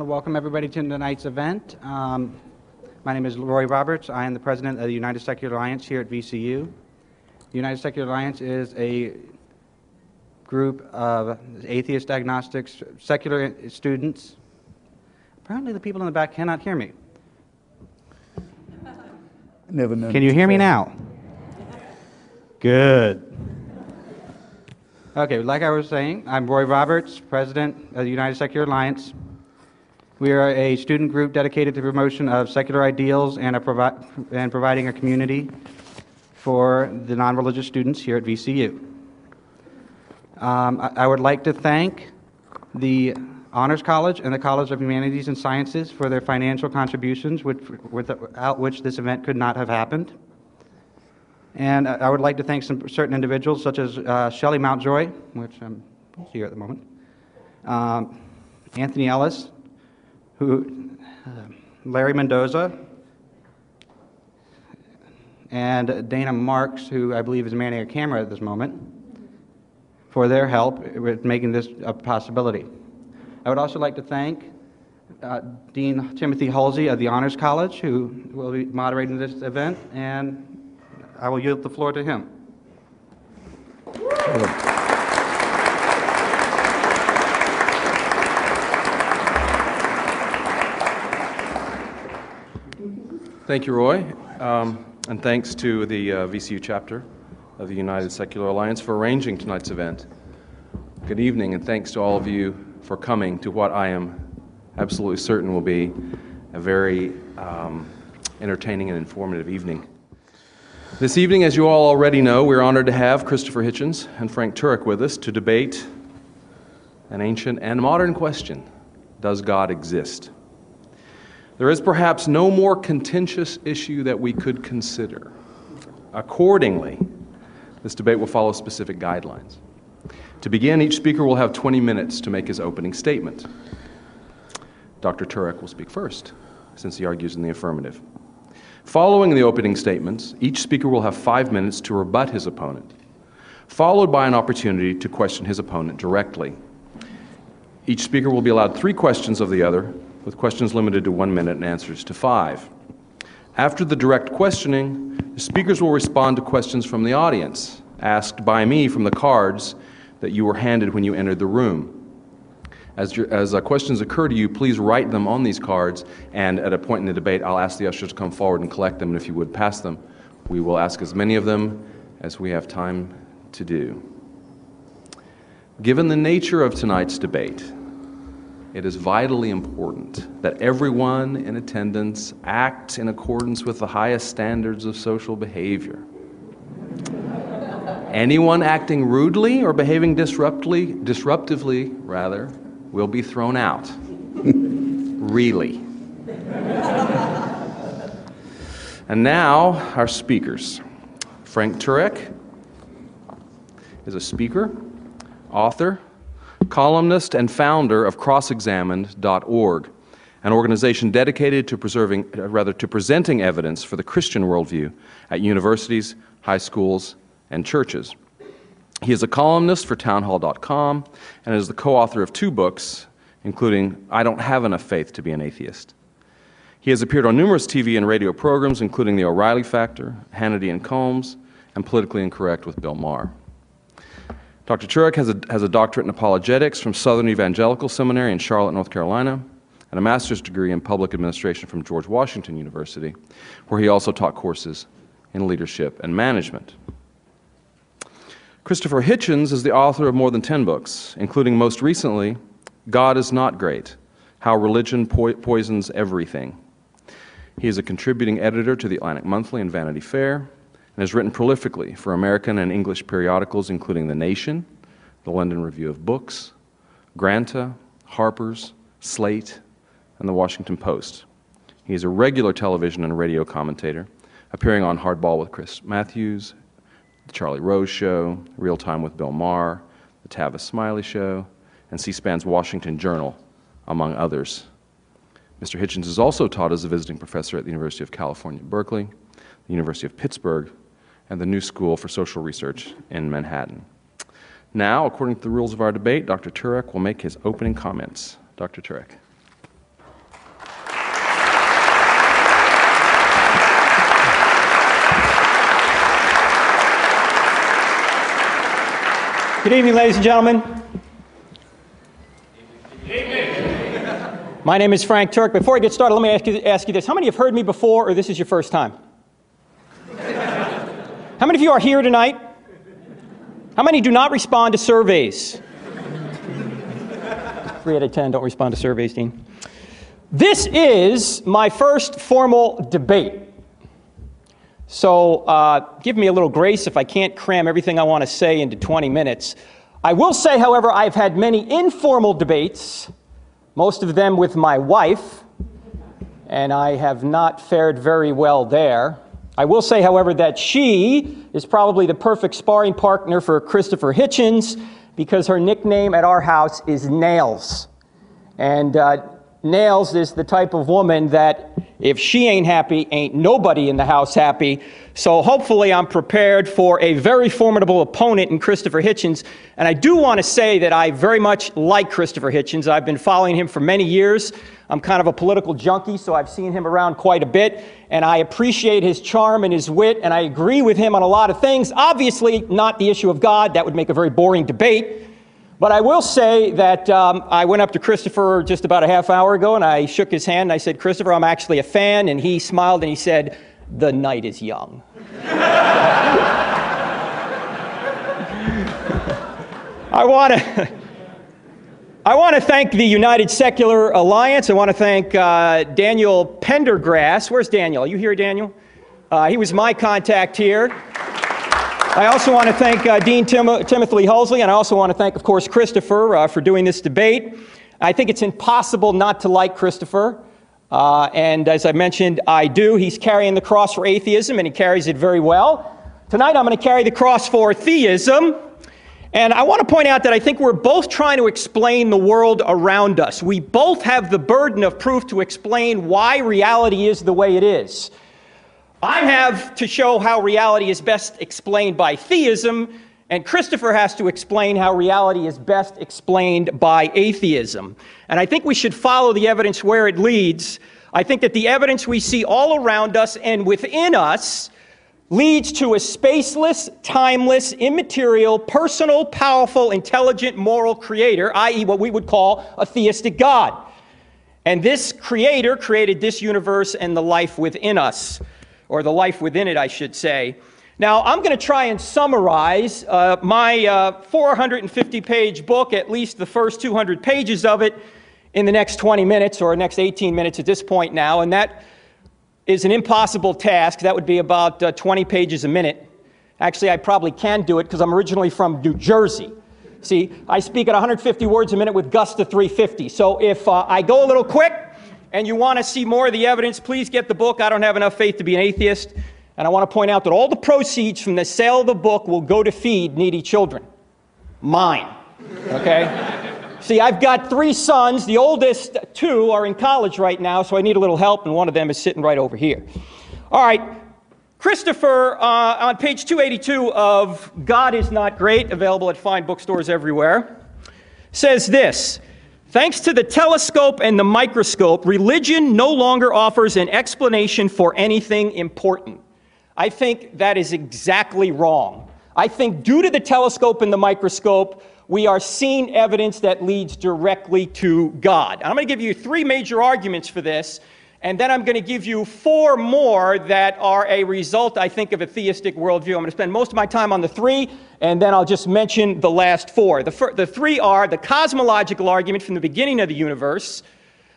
Welcome everybody to tonight's event. My name is Roy Roberts. I am the president of the United Secular Alliance here at VCU. The United Secular Alliance is a group of atheist, agnostics, secular students. Apparently the people in the back cannot hear me. Never known. Can you hear me now? Good. Okay, like I was saying, I'm Roy Roberts, president of the United Secular Alliance. We are a student group dedicated to the promotion of secular ideals and providing a community for the non-religious students here at VCU. I would like to thank the Honors College and the College of Humanities and Sciences for their financial contributions, without which this event could not have happened. And I would like to thank some certain individuals, such as Shelley Mountjoy, which I'm here at the moment, Anthony Ellis, Larry Mendoza, and Dana Marks, who I believe is manning a camera at this moment, for their help with making this a possibility. I would also like to thank Dean Timothy Halsey of the Honors College, who will be moderating this event, and I will yield the floor to him. Thank you, Roy, and thanks to the VCU chapter of the United Secular Alliance for arranging tonight's event. Good evening, and thanks to all of you for coming to what I am absolutely certain will be a very entertaining and informative evening. This evening, as you all already know, we're honored to have Christopher Hitchens and Frank Turek with us to debate an ancient and modern question: does God exist? There is perhaps no more contentious issue that we could consider. Accordingly, this debate will follow specific guidelines. To begin, each speaker will have 20 minutes to make his opening statement. Dr. Turek will speak first, since he argues in the affirmative. Following the opening statements, each speaker will have 5 minutes to rebut his opponent, followed by an opportunity to question his opponent directly. Each speaker will be allowed 3 questions of the other, with questions limited to 1 minute and answers to 5. After the direct questioning, the speakers will respond to questions from the audience, asked by me from the cards that you were handed when you entered the room. As questions occur to you, please write them on these cards, and at a point in the debate, I'll ask the ushers to come forward and collect them, and if you would pass them, we will ask as many of them as we have time to do. Given the nature of tonight's debate, it is vitally important that everyone in attendance act in accordance with the highest standards of social behavior. Anyone acting rudely or behaving disruptively, will be thrown out. Really. And now, our speakers. Frank Turek is a speaker, author, columnist, and founder of crossexamined.org, an organization dedicated to presenting evidence for the Christian worldview at universities, high schools, and churches. He is a columnist for townhall.com and is the co-author of 2 books, including I Don't Have Enough Faith to Be an Atheist. He has appeared on numerous TV and radio programs, including The O'Reilly Factor, Hannity and Combs, and Politically Incorrect with Bill Maher. Dr. Turek has a doctorate in apologetics from Southern Evangelical Seminary in Charlotte, North Carolina, and a master's degree in public administration from George Washington University, where he also taught courses in leadership and management. Christopher Hitchens is the author of more than 10 books, including most recently, God is Not Great: How Religion Poisons Everything. He is a contributing editor to the Atlantic Monthly and Vanity Fair, and has written prolifically for American and English periodicals including The Nation, the London Review of Books, Granta, Harper's, Slate, and the Washington Post. He is a regular television and radio commentator, appearing on Hardball with Chris Matthews, The Charlie Rose Show, Real Time with Bill Maher, The Tavis Smiley Show, and C-SPAN's Washington Journal, among others. Mr. Hitchens is also taught as a visiting professor at the University of California, Berkeley, the University of Pittsburgh, and the New School for Social Research in Manhattan. Now, according to the rules of our debate, Dr. Turek will make his opening comments. Dr. Turek. Good evening, ladies and gentlemen. My name is Frank Turek. Before I get started, let me ask you this. How many have heard me before, or this is your first time? How many of you are here tonight? How many do not respond to surveys? 3 out of 10 don't respond to surveys, Dean. This is my first formal debate. So give me a little grace if I can't cram everything I want to say into 20 minutes. I will say, however, I've had many informal debates, most of them with my wife, and I have not fared very well there. I will say, however, that she is probably the perfect sparring partner for Christopher Hitchens because her nickname at our house is Nails. And Nails is the type of woman that if she ain't happy, ain't nobody in the house happy. So hopefully I'm prepared for a very formidable opponent in Christopher Hitchens. And I do want to say that I very much like Christopher Hitchens. I've been following him for many years. I'm kind of a political junkie, so I've seen him around quite a bit. And I appreciate his charm and his wit, and I agree with him on a lot of things. Obviously, not the issue of God. That would make a very boring debate. But I will say that I went up to Christopher just about a half hour ago, and I shook his hand, and I said, Christopher, I'm actually a fan. And he smiled, and he said, the night is young. I want to thank the United Secular Alliance. I want to thank Daniel Pendergrass. Where's Daniel? Are you here, Daniel? He was my contact here. I also want to thank Dean Timothy Hulsey, and I also want to thank, of course, Christopher for doing this debate. I think it's impossible not to like Christopher, and as I mentioned, I do. He's carrying the cross for atheism, and he carries it very well. Tonight, I'm going to carry the cross for theism, and I want to point out that I think we're both trying to explain the world around us. We both have the burden of proof to explain why reality is the way it is. I have to show how reality is best explained by theism, and Christopher has to explain how reality is best explained by atheism. And I think we should follow the evidence where it leads. I think that the evidence we see all around us and within us leads to a spaceless, timeless, immaterial, personal, powerful, intelligent, moral creator, i.e. what we would call a theistic God. And this creator created this universe and the life within us. Or the life within it, I should say. Now, I'm going to try and summarize my 450-page book, at least the first 200 pages of it, in the next 20 minutes, or next 18 minutes at this point now, and that is an impossible task. That would be about 20 pages a minute. Actually, I probably can do it because I'm originally from New Jersey. See, I speak at 150 words a minute with gusts to 350. So if I go a little quick, and you want to see more of the evidence, please get the book. I don't have enough faith to be an atheist. And I want to point out that all the proceeds from the sale of the book will go to feed needy children. Mine. Okay? See, I've got 3 sons. The oldest 2 are in college right now, so I need a little help, and one of them is sitting right over here. All right. Christopher, on page 282 of God is Not Great, available at fine bookstores everywhere, says this: thanks to the telescope and the microscope, religion no longer offers an explanation for anything important. I think that is exactly wrong. I think due to the telescope and the microscope, we are seeing evidence that leads directly to God. And I'm going to give you 3 major arguments for this, and then I'm going to give you 4 more that are a result, I think, of a theistic worldview. I'm going to spend most of my time on the 3, and then I'll just mention the last 4. The 3 are the cosmological argument from the beginning of the universe.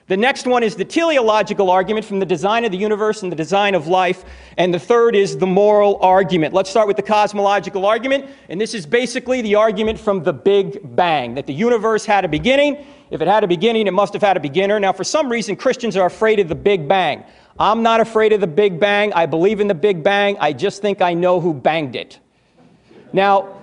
The next one is the teleological argument from the design of the universe and the design of life. And the third is the moral argument. Let's start with the cosmological argument. And this is basically the argument from the Big Bang, that the universe had a beginning. If it had a beginning, it must have had a beginner. Now, for some reason, Christians are afraid of the Big Bang. I'm not afraid of the Big Bang. I believe in the Big Bang. I just think I know who banged it. Now,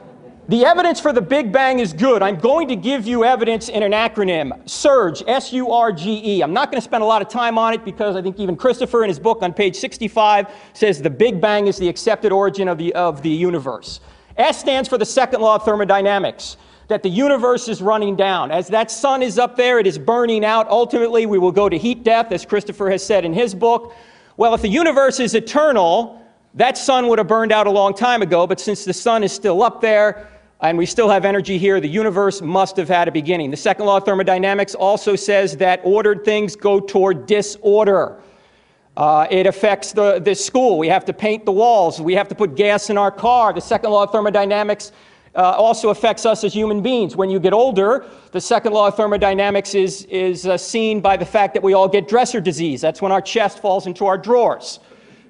the evidence for the Big Bang is good. I'm going to give you evidence in an acronym, SURGE, S-U-R-G-E. I'm not going to spend a lot of time on it because I think even Christopher in his book on page 65 says the Big Bang is the accepted origin of the universe. S stands for the second law of thermodynamics, that the universe is running down. As that sun is up there, it is burning out. Ultimately, we will go to heat death, as Christopher has said in his book. Well, if the universe is eternal, that sun would have burned out a long time ago, but since the sun is still up there, and we still have energy here. The universe must have had a beginning. The second law of thermodynamics also says that ordered things go toward disorder. It affects the school. We have to paint the walls. We have to put gas in our car. The second law of thermodynamics also affects us as human beings. When you get older, the second law of thermodynamics is seen by the fact that we all get dresser disease. That's when our chest falls into our drawers.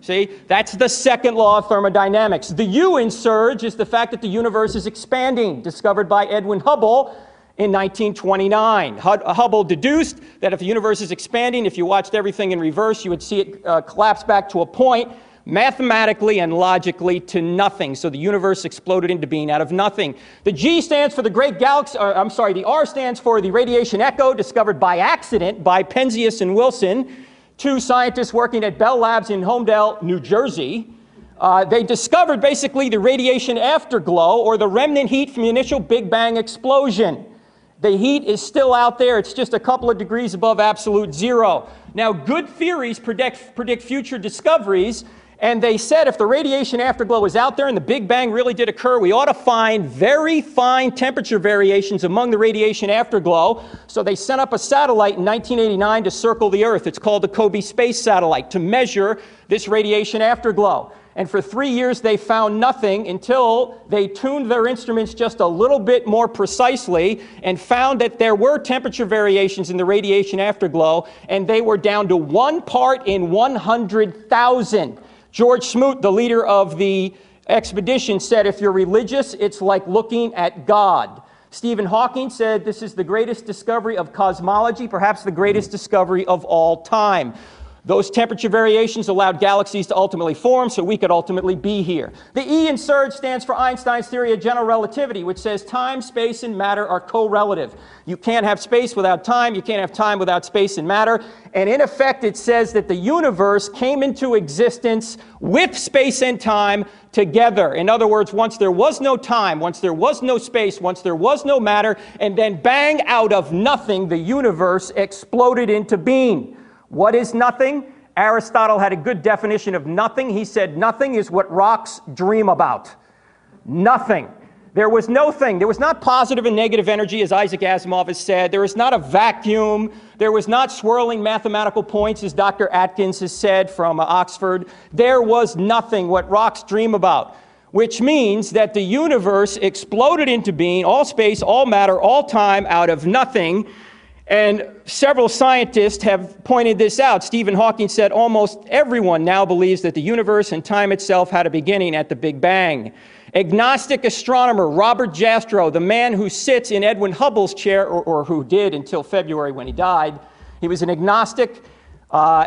See, that's the second law of thermodynamics. The U in surge is the fact that the universe is expanding, discovered by Edwin Hubble in 1929. Hubble deduced that if the universe is expanding, if you watched everything in reverse, you would see it collapse back to a point, mathematically and logically, to nothing. So the universe exploded into being out of nothing. The G stands for the great galaxy, the R stands for the radiation echo, discovered by accident by Penzias and Wilson, two scientists working at Bell Labs in Homedale, New Jersey. They discovered basically the radiation afterglow, or the remnant heat from the initial Big Bang explosion. The heat is still out there. It's just a couple of degrees above absolute zero. Now, good theories predict future discoveries, and they said if the radiation afterglow is out there and the Big Bang really did occur, we ought to find very fine temperature variations among the radiation afterglow. So they sent up a satellite in 1989 to circle the Earth. It's called the Kobe Space Satellite, to measure this radiation afterglow. And for 3 years, they found nothing until they tuned their instruments just a little bit more precisely and found that there were temperature variations in the radiation afterglow, and they were down to 1 part in 100,000. George Smoot, the leader of the expedition, said, if you're religious, it's like looking at God. Stephen Hawking said, this is the greatest discovery of cosmology, perhaps the greatest discovery of all time. Those temperature variations allowed galaxies to ultimately form, so we could ultimately be here. The E in surge stands for Einstein's theory of general relativity, which says time, space, and matter are correlative. You can't have space without time. You can't have time without space and matter. And in effect, it says that the universe came into existence with space and time together. In other words, once there was no time, once there was no space, once there was no matter, and then bang, out of nothing, the universe exploded into being. What is nothing? Aristotle had a good definition of nothing. He said nothing is what rocks dream about. Nothing. There was no thing. There was not positive and negative energy, as Isaac Asimov has said. There was not a vacuum. There was not swirling mathematical points, as Dr. Atkins has said from Oxford. There was nothing, what rocks dream about, which means that the universe exploded into being, all space, all matter, all time, out of nothing. And several scientists have pointed this out. Stephen Hawking said almost everyone now believes that the universe and time itself had a beginning at the Big Bang. Agnostic astronomer Robert Jastrow, the man who sits in Edwin Hubble's chair, or who did until February when he died, he was an agnostic.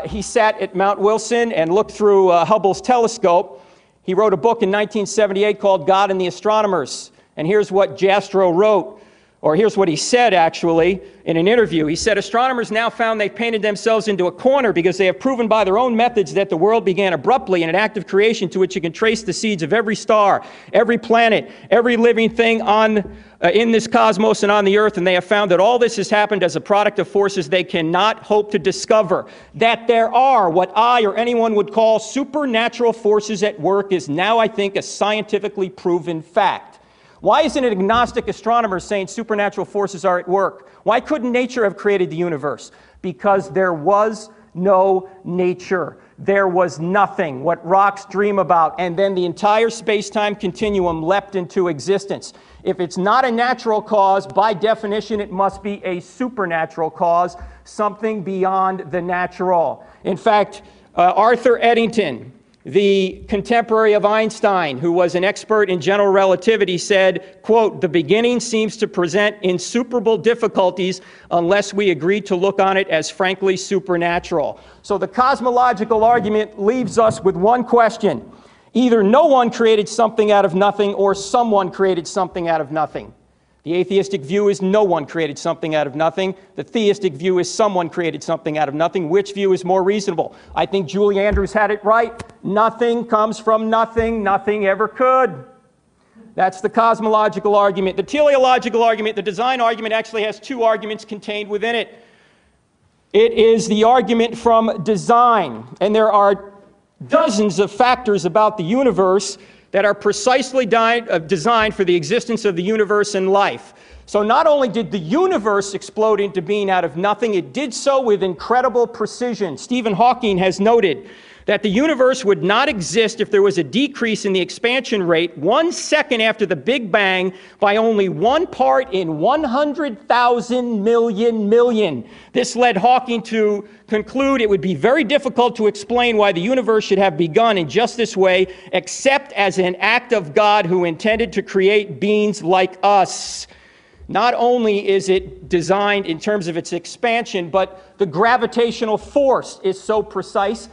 He sat at Mount Wilson and looked through Hubble's telescope. He wrote a book in 1978 called God and the Astronomers. And here's what Jastrow wrote. Or here's what he said, actually, in an interview. He said, astronomers now found they've painted themselves into a corner because they have proven by their own methods that the world began abruptly in an act of creation to which you can trace the seeds of every star, every planet, every living thing in this cosmos and on the earth. And they have found that all this has happened as a product of forces they cannot hope to discover. That there are what I or anyone would call supernatural forces at work is now, I think, a scientifically proven fact. Why isn't an agnostic astronomer saying supernatural forces are at work? Why couldn't nature have created the universe? Because there was no nature. There was nothing, what rocks dream about, and then the entire space-time continuum leapt into existence. If it's not a natural cause, by definition, it must be a supernatural cause, something beyond the natural. In fact, Arthur Eddington, the contemporary of Einstein, who was an expert in general relativity, said, quote, the beginning seems to present insuperable difficulties unless we agree to look on it as frankly supernatural. So the cosmological argument leaves us with one question. Either no one created something out of nothing or someone created something out of nothing. The atheistic view is no one created something out of nothing. The theistic view is someone created something out of nothing. Which view is more reasonable? I think Julie Andrews had it right. Nothing comes from nothing. Nothing ever could. That's the cosmological argument. The teleological argument, the design argument, actually has two arguments contained within it. It is the argument from design. And there are dozens of factors about the universe that are precisely designed for the existence of the universe and life. So not only did the universe explode into being out of nothing, it did so with incredible precision. Stephen Hawking has noted that the universe would not exist if there was a decrease in the expansion rate 1 second after the Big Bang by only 1 part in 100,000 million. This led Hawking to conclude it would be very difficult to explain why the universe should have begun in just this way, except as an act of God who intended to create beings like us. Not only is it designed in terms of its expansion, but the gravitational force is so precise.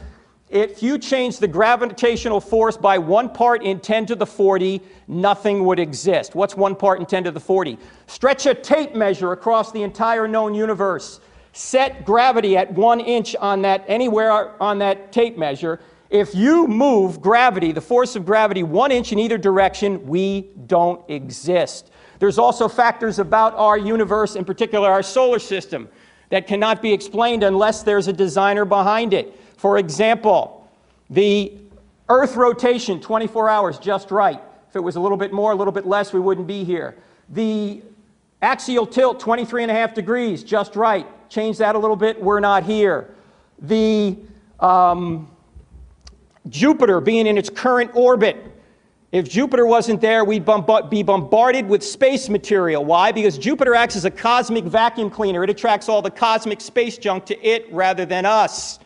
If you change the gravitational force by 1 part in 10 to the 40, nothing would exist. What's 1 part in 10 to the 40? Stretch a tape measure across the entire known universe. Set gravity at 1 inch on that, anywhere on that tape measure. If you move gravity, the force of gravity, 1 inch in either direction, we don't exist. There's also factors about our universe, in particular our solar system, that cannot be explained unless there's a designer behind it. For example, the Earth rotation, 24 hours, just right. If it was a little bit more, a little bit less, we wouldn't be here. The axial tilt, 23.5 degrees, just right. Change that a little bit, we're not here. The Jupiter being in its current orbit. If Jupiter wasn't there, we'd be bombarded with space material. Why? Because Jupiter acts as a cosmic vacuum cleaner. It attracts all the cosmic space junk to it rather than us.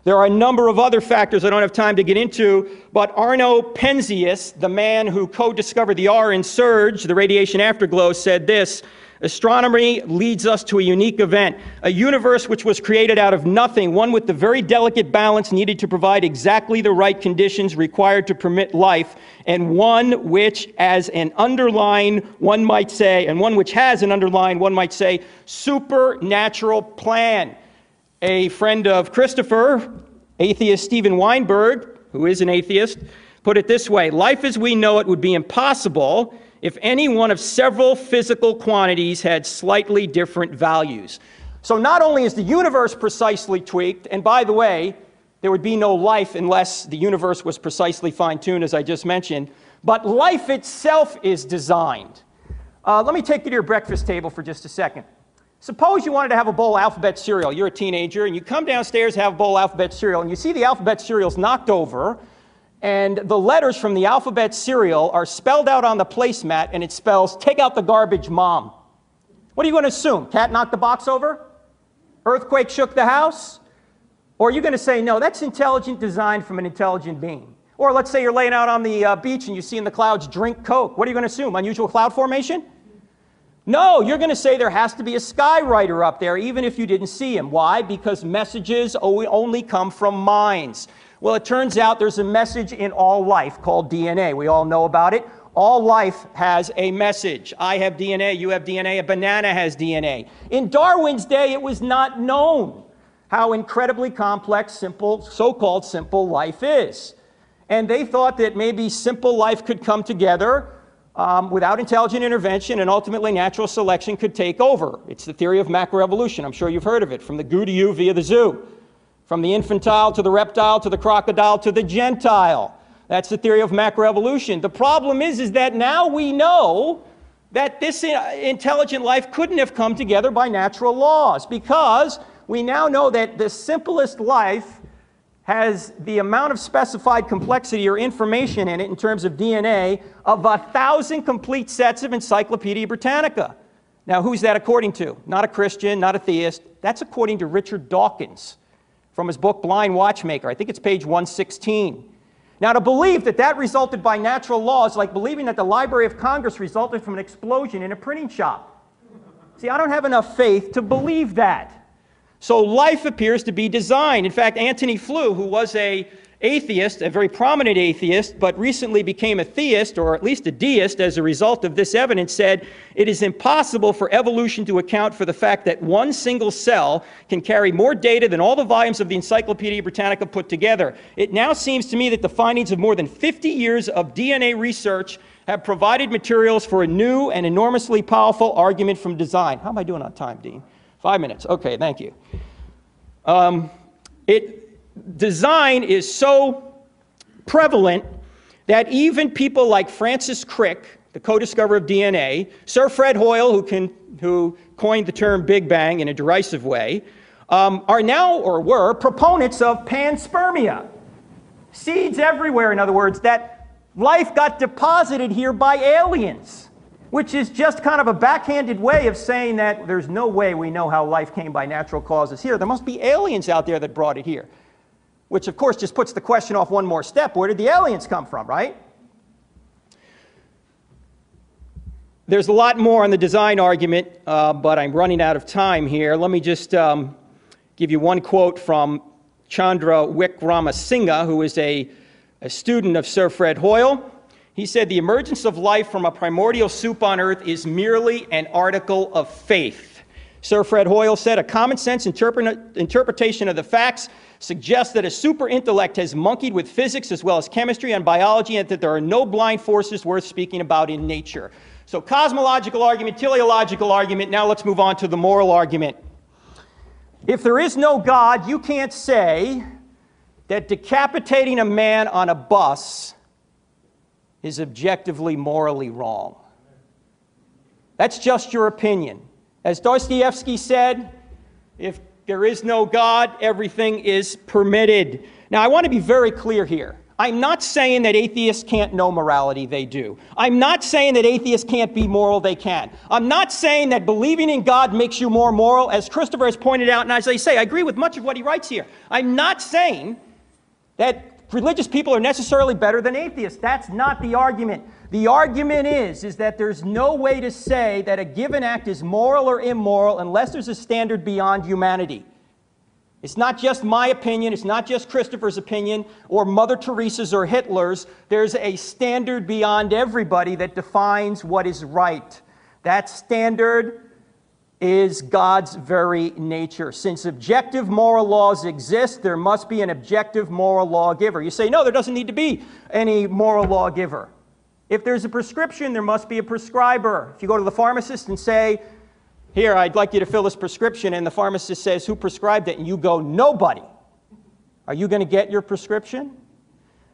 There are a number of other factors I don't have time to get into, but Arno Penzias, the man who co-discovered the R in surge, the radiation afterglow, said this: astronomy leads us to a unique event, a universe which was created out of nothing, one with the very delicate balance needed to provide exactly the right conditions required to permit life, and one which as an underlying, one might say, and one which has an underlying, one might say, supernatural plan. A friend of Christopher, atheist Steven Weinberg, who is an atheist, put it this way: life as we know it would be impossible if any one of several physical quantities had slightly different values. So not only is the universe precisely tweaked, and by the way, there would be no life unless the universe was precisely fine-tuned, as I just mentioned, but life itself is designed. Let me take you to your breakfast table for just a second. Suppose you wanted to have a bowl of alphabet cereal. You're a teenager, and you come downstairs to have a bowl of alphabet cereal, and you see the alphabet cereal's knocked over, and the letters from the alphabet cereal are spelled out on the placemat, and it spells, "Take out the garbage, Mom." What are you going to assume? Cat knocked the box over? Earthquake shook the house? Or are you going to say, no, that's intelligent design from an intelligent being? Or let's say you're laying out on the beach and you see in the clouds, "Drink Coke." What are you going to assume? Unusual cloud formation? No, you're going to say there has to be a skywriter up there, even if you didn't see him. Why? Because messages only come from minds. Well, it turns out there's a message in all life called DNA. We all know about it. All life has a message. I have DNA, you have DNA, a banana has DNA. In Darwin's day, it was not known how incredibly complex, simple, so-called simple life is. And they thought that maybe simple life could come together without intelligent intervention, and ultimately natural selection could take over. It's the theory of macroevolution. I'm sure you've heard of it, from the goo to you via the zoo. From the infantile to the reptile to the crocodile to the gentile. That's the theory of macroevolution. The problem is that now we know that this intelligent life couldn't have come together by natural laws, because we now know that the simplest life has the amount of specified complexity or information in it in terms of DNA of 1,000 complete sets of Encyclopedia Britannica. Now, who's that according to? Not a Christian, not a theist. That's according to Richard Dawkins from his book Blind Watchmaker. I think it's page 116. Now, to believe that that resulted by natural law is like believing that the Library of Congress resulted from an explosion in a printing shop. See, I don't have enough faith to believe that. So life appears to be designed. In fact, Antony Flew, who was an atheist, a very prominent atheist, but recently became a theist, or at least a deist, as a result of this evidence, said, "It is impossible for evolution to account for the fact that one single cell can carry more data than all the volumes of the Encyclopedia Britannica put together. It now seems to me that the findings of more than 50 years of DNA research have provided materials for a new and enormously powerful argument from design." How am I doing on time, Dean? 5 minutes. Okay, thank you. Design is so prevalent that even people like Francis Crick, the co-discoverer of DNA, Sir Fred Hoyle, who coined the term Big Bang in a derisive way, are now, or were, proponents of panspermia. Seeds everywhere, in other words, that life got deposited here by aliens, which is just kind of a backhanded way of saying that there's no way we know how life came by natural causes here. There must be aliens out there that brought it here, which of course just puts the question off one more step. Where did the aliens come from, right? There's a lot more on the design argument, but I'm running out of time here. Let me just give you one quote from Chandra Wickramasinghe, who is a student of Sir Fred Hoyle. He said, "The emergence of life from a primordial soup on Earth is merely an article of faith." Sir Fred Hoyle said, "A common sense interpretation of the facts suggests that a super intellect has monkeyed with physics as well as chemistry and biology, and that there are no blind forces worth speaking about in nature." So cosmological argument, teleological argument. Now let's move on to the moral argument. If there is no God, you can't say that decapitating a man on a bus is objectively morally wrong. That's just your opinion. As Dostoevsky said, if there is no God, everything is permitted. Now, I want to be very clear here. I'm not saying that atheists can't know morality, they do. I'm not saying that atheists can't be moral, they can. I'm not saying that believing in God makes you more moral, as Christopher has pointed out, and as I say, I agree with much of what he writes here. I'm not saying that religious people are necessarily better than atheists. That's not the argument. The argument is that there's no way to say that a given act is moral or immoral unless there's a standard beyond humanity. It's not just my opinion, it's not just Christopher's opinion, or Mother Teresa's or Hitler's. There's a standard beyond everybody that defines what is right. That standard is God's very nature. Since objective moral laws exist, there must be an objective moral lawgiver. You say, no, there doesn't need to be any moral lawgiver. If there's a prescription, there must be a prescriber. If you go to the pharmacist and say, here, I'd like you to fill this prescription, and the pharmacist says, who prescribed it? And you go, nobody. Are you going to get your prescription?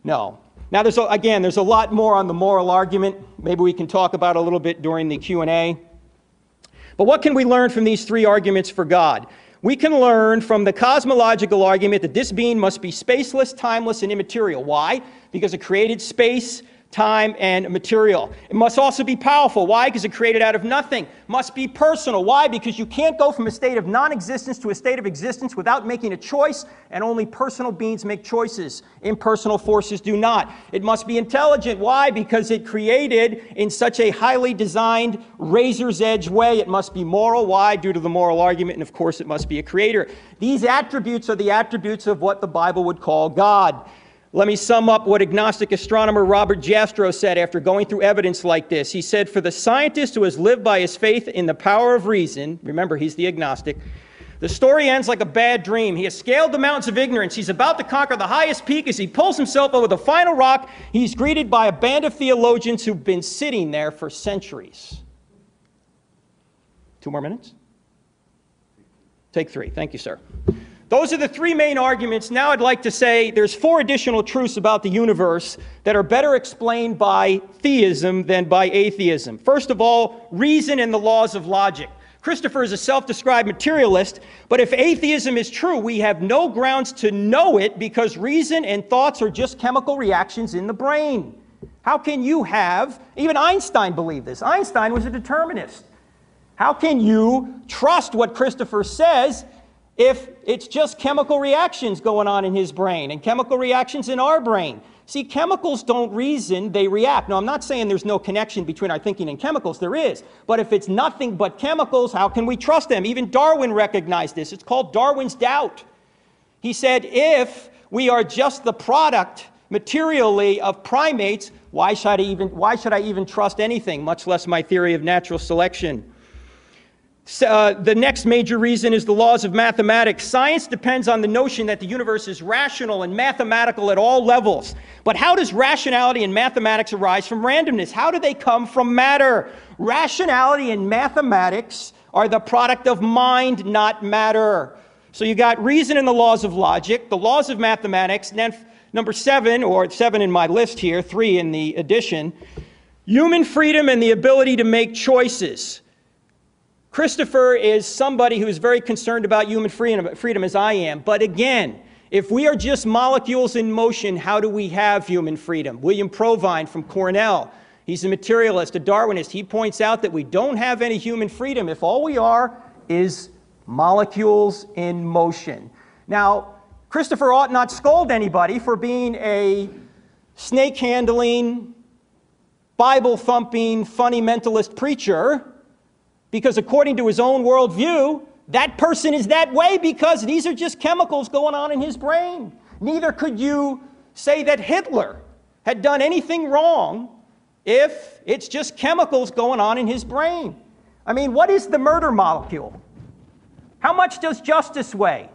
No. Now, there's a lot more on the moral argument. Maybe we can talk about it a little bit during the Q&A. But what can we learn from these three arguments for God? We can learn from the cosmological argument that this being must be spaceless, timeless, and immaterial. Why? Because it created space, time, and material. It must also be powerful. Why? Because it created out of nothing. Must be personal. Why? Because you can't go from a state of non-existence to a state of existence without making a choice, and only personal beings make choices. Impersonal forces do not. It must be intelligent. Why? Because it created in such a highly designed, razor's edge way. It must be moral. Why? Due to the moral argument, and of course it must be a creator. These attributes are the attributes of what the Bible would call God. Let me sum up what agnostic astronomer Robert Jastrow said after going through evidence like this. He said, for the scientist who has lived by his faith in the power of reason, remember he's the agnostic, the story ends like a bad dream. He has scaled the mountains of ignorance. He's about to conquer the highest peak. As he pulls himself over the final rock, he's greeted by a band of theologians who've been sitting there for centuries. 2 more minutes? Take 3. Thank you, sir. Those are the 3 main arguments. Now I'd like to say there's 4 additional truths about the universe that are better explained by theism than by atheism. First of all, reason and the laws of logic. Christopher is a self-described materialist, but if atheism is true, we have no grounds to know it because reason and thoughts are just chemical reactions in the brain. How can you have, even Einstein believed this. Einstein was a determinist. How can you trust what Christopher says if it's just chemical reactions going on in his brain and chemical reactions in our brain? See, chemicals don't reason, they react. Now, I'm not saying there's no connection between our thinking and chemicals. There is. But if it's nothing but chemicals, how can we trust them? Even Darwin recognized this. It's called Darwin's doubt. He said, if we are just the product materially of primates, why should I even trust anything, much less my theory of natural selection? The next major reason is the laws of mathematics. Science depends on the notion that the universe is rational and mathematical at all levels. But how does rationality and mathematics arise from randomness? How do they come from matter? Rationality and mathematics are the product of mind, not matter. So you got reason and the laws of logic, the laws of mathematics, and then Number 7, or 7 in my list here, 3 in the addition, human freedom and the ability to make choices. Christopher is somebody who is very concerned about human freedom as I am. But again, if we are just molecules in motion, how do we have human freedom? William Provine from Cornell, he's a materialist, a Darwinist. He points out that we don't have any human freedom if all we are is molecules in motion. Now, Christopher ought not scold anybody for being a snake-handling, Bible-thumping, fundamentalist preacher, because according to his own worldview, that person is that way because these are just chemicals going on in his brain. Neither could you say that Hitler had done anything wrong if it's just chemicals going on in his brain. I mean, what is the murder molecule? How much does justice weigh?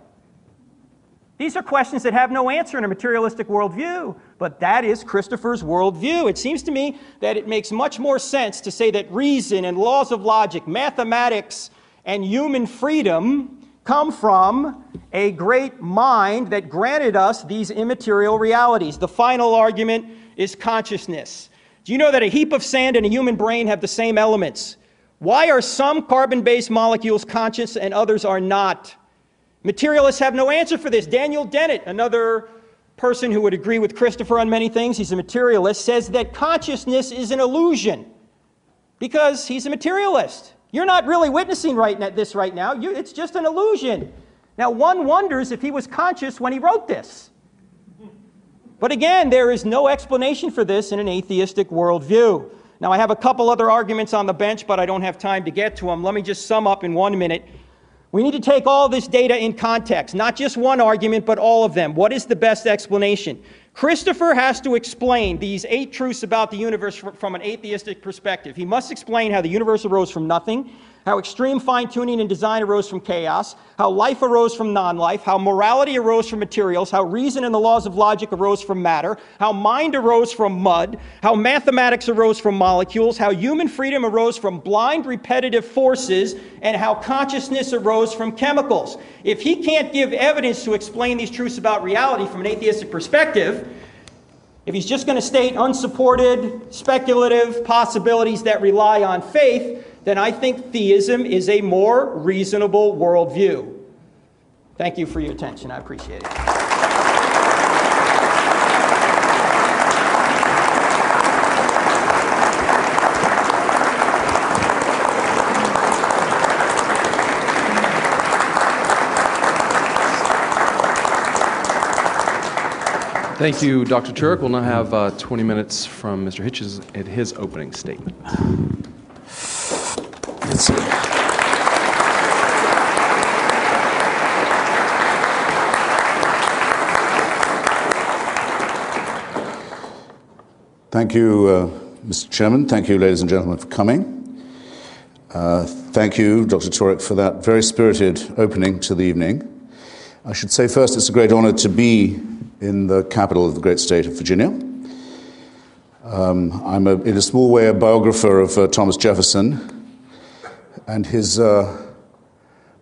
These are questions that have no answer in a materialistic worldview, but that is Christopher's worldview. It seems to me that it makes much more sense to say that reason and laws of logic, mathematics, and human freedom come from a great mind that granted us these immaterial realities. The final argument is consciousness. Do you know that a heap of sand and a human brain have the same elements? Why are some carbon-based molecules conscious and others are not? Materialists have no answer for this. Daniel Dennett, another person who would agree with Christopher on many things, he's a materialist, says that consciousness is an illusion because he's a materialist. You're not really witnessing this right now. It's just an illusion. Now, one wonders if he was conscious when he wrote this. But again, there is no explanation for this in an atheistic worldview. Now, I have a couple other arguments on the bench, but I don't have time to get to them. Let me just sum up in 1 minute. We need to take all this data in context, not just one argument, but all of them. What is the best explanation? Christopher has to explain these 8 truths about the universe from an atheistic perspective. He must explain how the universe arose from nothing, how extreme fine-tuning and design arose from chaos, how life arose from non-life, how morality arose from materials, how reason and the laws of logic arose from matter, how mind arose from mud, how mathematics arose from molecules, how human freedom arose from blind repetitive forces, and how consciousness arose from chemicals. If he can't give evidence to explain these truths about reality from an atheistic perspective, if he's just going to state unsupported, speculative possibilities that rely on faith, then I think theism is a more reasonable worldview. Thank you for your attention. I appreciate it. Thank you, Dr. Turek. We'll now have 20 minutes from Mr. Hitchens at his opening statement. Let's see. Thank you, Mr. Chairman. Thank you, ladies and gentlemen, for coming. Thank you, Dr. Turek, for that very spirited opening to the evening. I should say first it's a great honor to be in the capital of the great state of Virginia. I'm, in a small way, a biographer of Thomas Jefferson, and his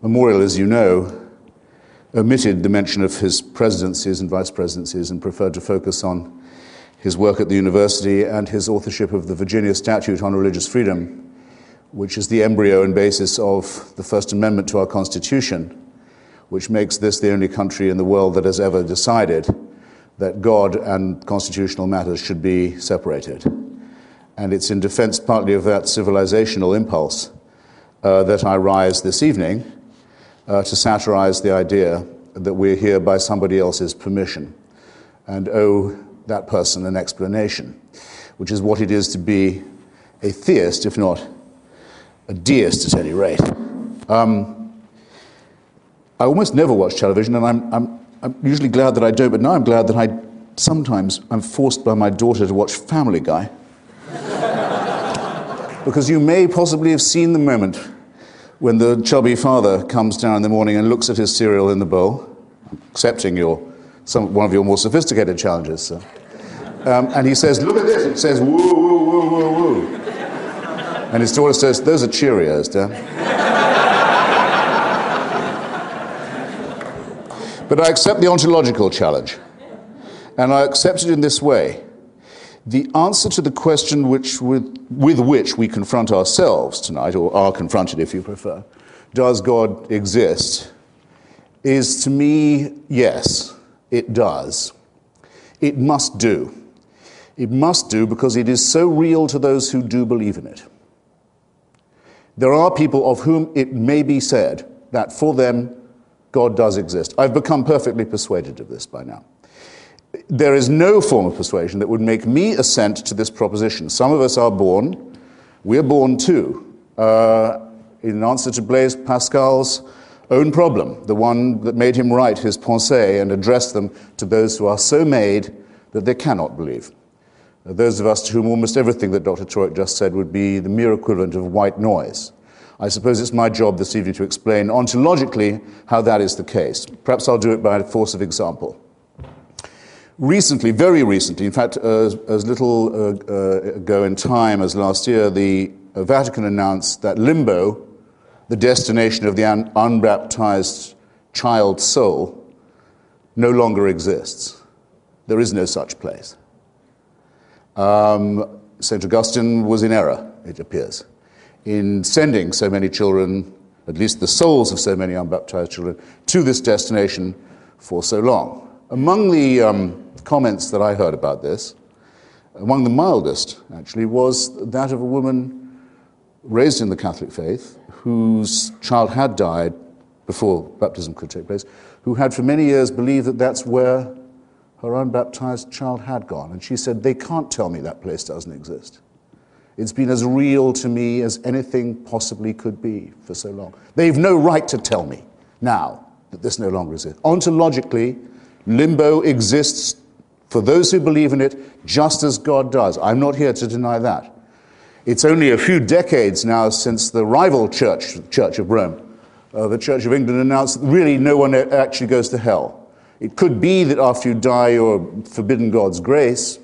memorial, as you know, omitted the mention of his presidencies and vice presidencies and preferred to focus on his work at the university and his authorship of the Virginia Statute on Religious Freedom, which is the embryo and basis of the First Amendment to our Constitution, which makes this the only country in the world that has ever decided that God and constitutional matters should be separated. And it's in defense partly of that civilizational impulse that I rise this evening to satirize the idea that we're here by somebody else's permission and owe that person an explanation, which is what it is to be a theist, if not a deist at any rate. I almost never watch television, and I'm usually glad that I don't, but now I'm glad that I'm forced by my daughter to watch Family Guy. Because you may possibly have seen the moment when the chubby father comes down in the morning and looks at his cereal in the bowl, accepting one of your more sophisticated challenges, sir. And he says, "Look at this." It says, "Woo, woo, woo, woo, woo." And his daughter says, "Those are Cheerios, Dad." But I accept the ontological challenge. and I accept it in this way. The answer to the question with which we confront ourselves tonight, or are confronted if you prefer, does God exist, is to me, yes, it does. It must do. It must do because it is so real to those who do believe in it. There are people of whom it may be said that for them, God does exist. I've become perfectly persuaded of this by now. There is no form of persuasion that would make me assent to this proposition. Some of us are born, we're born too, in answer to Blaise Pascal's own problem, the one that made him write his Pensées and address them to those who are so made that they cannot believe. Those of us to whom almost everything that Dr. Turek just said would be the mere equivalent of white noise. I suppose it's my job this evening to explain ontologically how that is the case. Perhaps I'll do it by force of example. Recently, very recently, in fact, as little ago in time as last year, the Vatican announced that limbo, the destination of the unbaptized child soul, no longer exists. There is no such place. St. Augustine was in error, it appears, in sending so many children, at least the souls of so many unbaptized children, to this destination for so long. Among the comments that I heard about this, among the mildest, actually, was that of a woman raised in the Catholic faith, whose child had died before baptism could take place, who had for many years believed that that's where her unbaptized child had gone. And she said, they can't tell me that place doesn't exist. It's been as real to me as anything possibly could be for so long. They've no right to tell me now that this no longer exists. Ontologically, limbo exists for those who believe in it just as God does. I'm not here to deny that. It's only a few decades now since the rival church, the Church of Rome, the Church of England, announced that really no one actually goes to hell. It could be that after you die you're forbidden God's grace,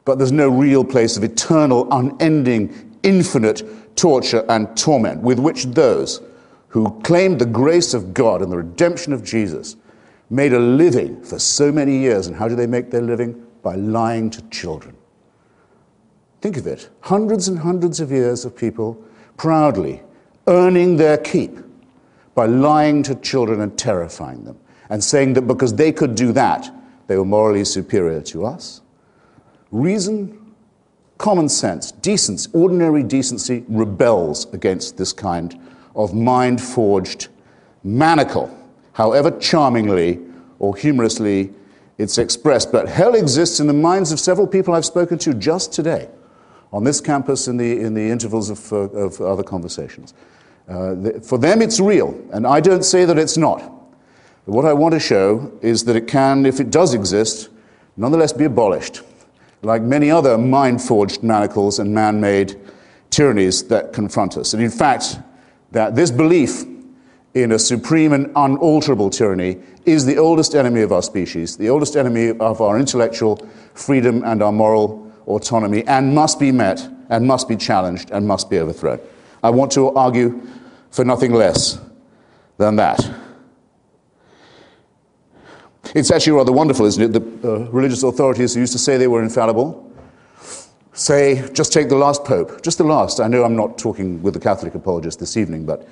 but there's no real place of eternal, unending, infinite torture and torment with which those who claimed the grace of God and the redemption of Jesus made a living for so many years. And how do they make their living? By lying to children. Think of it. Hundreds and hundreds of years of people proudly earning their keep by lying to children and terrifying them, and saying that because they could do that, they were morally superior to us. Reason, common sense, decency, ordinary decency rebels against this kind of mind-forged manacle, however charmingly or humorously it's expressed. But hell exists in the minds of several people I've spoken to just today on this campus in the intervals of other conversations. For them it's real, and I don't say that it's not. But what I want to show is that it can, if it does exist, nonetheless be abolished, like many other mind-forged manacles and man-made tyrannies that confront us. And in fact, that this belief in a supreme and unalterable tyranny is the oldest enemy of our species, the oldest enemy of our intellectual freedom and our moral autonomy, and must be met, and must be challenged, and must be overthrown. I want to argue for nothing less than that. It's actually rather wonderful, isn't it, that religious authorities who used to say they were infallible say, just take the last pope, just the last. I know I'm not talking with the Catholic apologist this evening, but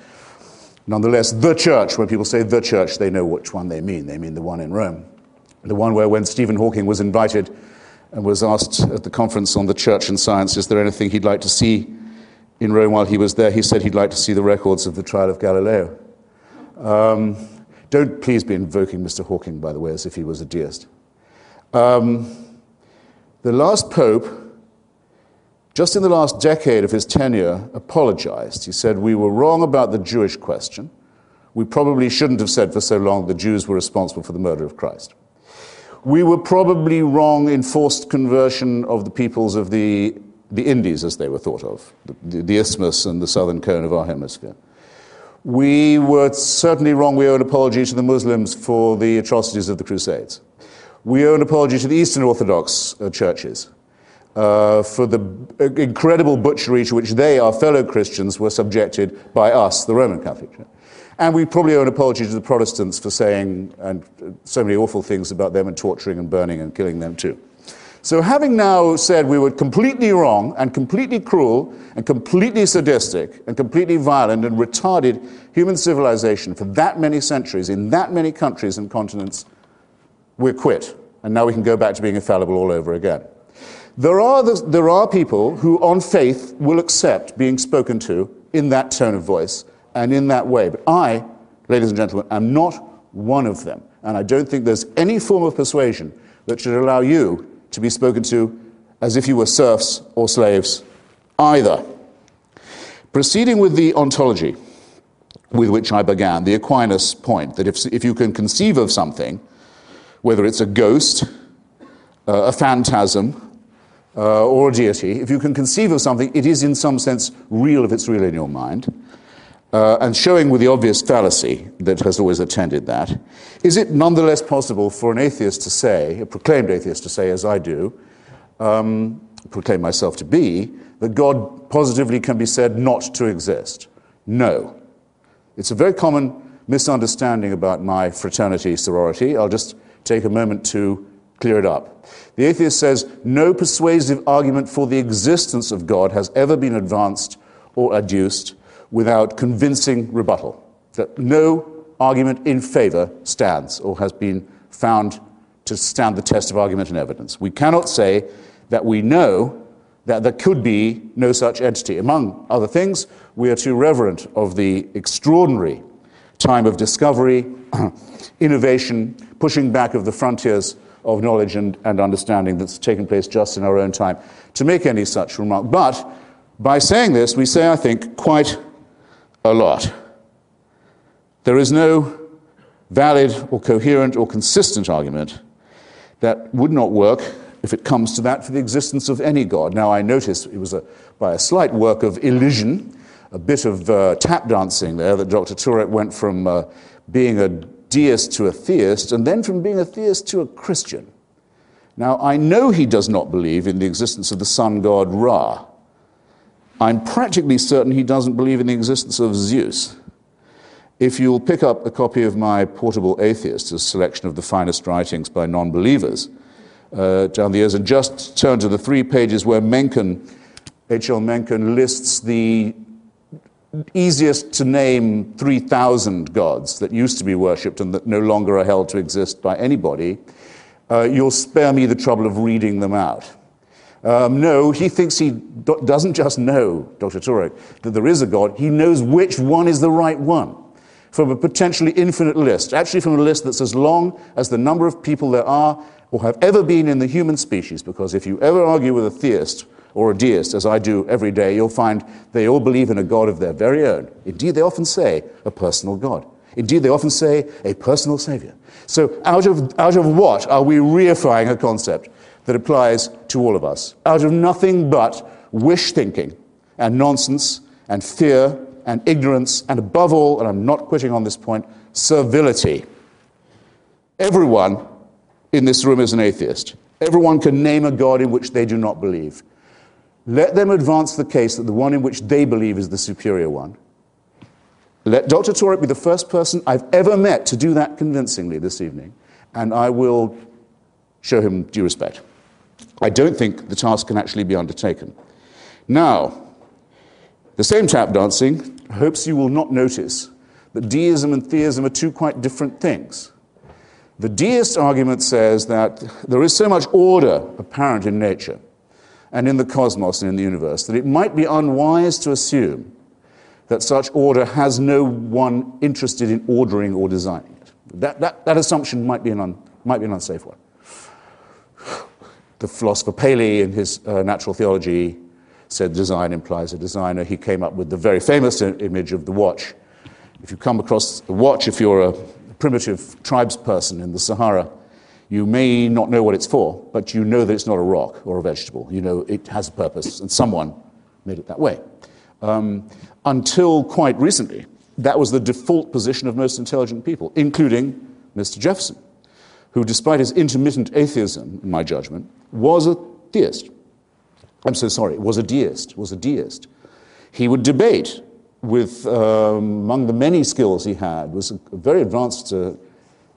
nonetheless, the church, when people say the church, they know which one they mean. They mean the one in Rome, the one where when Stephen Hawking was invited and was asked at the conference on the church and science, is there anything he'd like to see in Rome while he was there, he said he'd like to see the records of the trial of Galileo. Don't please be invoking Mr. Hawking, by the way, as if he was a deist. The last pope, just in the last decade of his tenure, apologized. He said, we were wrong about the Jewish question. We probably shouldn't have said for so long the Jews were responsible for the murder of Christ. We were probably wrong in forced conversion of the peoples of the Indies, as they were thought of, the isthmus and the southern cone of our hemisphere. We were certainly wrong. We owe an apology to the Muslims for the atrocities of the Crusades. We owe an apology to the Eastern Orthodox churches for the incredible butchery to which they, our fellow Christians, were subjected by us, the Roman Catholic Church. And we probably owe an apology to the Protestants for saying and so many awful things about them and torturing and burning and killing them too. So having now said we were completely wrong and completely cruel and completely sadistic and completely violent and retarded human civilization for that many centuries in that many countries and continents, we're quit. And now we can go back to being infallible all over again. There are people who on faith will accept being spoken to in that tone of voice and in that way. But I, ladies and gentlemen, am not one of them. And I don't think there's any form of persuasion that should allow you to be spoken to as if you were serfs or slaves either. Proceeding with the ontology with which I began, the Aquinas point, that if you can conceive of something, whether it's a ghost, a phantasm, or a deity, if you can conceive of something, it is in some sense real if it's real in your mind. And showing with the obvious fallacy that has always attended that, is it nonetheless possible for an atheist to say, a proclaimed atheist to say, as I do, proclaim myself to be, that God positively can be said not to exist? No. It's a very common misunderstanding about my fraternity, sorority. I'll just take a moment to clear it up. The atheist says, no persuasive argument for the existence of God has ever been advanced or adduced without convincing rebuttal. That no argument in favor stands or has been found to stand the test of argument and evidence. We cannot say that we know that there could be no such entity. Among other things, we are too reverent of the extraordinary time of discovery, innovation, pushing back of the frontiers of knowledge and understanding that's taken place just in our own time to make any such remark. But by saying this, we say, I think, quite a lot. There is no valid or coherent or consistent argument that would not work, if it comes to that, for the existence of any God. Now, I notice it was by a slight work of elision, a bit of tap dancing there, that Dr. Turek went from being a deist to a theist, and then from being a theist to a Christian. Now, I know he does not believe in the existence of the sun god Ra. I'm practically certain he doesn't believe in the existence of Zeus. If you'll pick up a copy of my Portable Atheist, a selection of the finest writings by non-believers, down the years, and just turn to the 3 pages where H.L. Mencken lists the easiest to name 3,000 gods that used to be worshipped and that no longer are held to exist by anybody, you'll spare me the trouble of reading them out. No, he thinks he doesn't just know, Dr. Turek, that there is a God, he knows which one is the right one from a potentially infinite list, actually from a list that's as long as the number of people there are or have ever been in the human species, because if you ever argue with a theist or a deist, as I do every day, you'll find they all believe in a God of their very own. Indeed, they often say a personal God. Indeed, they often say a personal savior. So out of what are we reifying a concept that applies to all of us? Out of nothing but wish thinking and nonsense and fear and ignorance and above all, and I'm not quitting on this point, servility. Everyone in this room is an atheist. Everyone can name a God in which they do not believe. Let them advance the case that the one in which they believe is the superior one. Let Dr. Turek be the first person I've ever met to do that convincingly this evening, and I will show him due respect. I don't think the task can actually be undertaken. Now, the same tap dancing hopes you will not notice that deism and theism are two quite different things. The deist argument says that there is so much order apparent in nature and in the cosmos and in the universe that it might be unwise to assume that such order has no one interested in ordering or designing it. That assumption might be an unsafe one. The philosopher Paley, in his Natural Theology, said design implies a designer. He came up with the very famous image of the watch. If you come across a watch, if you're a primitive tribes person in the Sahara, you may not know what it's for, but you know that it's not a rock or a vegetable. You know it has a purpose, and someone made it that way. Until quite recently, that was the default position of most intelligent people, including Mr. Jefferson, who, despite his intermittent atheism, in my judgment, was a theist. I'm so sorry, was a deist. He would debate among the many skills he had, was a very advanced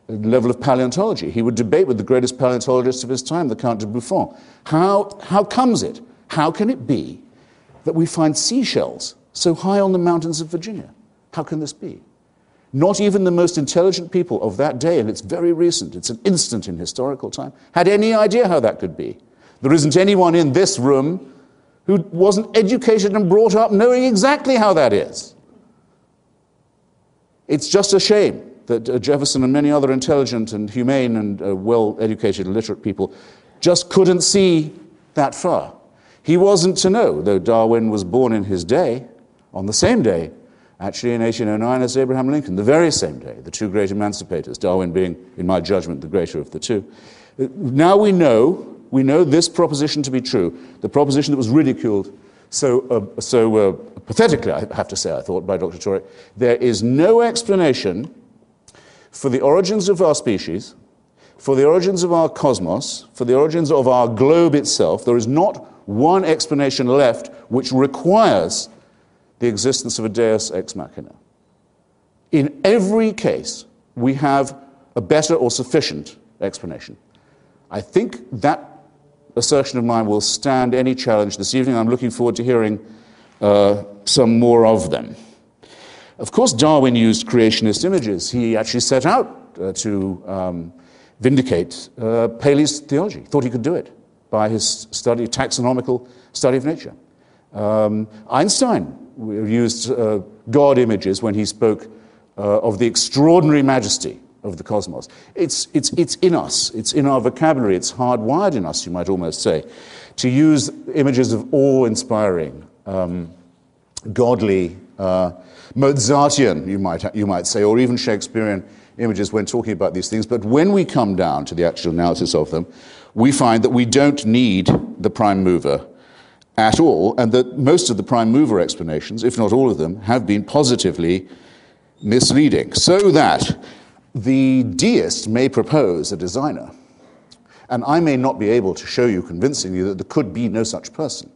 level of paleontology. He would debate with the greatest paleontologist of his time, the Count de Buffon. How comes it? How can it be that we find seashells so high on the mountains of Virginia? How can this be? Not even the most intelligent people of that day, and it's very recent, it's an instant in historical time, had any idea how that could be. There isn't anyone in this room who wasn't educated and brought up knowing exactly how that is. It's just a shame that Jefferson and many other intelligent and humane and well-educated literate people just couldn't see that far. He wasn't to know, though Darwin was born in his day, on the same day, actually in 1809 as Abraham Lincoln, the very same day, the two great emancipators, Darwin being, in my judgment, the greater of the two. Now we know this proposition to be true, the proposition that was ridiculed so pathetically, I have to say, I thought, by Dr. Turek. There is no explanation for the origins of our species, for the origins of our cosmos, for the origins of our globe itself. There is not one explanation left which requires the existence of a deus ex machina. In every case, we have a better or sufficient explanation. I think that assertion of mine will stand any challenge this evening. I'm looking forward to hearing some more of them. Of course, Darwin used creationist images. He actually set out to vindicate Paley's theology. Thought he could do it by his taxonomical study of nature. Einstein used God images when he spoke of the extraordinary majesty of the cosmos. It's in us. It's in our vocabulary. It's hardwired in us, you might almost say, to use images of awe-inspiring, godly, Mozartian, you might say, or even Shakespearean images when talking about these things. But when we come down to the actual analysis of them, we find that we don't need the prime mover at all, and that most of the prime mover explanations, if not all of them, have been positively misleading. So that the deist may propose a designer, and I may not be able to show you convincingly that there could be no such person,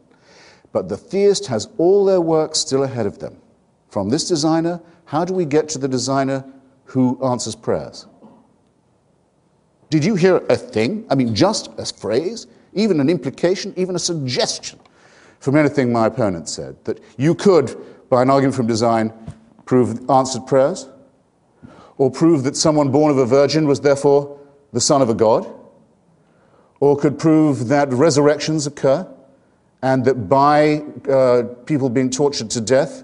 but the theist has all their work still ahead of them. From this designer, how do we get to the designer who answers prayers? Did you hear a thing? I mean, just a phrase, even an implication, even a suggestion from anything my opponent said, that you could, by an argument from design, prove answered prayers? Or prove that someone born of a virgin was therefore the son of a god? Or could prove that resurrections occur, and that by people being tortured to death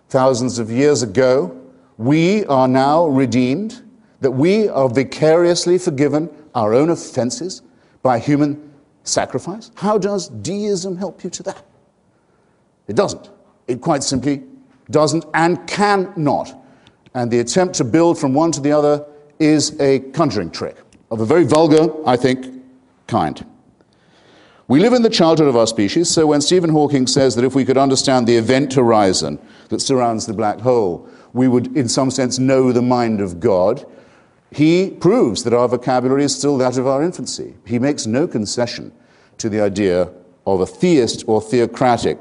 thousands of years ago, we are now redeemed, that we are vicariously forgiven our own offenses by human sacrifice? How does deism help you to that? It doesn't. It quite simply doesn't and cannot. And the attempt to build from one to the other is a conjuring trick of a very vulgar, I think, kind. We live in the childhood of our species, so when Stephen Hawking says that if we could understand the event horizon that surrounds the black hole, we would, in some sense, know the mind of God, he proves that our vocabulary is still that of our infancy. He makes no concession to the idea of a theist or theocratic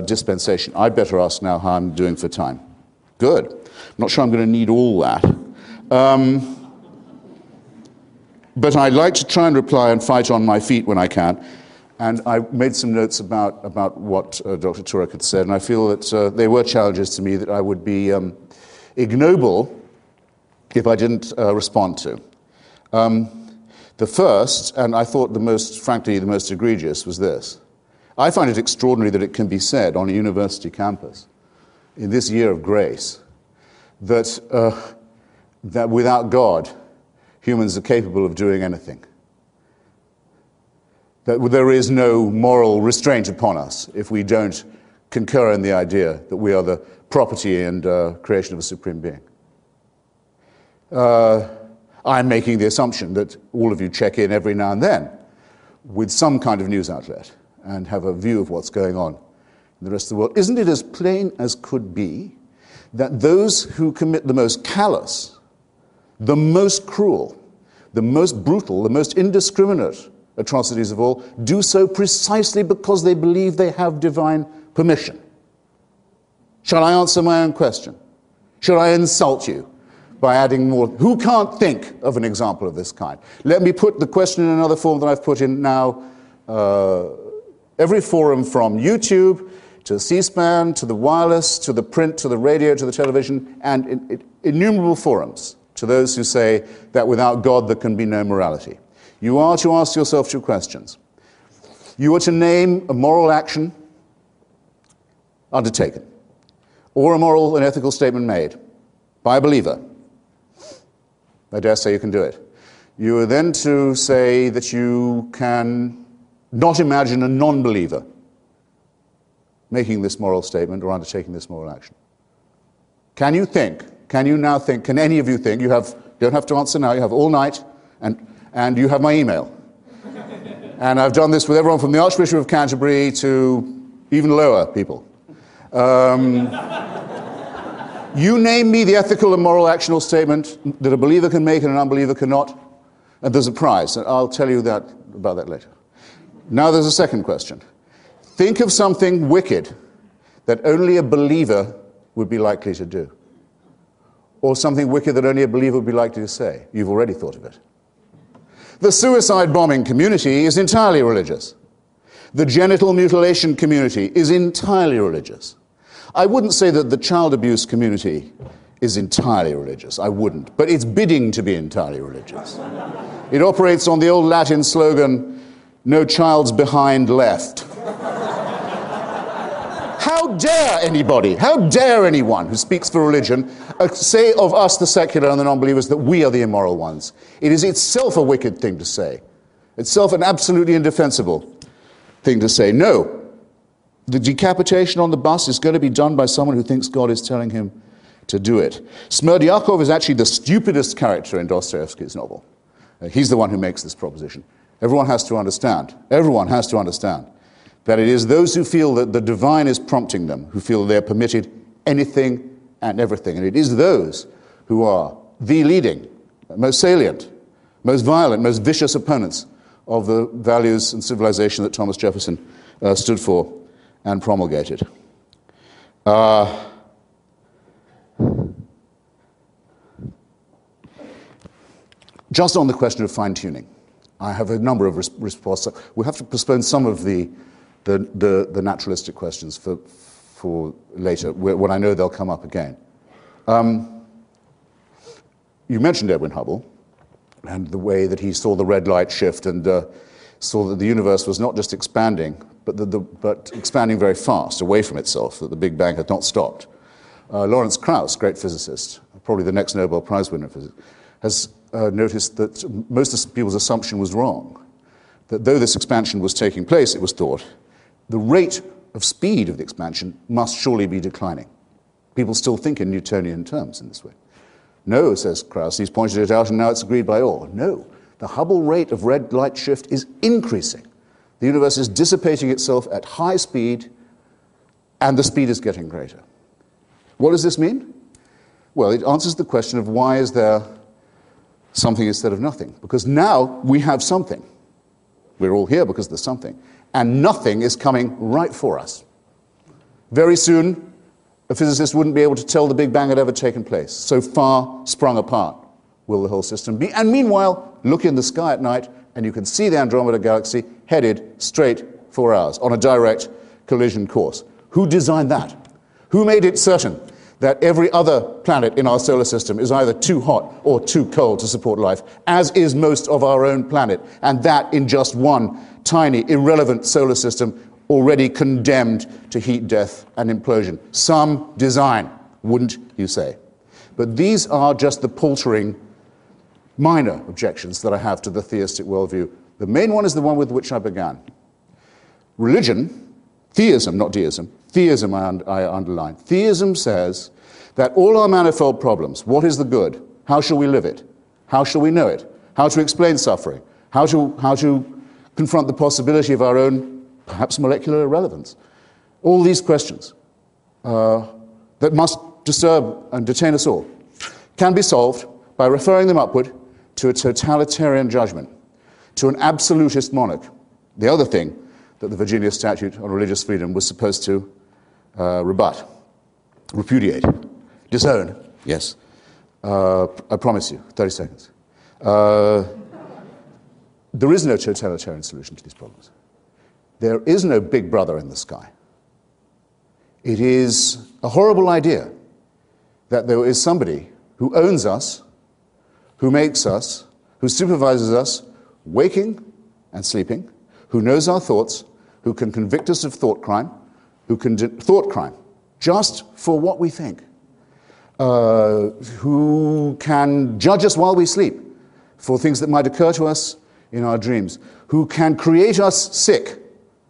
dispensation. I'd better ask now how I'm doing for time. Good. I'm not sure I'm going to need all that. But I'd like to try and reply and fight on my feet when I can. And I made some notes about what Dr. Turek had said, and I feel that they were challenges to me that I would be ignoble if I didn't respond to. The first, and I thought frankly, the most egregious, was this. I find it extraordinary that it can be said on a university campus in this year of grace that without God, humans are capable of doing anything. That there is no moral restraint upon us if we don't concur in the idea that we are the property and creation of a supreme being. I'm making the assumption that all of you check in every now and then with some kind of news outlet and have a view of what's going on in the rest of the world. Isn't it as plain as could be that those who commit the most callous, the most cruel, the most brutal, the most indiscriminate atrocities of all do so precisely because they believe they have divine permission? Shall I answer my own question? Should I insult you by adding more? Who can't think of an example of this kind? Let me put the question in another form that I've put in now. Every forum from YouTube to C-SPAN, to the wireless, to the print, to the radio, to the television, and innumerable forums to those who say that without God there can be no morality. You are to ask yourself two questions. You are to name a moral action undertaken, or a moral and ethical statement made by a believer. I dare say you can do it. You are then to say that you can not imagine a non-believer making this moral statement or undertaking this moral action. Can you now think, can any of you think, you don't have to answer now, you have all night, and you have my email. And I've done this with everyone from the Archbishop of Canterbury to even lower people. You name me the ethical and moral actional statement that a believer can make and an unbeliever cannot, and there's a prize. I'll tell you about that later. Now there's a second question. Think of something wicked that only a believer would be likely to do, or something wicked that only a believer would be likely to say. You've already thought of it. The suicide bombing community is entirely religious. The genital mutilation community is entirely religious. I wouldn't say that the child abuse community is entirely religious. I wouldn't. But it's bidding to be entirely religious. It operates on the old Latin slogan, "No child's behind left." How dare anybody, how dare anyone who speaks for religion say of us, the secular and the non-believers, that we are the immoral ones? It is itself a wicked thing to say. Itself an absolutely indefensible thing to say. No, the decapitation on the bus is going to be done by someone who thinks God is telling him to do it. Smerdyakov is actually the stupidest character in Dostoevsky's novel. He's the one who makes this proposition. Everyone has to understand that it is those who feel that the divine is prompting them, who feel they're permitted anything and everything. And it is those who are the leading, most salient, most violent, most vicious opponents of the values and civilization that Thomas Jefferson stood for and promulgated. Just on the question of fine-tuning, I have a number of responses. We'll have to postpone some of the naturalistic questions for later, when I know they'll come up again. You mentioned Edwin Hubble and the way that he saw the red light shift and saw that the universe was not just expanding, but expanding very fast away from itself, that the Big Bang had not stopped. Lawrence Krauss, great physicist, probably the next Nobel Prize winner in physics, has noticed that most of people's assumption was wrong. That though this expansion was taking place, it was thought, the rate of speed of the expansion must surely be declining. People still think in Newtonian terms in this way. No, says Krauss, he's pointed it out and now it's agreed by all. No, the Hubble rate of red light shift is increasing. The universe is dissipating itself at high speed and the speed is getting greater. What does this mean? Well, it answers the question of why is there something instead of nothing? Because now we have something. We're all here because there's something. And nothing is coming right for us. Very soon, a physicist wouldn't be able to tell the Big Bang had ever taken place. So far sprung apart will the whole system be. And meanwhile, look in the sky at night and you can see the Andromeda Galaxy headed straight for ours on a direct collision course. Who designed that? Who made it certain that every other planet in our solar system is either too hot or too cold to support life, as is most of our own planet, and that in just one tiny, irrelevant solar system already condemned to heat death and implosion? Some design, wouldn't you say? But these are just the paltering, minor objections that I have to the theistic worldview. The main one is the one with which I began. Religion, theism, not deism, theism I underline. Theism says that all our manifold problems, what is the good? How shall we live it? How shall we know it? How to explain suffering? How to confront the possibility of our own, perhaps molecular irrelevance? All these questions that must disturb and detain us all can be solved by referring them upward to a totalitarian judgment, to an absolutist monarch. The other thing that the Virginia Statute on Religious Freedom was supposed to rebut. repudiate, disown. Yes. I promise you, 30 seconds. There is no totalitarian solution to these problems. There is no big brother in the sky. It is a horrible idea that there is somebody who owns us, who makes us, who supervises us, waking and sleeping, who knows our thoughts, who can convict us of thought crime, thought crime, just for what we think, who can judge us while we sleep for things that might occur to us in our dreams, who can create us sick,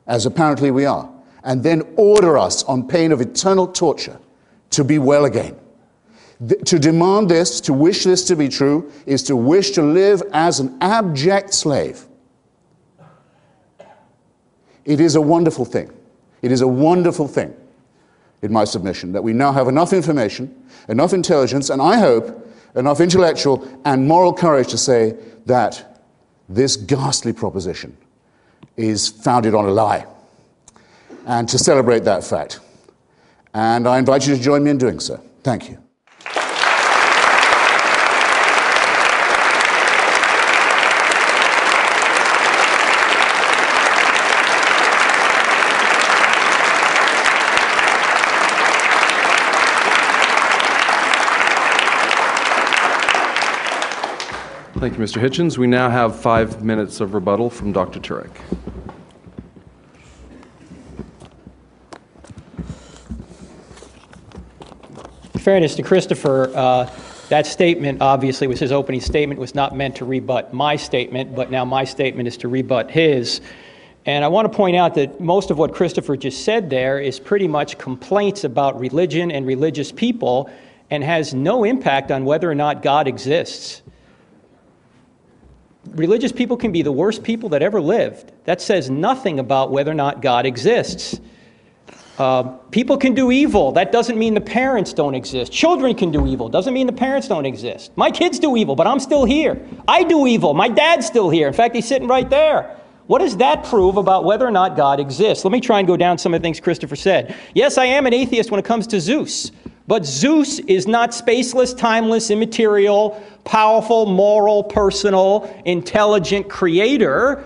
as apparently we are, and then order us on pain of eternal torture to be well again. To demand this, to wish this to be true, is to wish to live as an abject slave. It is a wonderful thing. It is a wonderful thing, in my submission, that we now have enough information, enough intelligence, and I hope enough intellectual and moral courage to say that this ghastly proposition is founded on a lie, and to celebrate that fact. And I invite you to join me in doing so. Thank you. Thank you, Mr. Hitchens. We now have 5 minutes of rebuttal from Dr. Turek. In fairness to Christopher, that statement obviously was his opening statement, was not meant to rebut my statement, but now my statement is to rebut his. And I want to point out that most of what Christopher just said there is pretty much complaints about religion and religious people and has no impact on whether or not God exists. Religious people can be the worst people that ever lived. That says nothing about whether or not God exists. People can do evil. That doesn't mean the parents don't exist. Children can do evil. Doesn't mean the parents don't exist. My kids do evil, but I'm still here. I do evil. My dad's still here. In fact, he's sitting right there. What does that prove about whether or not God exists? Let me try and go down some of the things Christopher said. Yes, I am an atheist when it comes to Zeus. But Zeus is not spaceless, timeless, immaterial, powerful, moral, personal, intelligent creator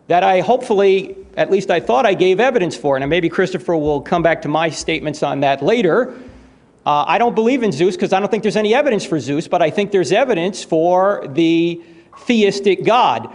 that I hopefully, at least I thought I gave evidence for. And maybe Christopher will come back to my statements on that later. I don't believe in Zeus because I don't think there's any evidence for Zeus, but I think there's evidence for the theistic God.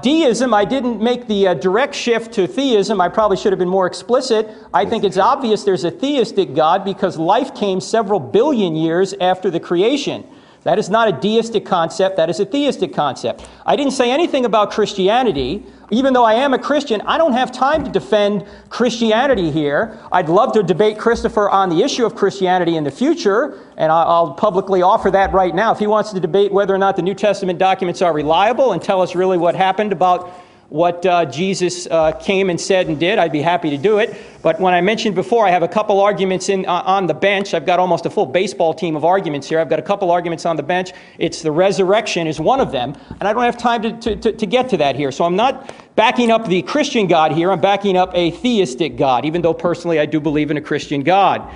Deism, I didn't make the direct shift to theism. I probably should have been more explicit. I think it's obvious there's a theistic God because life came several billion years after the creation. That is not a deistic concept. That is a theistic concept. I didn't say anything about Christianity. Even though I am a Christian, I don't have time to defend Christianity here. I'd love to debate Christopher on the issue of Christianity in the future, and I'll publicly offer that right now. If he wants to debate whether or not the New Testament documents are reliable and tell us really what happened about what Jesus came and said and did, I'd be happy to do it. But when I mentioned before, I have a couple arguments on the bench. I've got almost a full baseball team of arguments here. I've got a couple arguments on the bench. It's the resurrection is one of them, and I don't have time to get to that here. So I'm not backing up the Christian God here. I'm backing up a theistic God, even though personally I do believe in a Christian God.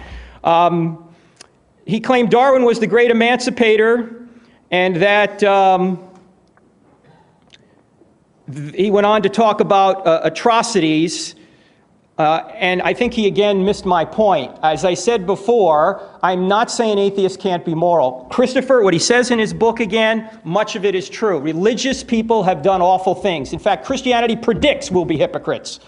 He claimed Darwin was the great emancipator, and that he went on to talk about atrocities, and I think he again missed my point. As I said before, I'm not saying atheists can't be moral. Christopher, what he says in his book again, much of it is true. Religious people have done awful things. In fact, Christianity predicts we'll be hypocrites.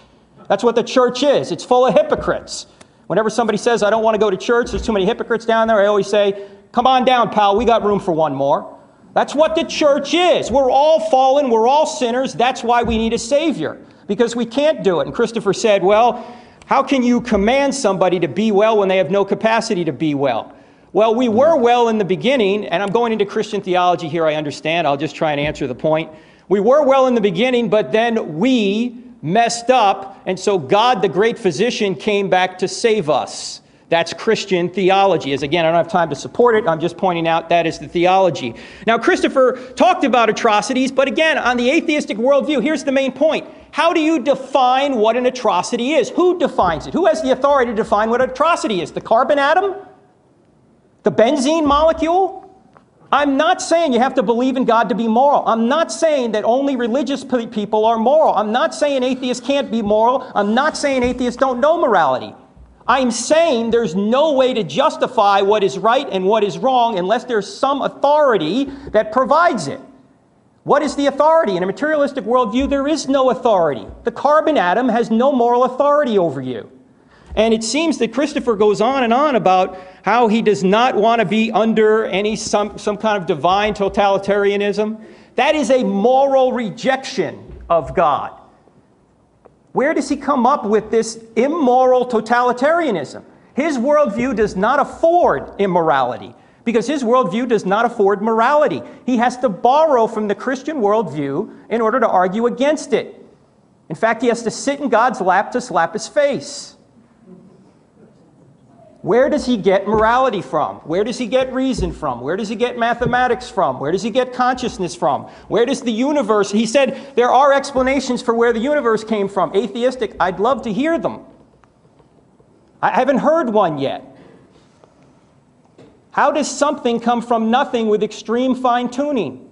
That's what the church is. It's full of hypocrites. Whenever somebody says, I don't want to go to church, there's too many hypocrites down there, I always say, come on down, pal, we got room for one more. That's what the church is. We're all fallen. We're all sinners. That's why we need a Savior, because we can't do it. And Christopher said, well, how can you command somebody to be well when they have no capacity to be well? Well, we were well in the beginning, and I'm going into Christian theology here, I understand. I'll just try and answer the point. We were well in the beginning, but then we messed up, and so God, the great physician, came back to save us. That's Christian theology. As again, I don't have time to support it. I'm just pointing out that is the theology. Now, Christopher talked about atrocities, but again, on the atheistic worldview, here's the main point. How do you define what an atrocity is? Who defines it? Who has the authority to define what an atrocity is? The carbon atom? The benzene molecule? I'm not saying you have to believe in God to be moral. I'm not saying that only religious people are moral. I'm not saying atheists can't be moral. I'm not saying atheists don't know morality. I'm saying there's no way to justify what is right and what is wrong unless there's some authority that provides it. What is the authority? In a materialistic worldview, there is no authority. The carbon atom has no moral authority over you. And it seems that Christopher goes on and on about how he does not want to be under some kind of divine totalitarianism. That is a moral rejection of God. Where does he come up with this immoral totalitarianism? His worldview does not afford immorality because his worldview does not afford morality. He has to borrow from the Christian worldview in order to argue against it. In fact, he has to sit in God's lap to slap his face. Where does he get morality from? Where does he get reason from? Where does he get mathematics from? Where does he get consciousness from? Where does the universe... He said there are explanations for where the universe came from. Atheistic, I'd love to hear them. I haven't heard one yet. How does something come from nothing with extreme fine-tuning?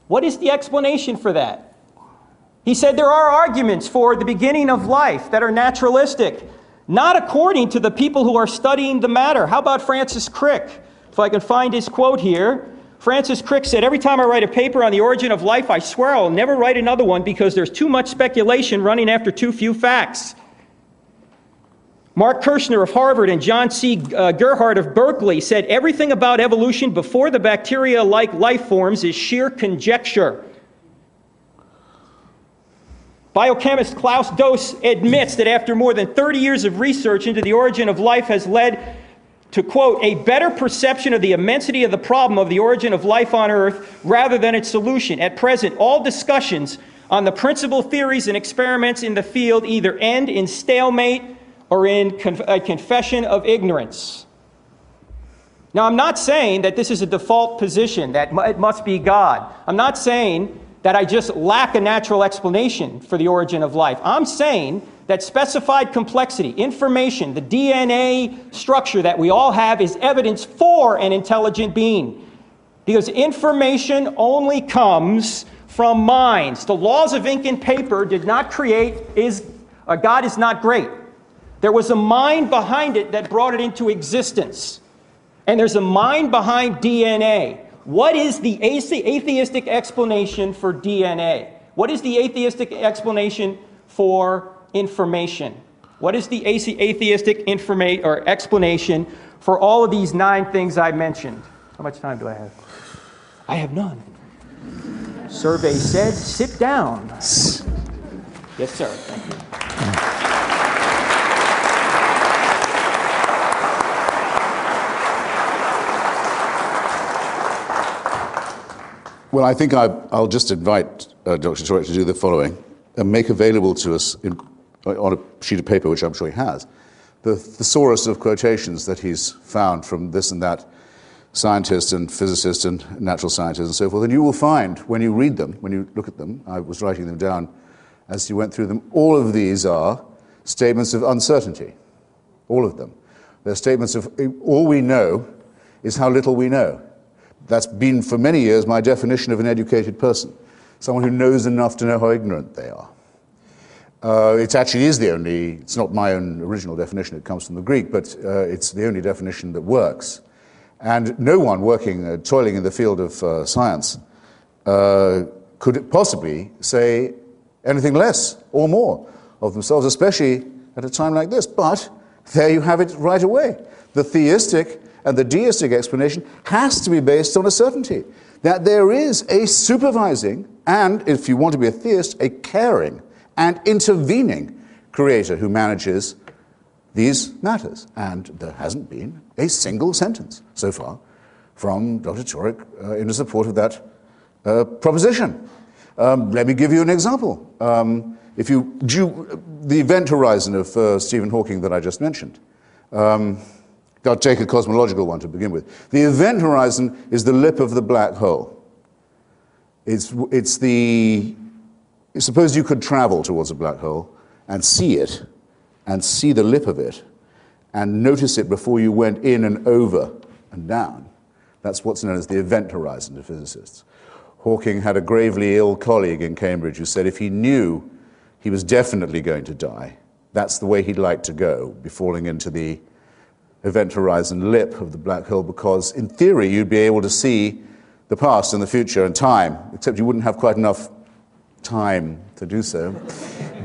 What is the explanation for that? He said there are arguments for the beginning of life that are naturalistic. Not according to the people who are studying the matter. How about Francis Crick? If I can find his quote here. Francis Crick said, "Every time I write a paper on the origin of life, I swear I'll never write another one because there's too much speculation running after too few facts." Mark Kirshner of Harvard and John C. Gerhardt of Berkeley said, "Everything about evolution before the bacteria-like life forms is sheer conjecture." Biochemist Klaus Doss admits that after more than 30 years of research into the origin of life has led to, quote, "a better perception of the immensity of the problem of the origin of life on Earth rather than its solution. At present, all discussions on the principal theories and experiments in the field either end in stalemate or in a confession of ignorance." Now, I'm not saying that this is a default position, that it must be God. I'm not saying that I just lack a natural explanation for the origin of life. I'm saying that specified complexity, information, the DNA structure that we all have is evidence for an intelligent being. Because information only comes from minds. The laws of ink and paper did not create, God is not great. There was a mind behind it that brought it into existence. And there's a mind behind DNA. What is the atheistic explanation for DNA? What is the atheistic explanation for information? What is the atheistic explanation for all of these 9 things I mentioned? How much time do I have? I have none. Survey said, sit down. Yes, sir. Thank you. Well, I think I'll just invite Dr. Turek to do the following and make available to us on a sheet of paper, which I'm sure he has, the thesaurus of quotations that he's found from this and that scientist and physicist and natural scientist and so forth. And you will find, when you read them, when you look at them, I was writing them down as you went through them, all of these are statements of uncertainty. All of them. They're statements of all we know is how little we know. That's been, for many years, my definition of an educated person. Someone who knows enough to know how ignorant they are. It actually is the only, it's not my own original definition, it comes from the Greek, but it's the only definition that works. And no one working, toiling in the field of science could possibly say anything less or more of themselves, especially at a time like this. But there you have it right away. The theistic and the deistic explanation has to be based on a certainty that there is a supervising and, if you want to be a theist, a caring and intervening creator who manages these matters. And there hasn't been a single sentence so far from Dr. Turek in support of that proposition. Let me give you an example. The event horizon of Stephen Hawking that I just mentioned, I'll take a cosmological one to begin with. The event horizon is the lip of the black hole. Suppose you could travel towards a black hole and see the lip of it, and notice it before you went in and over and down. That's what's known as the event horizon to physicists. Hawking had a gravely ill colleague in Cambridge who said if he knew he was definitely going to die, that's the way he'd like to go, be falling into the event horizon lip of the black hole, because in theory you'd be able to see the past and the future and time, except you wouldn't have quite enough time to do so.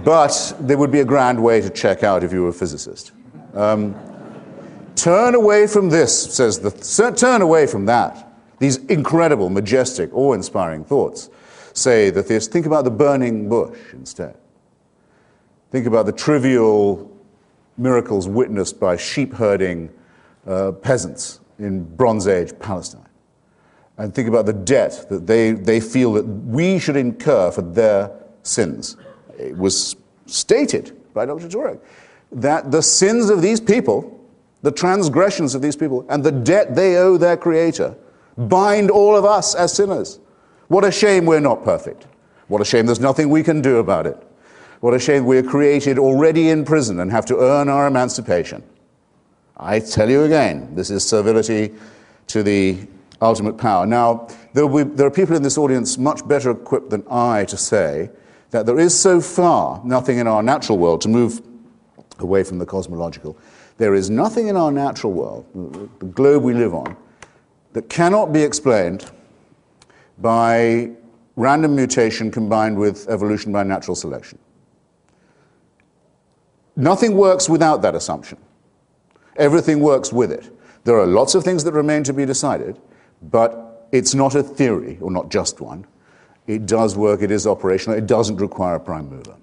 But there would be a grand way to check out if you were a physicist. Turn away from this, turn away from that. These incredible, majestic, awe-inspiring thoughts say that think about the burning bush instead. Think about the trivial miracles witnessed by sheep-herding peasants in Bronze Age Palestine. And think about the debt that they feel that we should incur for their sins. It was stated by Dr. Turek that the sins of these people, the transgressions of these people, and the debt they owe their Creator bind all of us as sinners. What a shame we're not perfect. What a shame there's nothing we can do about it. What a shame we're created already in prison and have to earn our emancipation. I tell you again, this is servility to the ultimate power. Now, there are people in this audience much better equipped than I to say that there is so far nothing in our natural world, to move away from the cosmological, there is nothing in our natural world, the globe we live on, that cannot be explained by random mutation combined with evolution by natural selection. Nothing works without that assumption. Everything works with it. There are lots of things that remain to be decided, but it's not a theory, or not just one. It does work, it is operational, it doesn't require a prime mover.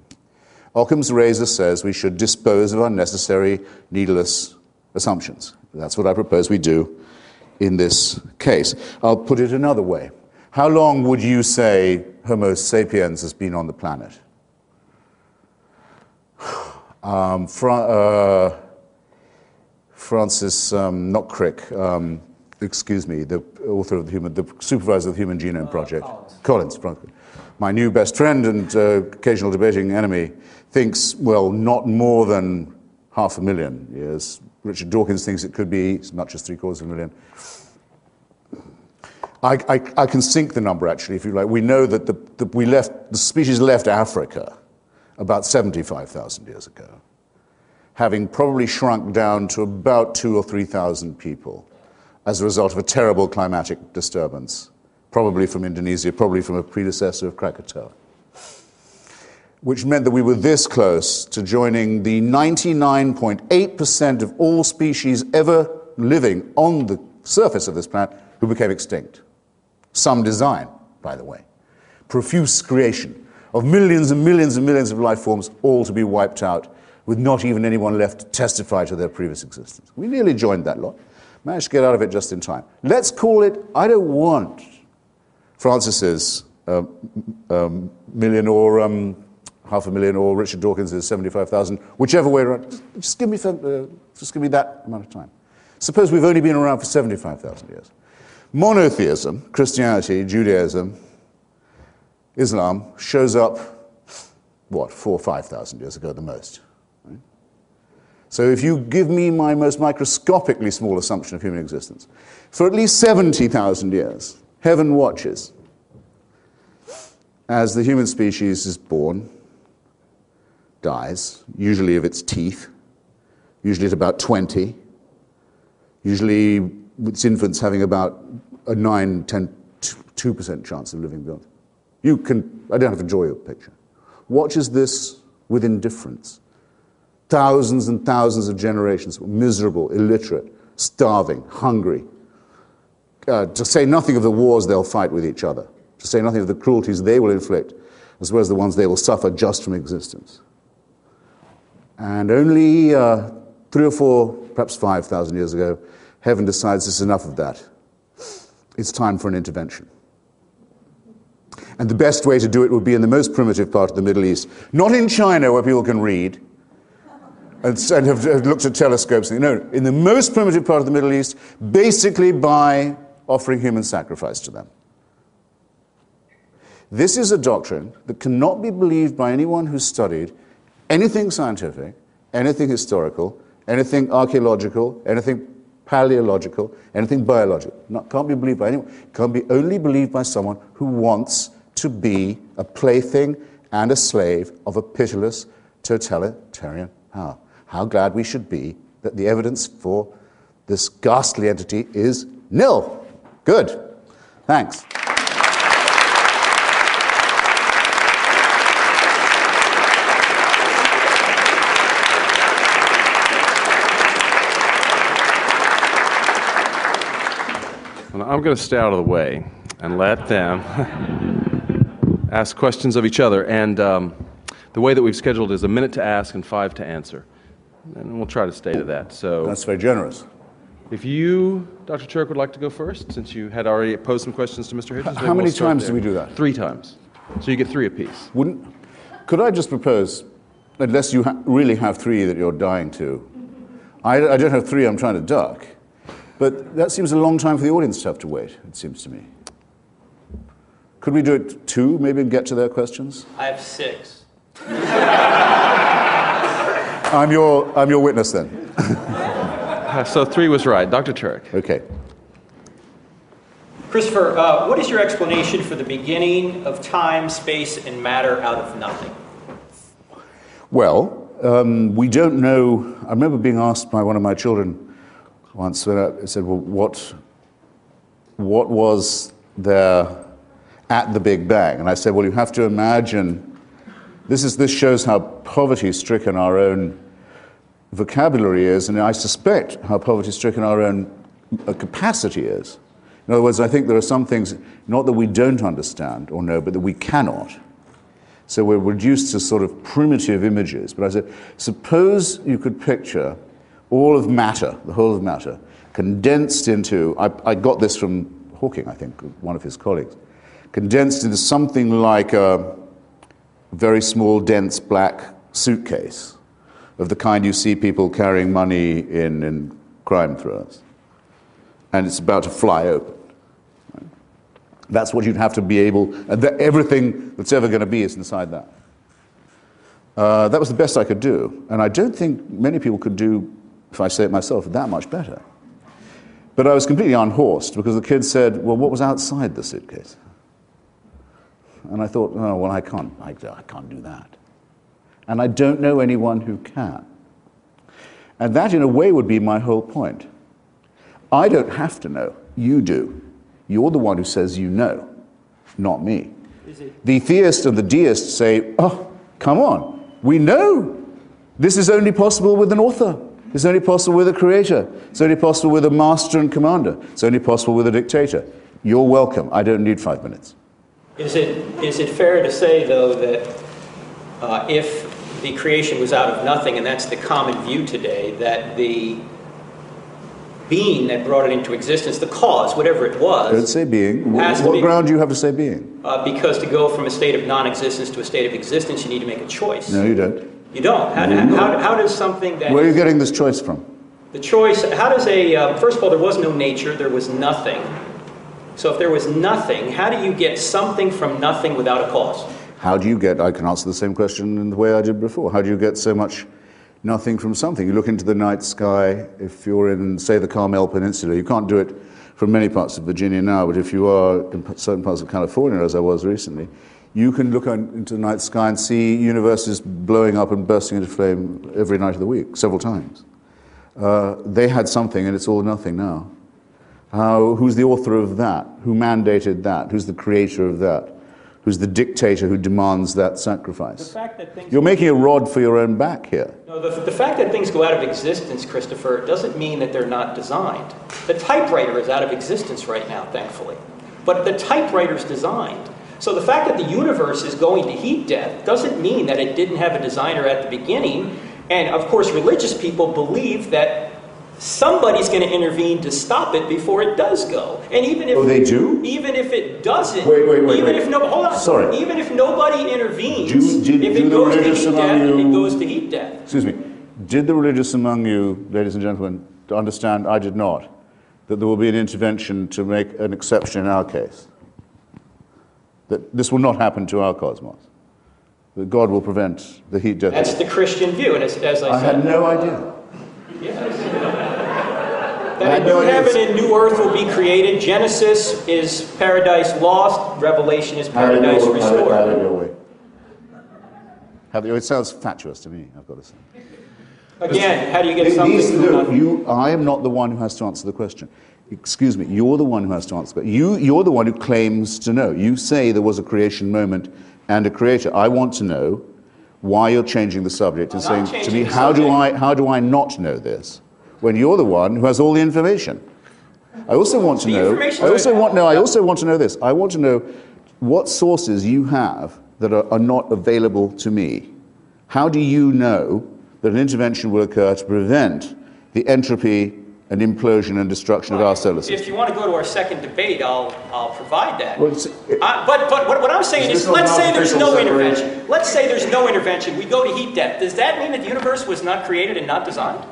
Occam's razor says we should dispose of unnecessary, needless assumptions. That's what I propose we do in this case. I'll put it another way. How long would you say Homo sapiens has been on the planet? Francis, not Crick, excuse me, the author of the supervisor of the Human Genome Project. Collins. My new best friend and occasional debating enemy thinks, well, not more than 500,000 years. Richard Dawkins thinks it could be as much as 750,000. I can sink the number, actually, if you like. We know that the species left Africa about 75,000 years ago, having probably shrunk down to about 2,000 or 3,000 people as a result of a terrible climatic disturbance, probably from Indonesia, probably from a predecessor of Krakatoa, which meant that we were this close to joining the 99.8% of all species ever living on the surface of this planet who became extinct. Some design, by the way. Profuse creation of millions and millions and millions of life forms, all to be wiped out, with not even anyone left to testify to their previous existence. We nearly joined that lot. Managed to get out of it just in time. Let's call it, I don't want Francis's million or 500,000 or Richard Dawkins' 75,000, whichever way around. Just give me that amount of time. Suppose we've only been around for 75,000 years. Monotheism, Christianity, Judaism, Islam, shows up, 4,000 or 5,000 years ago at the most. Right? So if you give me my most microscopically small assumption of human existence, for at least 70,000 years, heaven watches as the human species is born, dies, usually of its teeth, usually at about 20, usually its infants having about a 9, 10, 2% chance of living beyond. I don't have to draw your picture. Watches this with indifference. Thousands and thousands of generations, miserable, illiterate, starving, hungry. To say nothing of the wars they'll fight with each other. To say nothing of the cruelties they will inflict, as well as the ones they will suffer just from existence. And only 3 or 4, perhaps 5,000 years ago, heaven decides it's enough of that. It's time for an intervention. And the best way to do it would be in the most primitive part of the Middle East. Not in China, where people can read and have looked at telescopes. No, in the most primitive part of the Middle East, basically by offering human sacrifice to them. This is a doctrine that cannot be believed by anyone who's studied anything scientific, anything historical, anything archaeological, anything paleological, anything biological. Can't be believed by anyone. Can't be only believed by someone who wants to be a plaything and a slave of a pitiless totalitarian power. How glad we should be that the evidence for this ghastly entity is nil. Good. Thanks. I'm going to stay out of the way and let them ask questions of each other. And the way that we've scheduled is 1 minute to ask and 5 to answer. And we'll try to stay to that. So That's very generous. if you, Dr. Turek, would like to go first, since you had already posed some questions to Mr. Hitchens. How many times do we do that? 3 times. So you get 3 apiece. Could I just propose, unless you really have 3 that you're dying to, I don't have 3 I'm trying to duck, but that seems a long time for the audience to have to wait, it seems to me. Could we do it 2, maybe, and get to their questions? I have 6. I'm your witness then. So 3 was right. Dr. Turek. Okay. Christopher, what is your explanation for the beginning of time, space, and matter out of nothing? Well, we don't know. I remember being asked by one of my children once when I said, well, what was there at the Big Bang? And I said, well, you have to imagine, this shows how poverty-stricken our own vocabulary is, and I suspect how poverty-stricken our own capacity is. In other words, I think there are some things, not that we don't understand or know, but that we cannot. So we're reduced to sort of primitive images. But I said, suppose you could picture all of matter, the whole of matter, condensed into, I got this from Hawking, I think, one of his colleagues, condensed into something like a very small, dense black suitcase of the kind you see people carrying money in crime thrillers. And it's about to fly open. Right? That's what you'd have to be able, and everything that's ever going to be is inside that. That was the best I could do. And I don't think many people could do, if I say it myself, that much better. But I was completely unhorsed because the kid said, well, what was outside the suitcase? And I thought, oh, well, I can't do that. And I don't know anyone who can. And that, in a way, would be my whole point. I don't have to know. You do. You're the one who says you know, not me. The theist and the deist say, oh, come on, we know. This is only possible with an author. It's only possible with a creator. It's only possible with a master and commander. It's only possible with a dictator. You're welcome. I don't need 5 minutes. Is it fair to say, though, that if the creation was out of nothing, and that's the common view today, that the being that brought it into existence, the cause, whatever it was... Don't say being. What ground do you have to say being? Because to go from a state of non-existence to a state of existence, you need to make a choice. No, you don't. You don't? How does something that... Where are you getting this choice from? The choice, how does first of all, there was no nature, there was nothing. So if there was nothing, how do you get something from nothing without a cause? How do you get, I can answer the same question in the way I did before. How do you get so much nothing from something? You look into the night sky, if you're in, say, the Carmel Peninsula, you can't do it from many parts of Virginia now, but if you are in certain parts of California, as I was recently, you can look into the night sky and see universes blowing up and bursting into flame every night of the week, several times. They had something, and it's all nothing now. Who's the author of that? Who mandated that? Who's the creator of that? Who's the dictator who demands that sacrifice? The fact that things... You're making a rod for your own back here. No, the fact that things go out of existence, Christopher, doesn't mean that they're not designed. The typewriter is out of existence right now, thankfully. But the typewriter's designed. So the fact that the universe is going to heat death doesn't mean that it didn't have a designer at the beginning. And of course, religious people believe that somebody's going to intervene to stop it before it does go. And even if they do? Even if it doesn't, wait. Hold on. Sorry. Even if nobody intervenes, if it goes to heat death, it goes to heat death. Excuse me. Did the religious among you, ladies and gentlemen, understand, I did not, that there will be an intervention to make an exception in our case? That this will not happen to our cosmos? That God will prevent the heat death? That's the Christian view, and as I said... I had no idea. Yes. That a new heaven and new earth will be created. Genesis is paradise lost. Revelation is paradise restored. It sounds fatuous to me, I've got to say. Again, how do you get something? I am not the one who has to answer the question. Excuse me, you're the one who has to answer the question. You're the one who claims to know. You say there was a creation moment and a creator. I want to know why you're changing the subject and saying to me, how do I not know this? When you're the one who has all the information. I also want to know this. I want to know what sources you have that are not available to me. How do you know that an intervention will occur to prevent the entropy and implosion and destruction of our solar system? If you want to go to our second debate, I'll provide that. Well, but what I'm saying is, let's say there's no intervention. Let's say there's no intervention. We go to heat death. Does that mean that the universe was not created and not designed?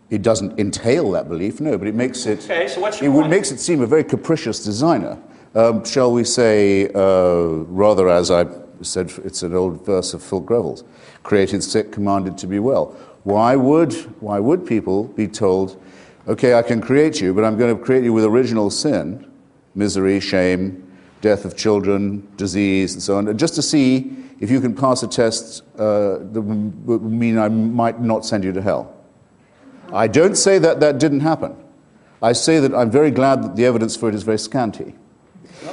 It doesn't entail that belief, no, but it makes it. Okay, so what's your point? It makes it seem a very capricious designer. Shall we say, rather as I said, it's an old verse of Phil Greville's, created sick, commanded to be well. Why would people be told, okay, I can create you, but I'm going to create you with original sin, misery, shame, death of children, disease, and so on, just to see if you can pass a test that would mean I might not send you to hell? I don't say that that didn't happen. I say that I'm very glad that the evidence for it is very scanty.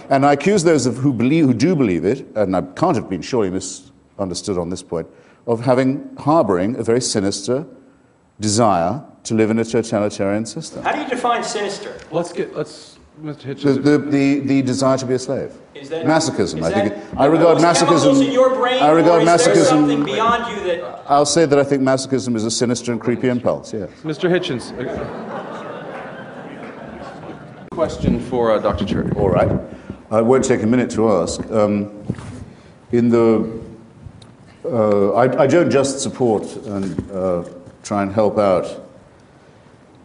And I accuse those who do believe it, and I can't have been surely misunderstood on this point, of harboring a very sinister desire to live in a totalitarian system. How do you define sinister? Mr. Hitchens. The desire to be a slave. Is that masochism? I regard masochism. In your brain, I regard masochism. Something beyond you that. I'll say that I think masochism is a sinister and creepy impulse. Yes. Mr. Hitchens. Question for Dr. Turek. All right. I won't take a minute to ask. I don't just support and try and help out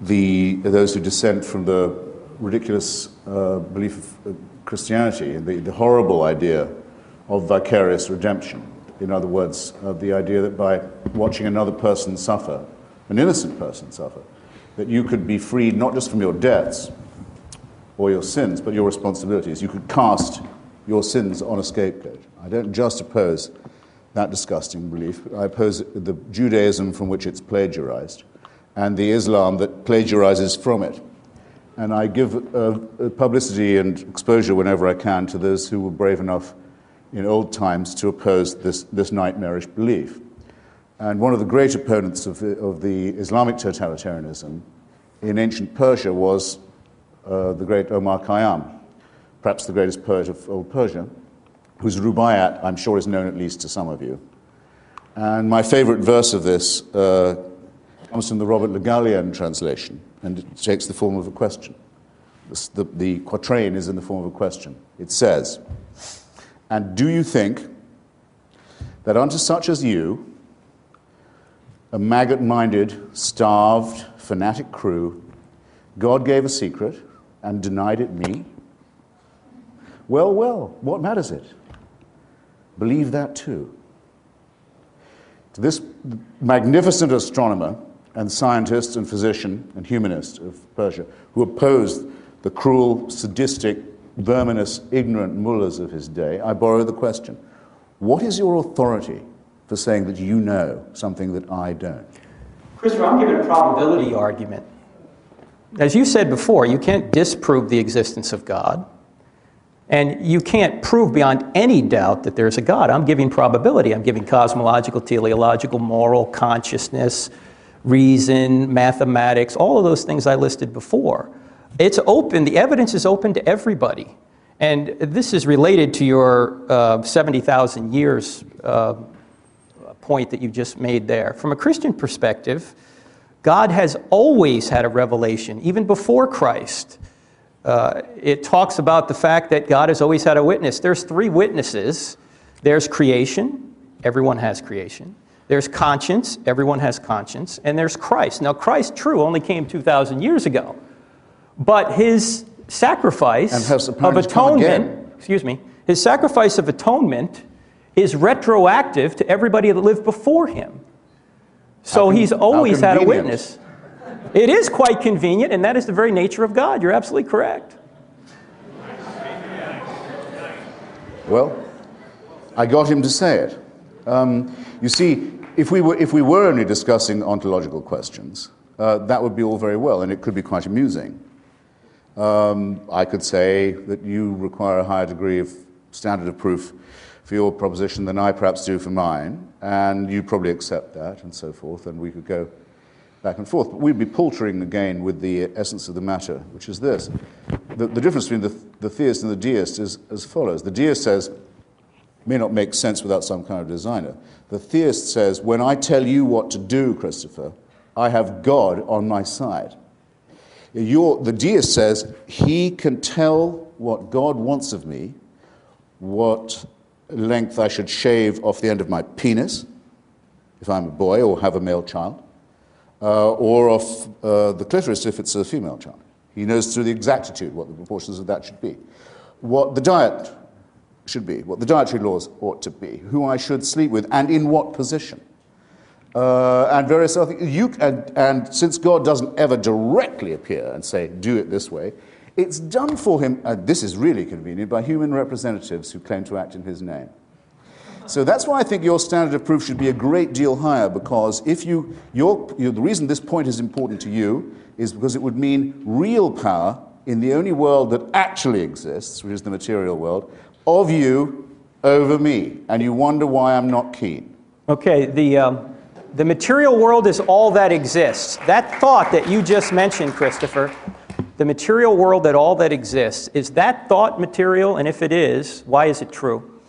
those who dissent from the ridiculous belief of Christianity and the horrible idea of vicarious redemption. In other words, the idea that by watching another person suffer, an innocent person suffer, that you could be freed not just from your debts or your sins, but your responsibilities. You could cast your sins on a scapegoat. I don't just oppose that disgusting belief, but I oppose the Judaism from which it's plagiarized and the Islam that plagiarizes from it. And I give publicity and exposure whenever I can to those who were brave enough in old times to oppose this nightmarish belief. And one of the great opponents of the Islamic totalitarianism in ancient Persia was the great Omar Khayyam, perhaps the greatest poet of old Persia, whose Rubaiyat, I'm sure, is known at least to some of you. And my favorite verse of this comes from the Robert Le Gallienne translation, and it takes the form of a question. The quatrain is in the form of a question. It says, "And do you think that unto such as you, a maggot-minded, starved, fanatic crew, God gave a secret and denied it me? Well, well, what matters it? Believe that too." To this magnificent astronomer and scientist and physician and humanist of Persia, who opposed the cruel, sadistic, verminous, ignorant mullahs of his day, I borrow the question, what is your authority for saying that you know something that I don't? Christopher, I'm giving a probability argument. As you said before, you can't disprove the existence of God, and you can't prove beyond any doubt that there's a God. I'm giving probability. I'm giving cosmological, teleological, moral, consciousness, reason, mathematics, all of those things I listed before. It's open. The evidence is open to everybody. And this is related to your 70,000 years point that you just made there. From a Christian perspective, God has always had a revelation, even before Christ. It talks about the fact that God has always had a witness. There's three witnesses. There's creation. Everyone has creation. There's conscience. Everyone has conscience. And there's Christ. Now, Christ, true, only came 2,000 years ago. But his sacrifice of atonement, his sacrifice of atonement is retroactive to everybody that lived before him. So he's always had a witness. It is quite convenient, and that is the very nature of God. You're absolutely correct. Well, I got him to say it. You see, if we were only discussing ontological questions, that would be all very well, and it could be quite amusing. I could say that you require a higher degree of standard of proof for your proposition than I perhaps do for mine, and you'd probably accept that, and so forth, and we could go back and forth. But we'd be paltering again with the essence of the matter, which is this. The difference between the theist and the deist is as follows. The deist says, may not make sense without some kind of designer. The theist says, when I tell you what to do, Christopher, I have God on my side. The deist says, he can tell what God wants of me, what length I should shave off the end of my penis, if I'm a boy or have a male child, or off the clitoris if it's a female child. He knows through the exactitude what the proportions of that should be, what the diet should be, what the dietary laws ought to be, who I should sleep with, and in what position. And various other things. And since God doesn't ever directly appear and say, do it this way, it's done for him, this is really convenient, by human representatives who claim to act in his name. So that's why I think your standard of proof should be a great deal higher, because if the reason this point is important to you is because it would mean real power in the only world that actually exists, which is the material world, of you over me. And you wonder why I'm not keen. Okay, the material world is all that exists. That thought that you just mentioned, Christopher, the material world, that all that exists, is that thought material? And if it is, why is it true?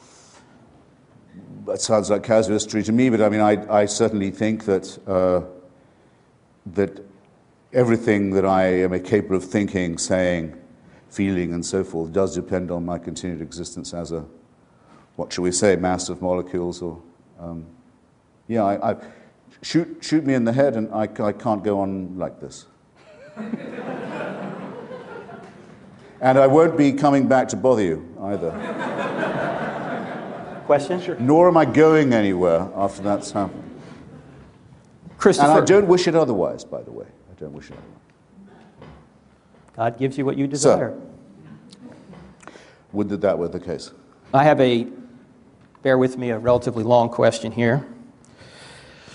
That sounds like casuistry to me, but I mean, I certainly think that that everything that I am capable of thinking, saying, feeling, and so forth does depend on my continued existence as a, what shall we say, mass of molecules, or shoot me in the head, and I can't go on like this. And I won't be coming back to bother you either. Question? Sure. Nor am I going anywhere after that's happened. Christopher. And I don't wish it otherwise, by the way. I don't wish it otherwise. God gives you what you desire. So, would that were the case? I have bear with me, a relatively long question here.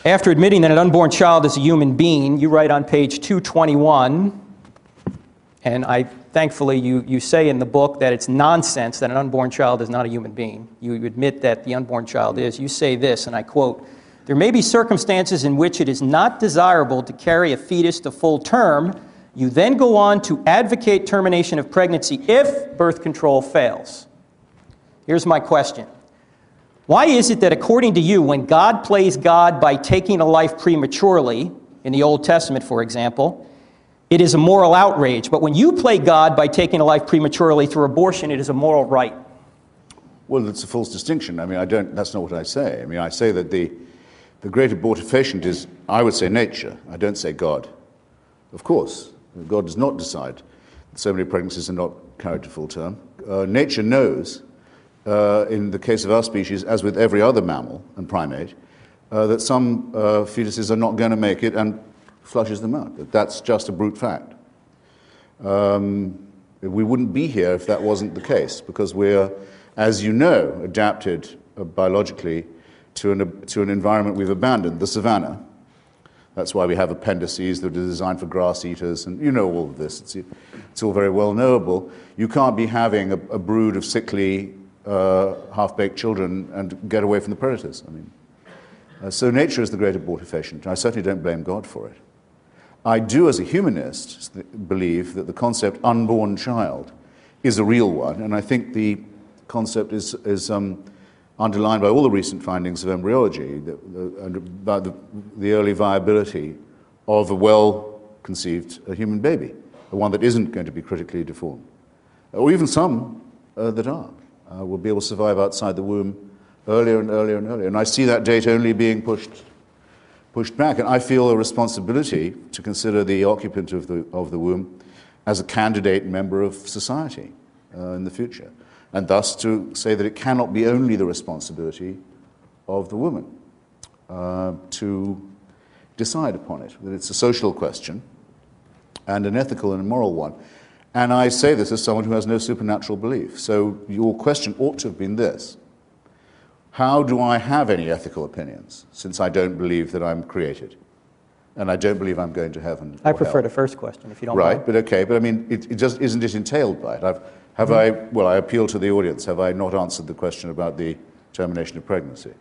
After admitting that an unborn child is a human being, you write on page 221, and thankfully you say in the book that it's nonsense that an unborn child is not a human being. You admit that the unborn child is. You say this, and I quote, "There may be circumstances in which it is not desirable to carry a fetus to full term. You then go on to advocate termination of pregnancy if birth control fails." Here's my question. Why is it that, according to you, when God plays God by taking a life prematurely, in the Old Testament, for example, it is a moral outrage, but when you play God by taking a life prematurely through abortion, it is a moral right? Well, it's a false distinction. I mean, that's not what I say. I mean, I say that the great abortifacient is, I would say, nature. I don't say God. Of course, God does not decide that so many pregnancies are not carried to full term. Nature knows, in the case of our species, as with every other mammal and primate, that some fetuses are not going to make it and flushes them out. That's just a brute fact. We wouldn't be here if that wasn't the case, because we're, as you know, adapted biologically to an environment we've abandoned, the savanna. That's why we have appendices that are designed for grass eaters, and you know all of this. It's all very well knowable. You can't be having a brood of sickly, half-baked children and get away from the predators. I mean, so nature is the great abortifacient. I certainly don't blame God for it. I do, as a humanist, believe that the concept unborn child is a real one, and I think the concept is underlined by all the recent findings of embryology, about the early viability of a well-conceived human baby, one that isn't going to be critically deformed, or even some that are, will be able to survive outside the womb earlier and earlier and earlier. And I see that date only being pushed back, and I feel a responsibility to consider the occupant of the womb as a candidate member of society in the future, and thus to say that it cannot be only the responsibility of the woman to decide upon it, that it's a social question, and an ethical and a moral one. And I say this as someone who has no supernatural belief. So your question ought to have been this: how do I have any ethical opinions, since I don't believe that I'm created? And I don't believe I'm going to heaven. I prefer the first question, if you don't Right, mind. but okay, but I mean, it just isn't it entailed by it? I appeal to the audience. Have I not answered the question about the termination of pregnancy?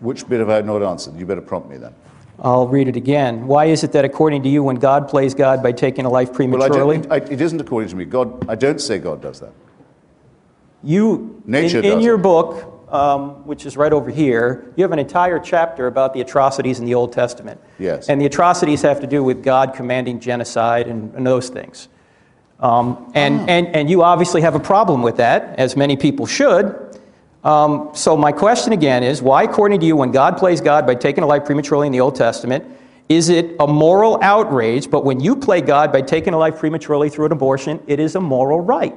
Which bit have I not answered? You better prompt me then. I'll read it again. Why is it that according to you, when God plays God by taking a life prematurely? Well, it isn't according to me. I don't say God does that. Nature does in your it. book, which is right over here, you have an entire chapter about the atrocities in the Old Testament. Yes. And the atrocities have to do with God commanding genocide and those things. And you obviously have a problem with that, as many people should. So my question again is, why, according to you, when God plays God by taking a life prematurely in the Old Testament, is it a moral outrage, but when you play God by taking a life prematurely through an abortion, it is a moral right?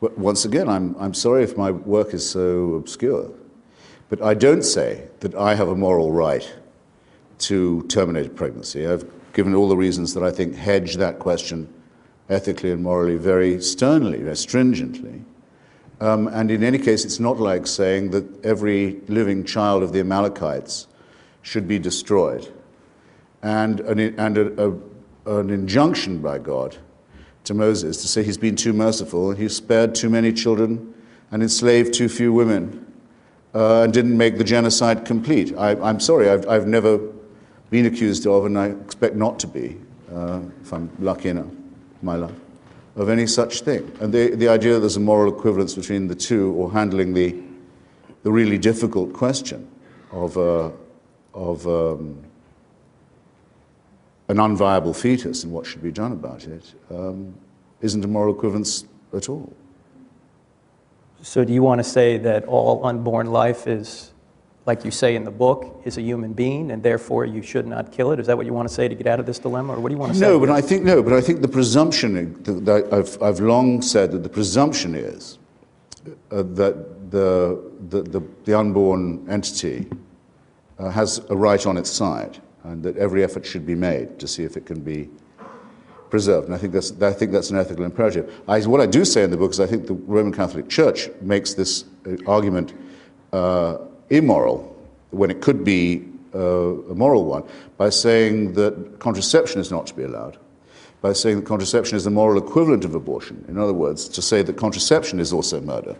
Well, once again, I'm sorry if my work is so obscure, but I don't say that I have a moral right to terminate a pregnancy. I've given all the reasons that I think hedge that question ethically and morally very sternly, very stringently. And in any case, it's not like saying that every living child of the Amalekites should be destroyed. And an injunction by God to Moses to say he's been too merciful and he's spared too many children and enslaved too few women and didn't make the genocide complete. I'm sorry, I've never been accused of, and I expect not to be, if I'm lucky enough in my life, of any such thing. And the idea that there's a moral equivalence between the two, or handling the really difficult question of an unviable fetus and what should be done about it, isn't a moral equivalence at all. So do you want to say that all unborn life is, like you say in the book, is a human being, and therefore you should not kill it? Is that what you want to say to get out of this dilemma, or what do you want to say? No, but I think the presumption, I've long said that the presumption is that the unborn entity has a right on its side, and that every effort should be made to see if it can be preserved. And I think that's an ethical imperative. What I do say in the book is I think the Roman Catholic Church makes this argument immoral when it could be a moral one, by saying that contraception is not to be allowed, by saying that contraception is the moral equivalent of abortion. In other words, to say that contraception is also murder,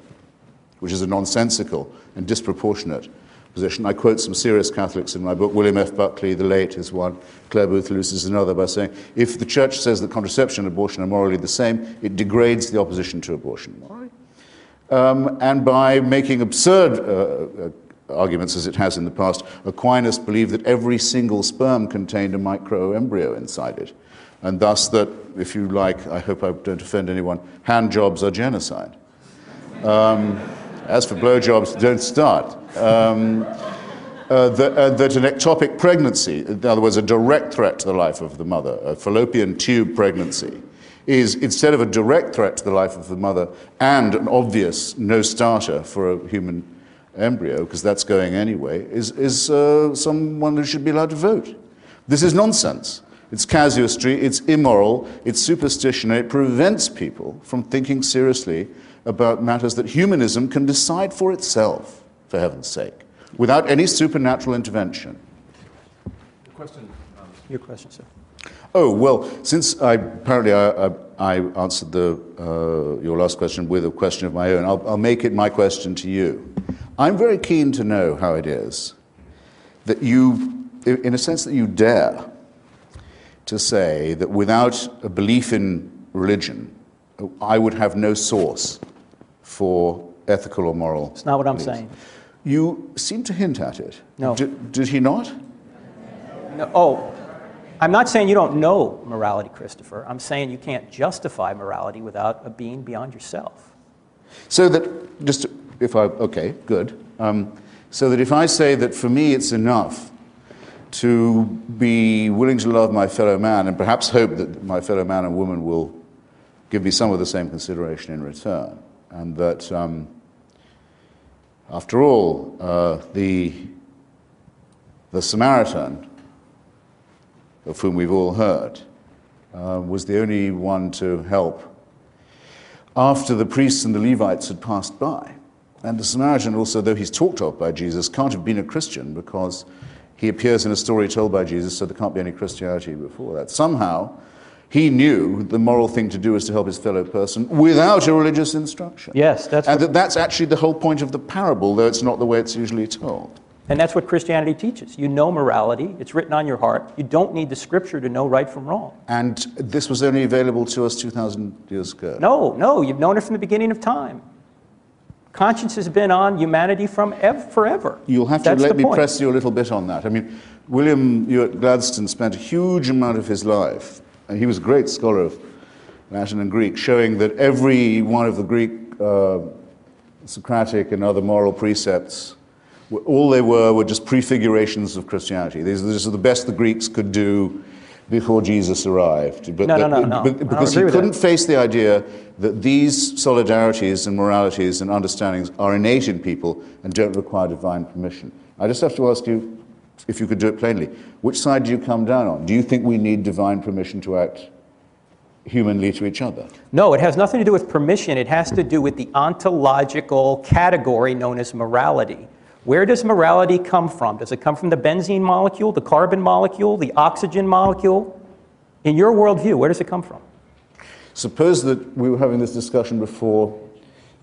which is a nonsensical and disproportionate position. I quote some serious Catholics in my book. William F. Buckley, the late, is one. Clare Boothe Luce is another, by saying, if the Church says that contraception and abortion are morally the same, it degrades the opposition to abortion morally. And by making absurd arguments, as it has in the past, Aquinas believed that every single sperm contained a microembryo inside it, and thus that, if you like, I hope I don't offend anyone, hand jobs are genocide. As for blowjobs, don't start. That an ectopic pregnancy, in other words, a direct threat to the life of the mother, a fallopian tube pregnancy, is, instead of a direct threat to the life of the mother and an obvious no-starter for a human embryo, because that's going anyway, is someone who should be allowed to vote. This is nonsense. It's casuistry, it's immoral, it's superstition, and it prevents people from thinking seriously about matters that humanism can decide for itself, for heaven's sake, without any supernatural intervention. Your question, sir. Oh, well, since I answered your last question with a question of my own, I'll make it my question to you. I'm very keen to know how it is that you, in a sense, that you dare to say that without a belief in religion, I would have no source for ethical or moral It's not what I'm beliefs. saying. You seem to hint at it. No. Did he not? No, oh, I'm not saying you don't know morality, Christopher. I'm saying you can't justify morality without a being beyond yourself. So that, okay, good. So that if I say that for me it's enough to be willing to love my fellow man and perhaps hope that my fellow man and woman will give me some of the same consideration in return, and that, after all, the Samaritan of whom we've all heard, was the only one to help after the priests and the Levites had passed by. And the Samaritan also, though he's talked of by Jesus, can't have been a Christian because he appears in a story told by Jesus, so there can't be any Christianity before that. Somehow, he knew the moral thing to do is to help his fellow person without a religious instruction. Yes, that's actually the whole point of the parable, though it's not the way it's usually told. And that's what Christianity teaches. You know morality. It's written on your heart. You don't need the scripture to know right from wrong. And this was only available to us 2,000 years ago. No, you've known it from the beginning of time. Conscience has been on humanity from forever. You'll have to let me press you a little bit on that. I mean, William Ewart Gladstone spent a huge amount of his life, and he was a great scholar of Latin and Greek, showing that every one of the Greek Socratic and other moral precepts, all they were just prefigurations of Christianity. These are the best the Greeks could do before Jesus arrived. But No. Because he couldn't face the idea that these solidarities and moralities and understandings are innate in people and don't require divine permission. I just have to ask you, if you could do it plainly, which side do you come down on? Do you think we need divine permission to act humanly to each other? No, it has nothing to do with permission. It has to do with the ontological category known as morality. Where does morality come from? Does it come from the benzene molecule, the carbon molecule, the oxygen molecule? In your worldview, where does it come from? Suppose that we were having this discussion before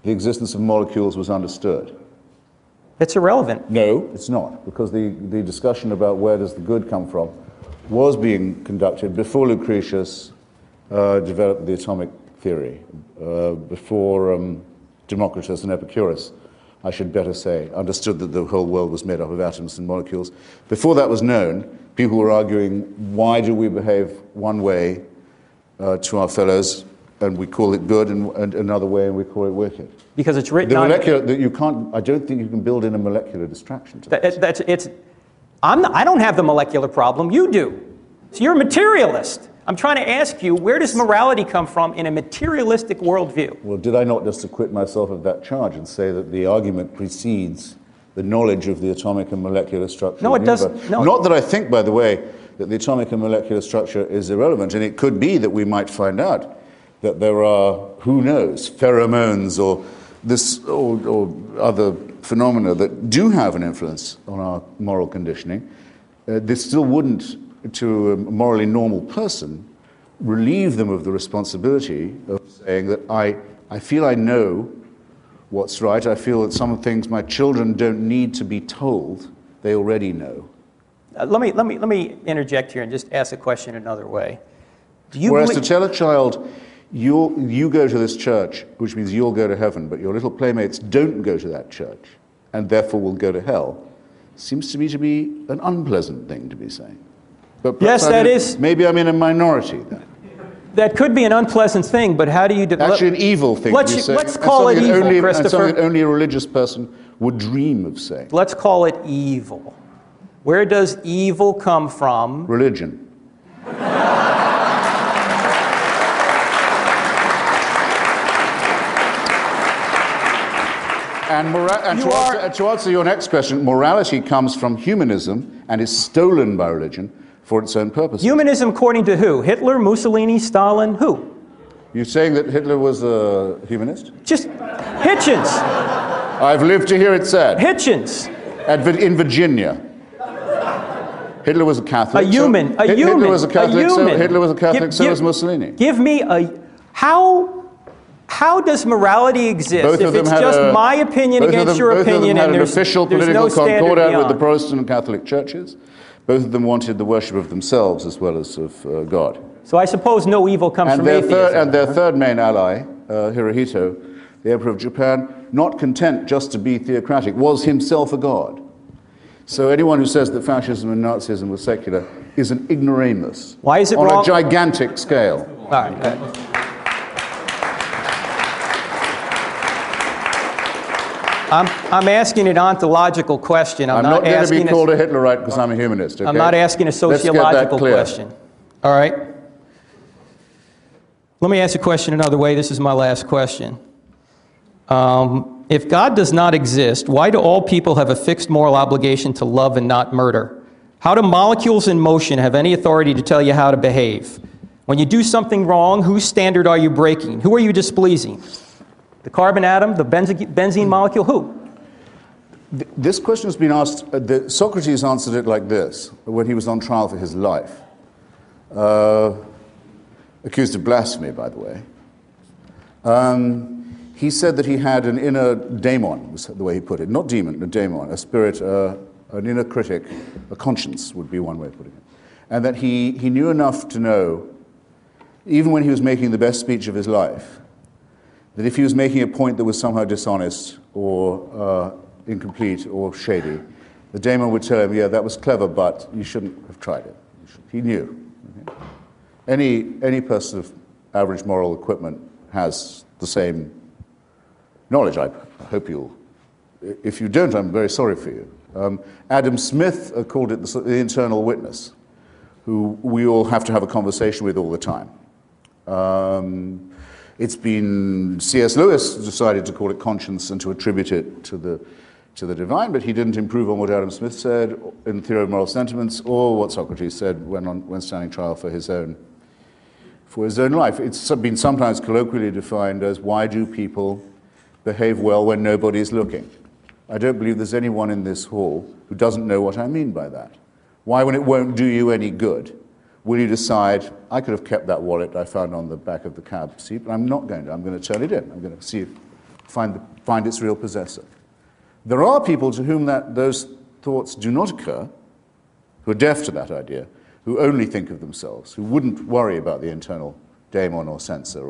the existence of molecules was understood. It's irrelevant. No, it's not, because the discussion about where does the good come from was being conducted before Lucretius developed the atomic theory, before Democritus and Epicurus, I should better say, understood that the whole world was made up of atoms and molecules. Before that was known, people were arguing, why do we behave one way to our fellows, and we call it good, and another way, and we call it wicked? Because it's written on... I don't think you can build in a molecular distraction to that. I don't have the molecular problem, you do. So you're a materialist. I'm trying to ask you, where does morality come from in a materialistic worldview? Well, did I not just acquit myself of that charge and say that the argument precedes the knowledge of the atomic and molecular structure? No, it doesn't. No. Not that I think, by the way, that the atomic and molecular structure is irrelevant, and it could be that we might find out that there are, who knows, pheromones or other phenomena that do have an influence on our moral conditioning. This still wouldn't, to a morally normal person, relieve them of the responsibility of saying that I feel I know what's right. I feel that some things my children don't need to be told. They already know. Let me interject here and just ask a question another way. Whereas to tell a child, you go to this church, which means you'll go to heaven, but your little playmates don't go to that church, and therefore will go to hell, seems to me to be an unpleasant thing to be saying. But yes, that is. Maybe I'm in a minority then. That could be an unpleasant thing, but how do you... Actually, an evil thing to be saying. Let's call it evil, Christopher. And something that only a religious person would dream of saying. Let's call it evil. Where does evil come from? Religion. And to answer your next question, morality comes from humanism and is stolen by religion for its own purposes. Humanism according to who? Hitler, Mussolini, Stalin, who? You're saying that Hitler was a humanist? Just Hitchens. I've lived to hear it said. Hitchens. In Virginia. Hitler was a Catholic. Hitler was a Catholic, so was Mussolini. Give me a... How does morality exist if it's just my opinion against your opinion and there's no standard beyond? Both of them had an official political concordat with the Protestant and Catholic churches. Both of them wanted the worship of themselves as well as of God. So I suppose no evil comes from atheism. And their third main ally, Hirohito, the Emperor of Japan, not content just to be theocratic, was himself a god. So anyone who says that fascism and Nazism were secular is an ignoramus. Why is it wrong? On a gigantic scale. All right. I'm asking an ontological question. I'm not going to be called a Hitlerite because I'm a humanist. Okay? I'm not asking a sociological question. All right. Let me ask a question another way. This is my last question. If God does not exist, why do all people have a fixed moral obligation to love and not murder? How do molecules in motion have any authority to tell you how to behave? When you do something wrong, whose standard are you breaking? Who are you displeasing? The carbon atom, the benzene molecule, who? This question has been asked, Socrates answered it like this, when he was on trial for his life. Accused of blasphemy, by the way. He said that he had an inner daemon, was the way he put it. Not demon, a daemon, a spirit, an inner critic, a conscience would be one way of putting it. And that he knew enough to know, even when he was making the best speech of his life, that if he was making a point that was somehow dishonest or incomplete or shady, the daemon would tell him, yeah, that was clever, but you shouldn't have tried it. He knew. Okay? Any person of average moral equipment has the same knowledge. I hope you'll. If you don't, I'm very sorry for you. Adam Smith called it the internal witness, who we all have to have a conversation with all the time. It's been C.S. Lewis decided to call it conscience and to attribute it to the divine, but he didn't improve on what Adam Smith said in Theory of Moral Sentiments or what Socrates said when standing trial for his own life. It's been sometimes colloquially defined as, why do people behave well when nobody's looking? I don't believe there's anyone in this hall who doesn't know what I mean by that. Why, when it won't do you any good, will you decide, I could have kept that wallet I found on the back of the cab seat, but I'm not going to. I'm going to turn it in. I'm going to find its real possessor. There are people to whom those thoughts do not occur, who are deaf to that idea, who only think of themselves, who wouldn't worry about the internal daemon or censor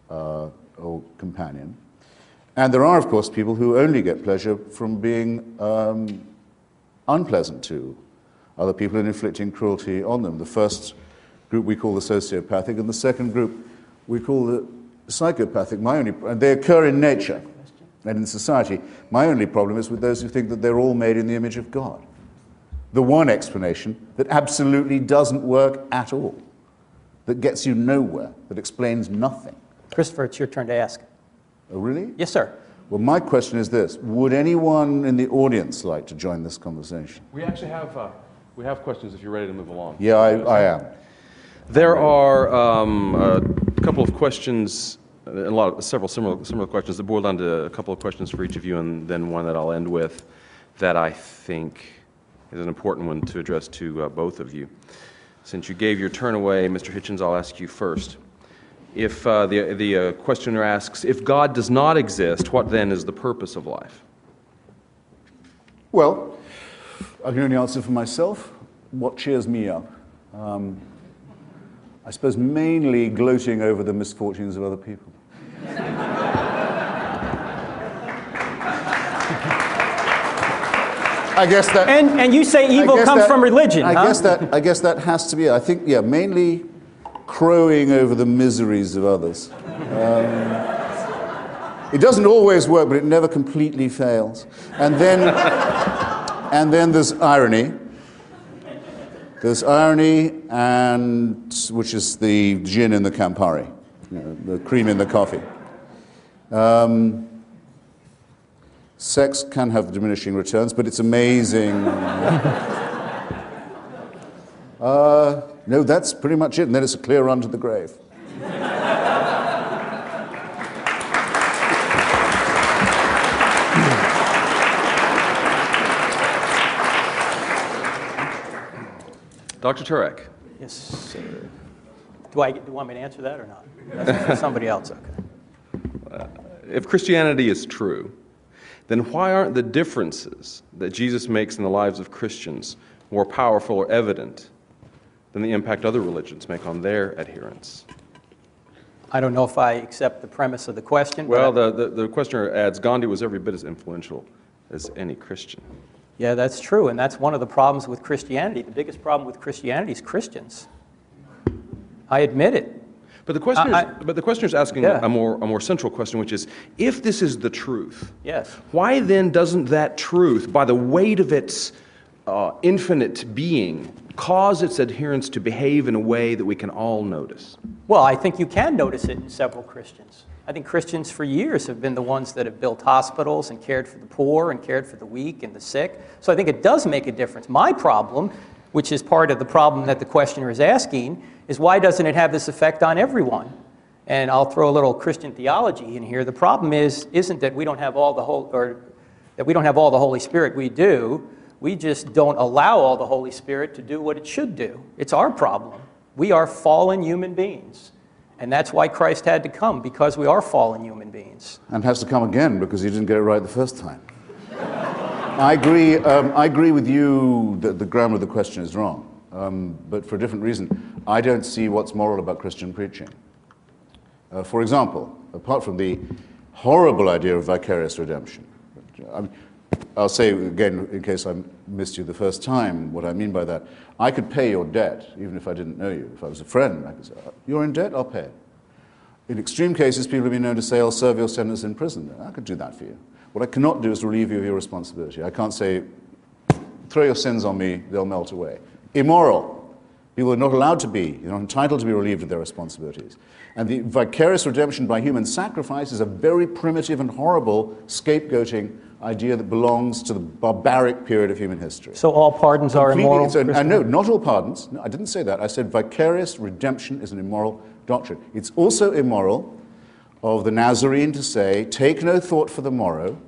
or companion. And there are, of course, people who only get pleasure from being unpleasant to other people and inflicting cruelty on them. The first group we call the sociopathic, and the second group we call the psychopathic. And they occur in nature and in society. My only problem is with those who think that they're all made in the image of God. The one explanation that absolutely doesn't work at all, that gets you nowhere, that explains nothing. Christopher, it's your turn to ask. Oh, really? Yes, sir. Well, my question is this. Would anyone in the audience like to join this conversation? We actually have questions if you're ready to move along. Yeah, I am. There are a couple of questions, several similar questions that boil down to a couple of questions for each of you, and then one that I'll end with that I think is an important one to address to both of you. Since you gave your turn away, Mr. Hitchens, I'll ask you first. If the questioner asks, if God does not exist, what then is the purpose of life? Well, I can only answer for myself. What cheers me up? I suppose mainly gloating over the misfortunes of other people. I guess that. And you say evil comes from religion, I huh? guess that has to be it. I think, yeah, mainly crowing over the miseries of others. It doesn't always work, but it never completely fails. And then there's irony. There's irony, which is the gin in the Campari, the cream in the coffee. Sex can have diminishing returns, but it's amazing. No, that's pretty much it, and then it's a clear run to the grave. Dr. Turek. Yes, sir. Do you want me to answer that or not? That's for somebody else, okay. If Christianity is true, then why aren't the differences that Jesus makes in the lives of Christians more powerful or evident than the impact other religions make on their adherents? I don't know if I accept the premise of the question. Well, the questioner adds, Gandhi was every bit as influential as any Christian. Yeah, that's true, and that's one of the problems with Christianity. The biggest problem with Christianity is Christians. I admit it. But the questioner is asking Yeah. a more central question, which is, if this is the truth, Yes. why then doesn't that truth, by the weight of its infinite being, cause its adherents to behave in a way that we can all notice? Well, I think you can notice it in several Christians. I think Christians for years have been the ones that have built hospitals and cared for the poor and cared for the weak and the sick. So I think it does make a difference. My problem which is part of the problem that the questioner is asking, is why doesn't it have this effect on everyone? And I'll throw a little Christian theology in here. The problem isn't that we don't have all the Holy Spirit. We do. We just don't allow all the Holy Spirit to do what it should do. It's our problem. We are fallen human beings. And that's why Christ had to come, because we are fallen human beings. And has to come again because he didn't get it right the first time. I agree with you that the grammar of the question is wrong, but for a different reason. I don't see what's moral about Christian preaching. For example, apart from the horrible idea of vicarious redemption, I'll say again, in case I missed you the first time, what I mean by that. I could pay your debt, even if I didn't know you. If I was a friend, I could say, you're in debt, I'll pay. In extreme cases, people have been known to say, I'll serve your sentence in prison. I could do that for you. What I cannot do is relieve you of your responsibility. I can't say, throw your sins on me, they'll melt away. Immoral. People are not allowed to be, they're not entitled to be relieved of their responsibilities. And the vicarious redemption by human sacrifice is a very primitive and horrible scapegoating idea that belongs to the barbaric period of human history. So all pardons are immoral? No, not all pardons. No, I didn't say that. I said vicarious redemption is an immoral doctrine. It's also immoral of the Nazarene to say, take no thought for the morrow,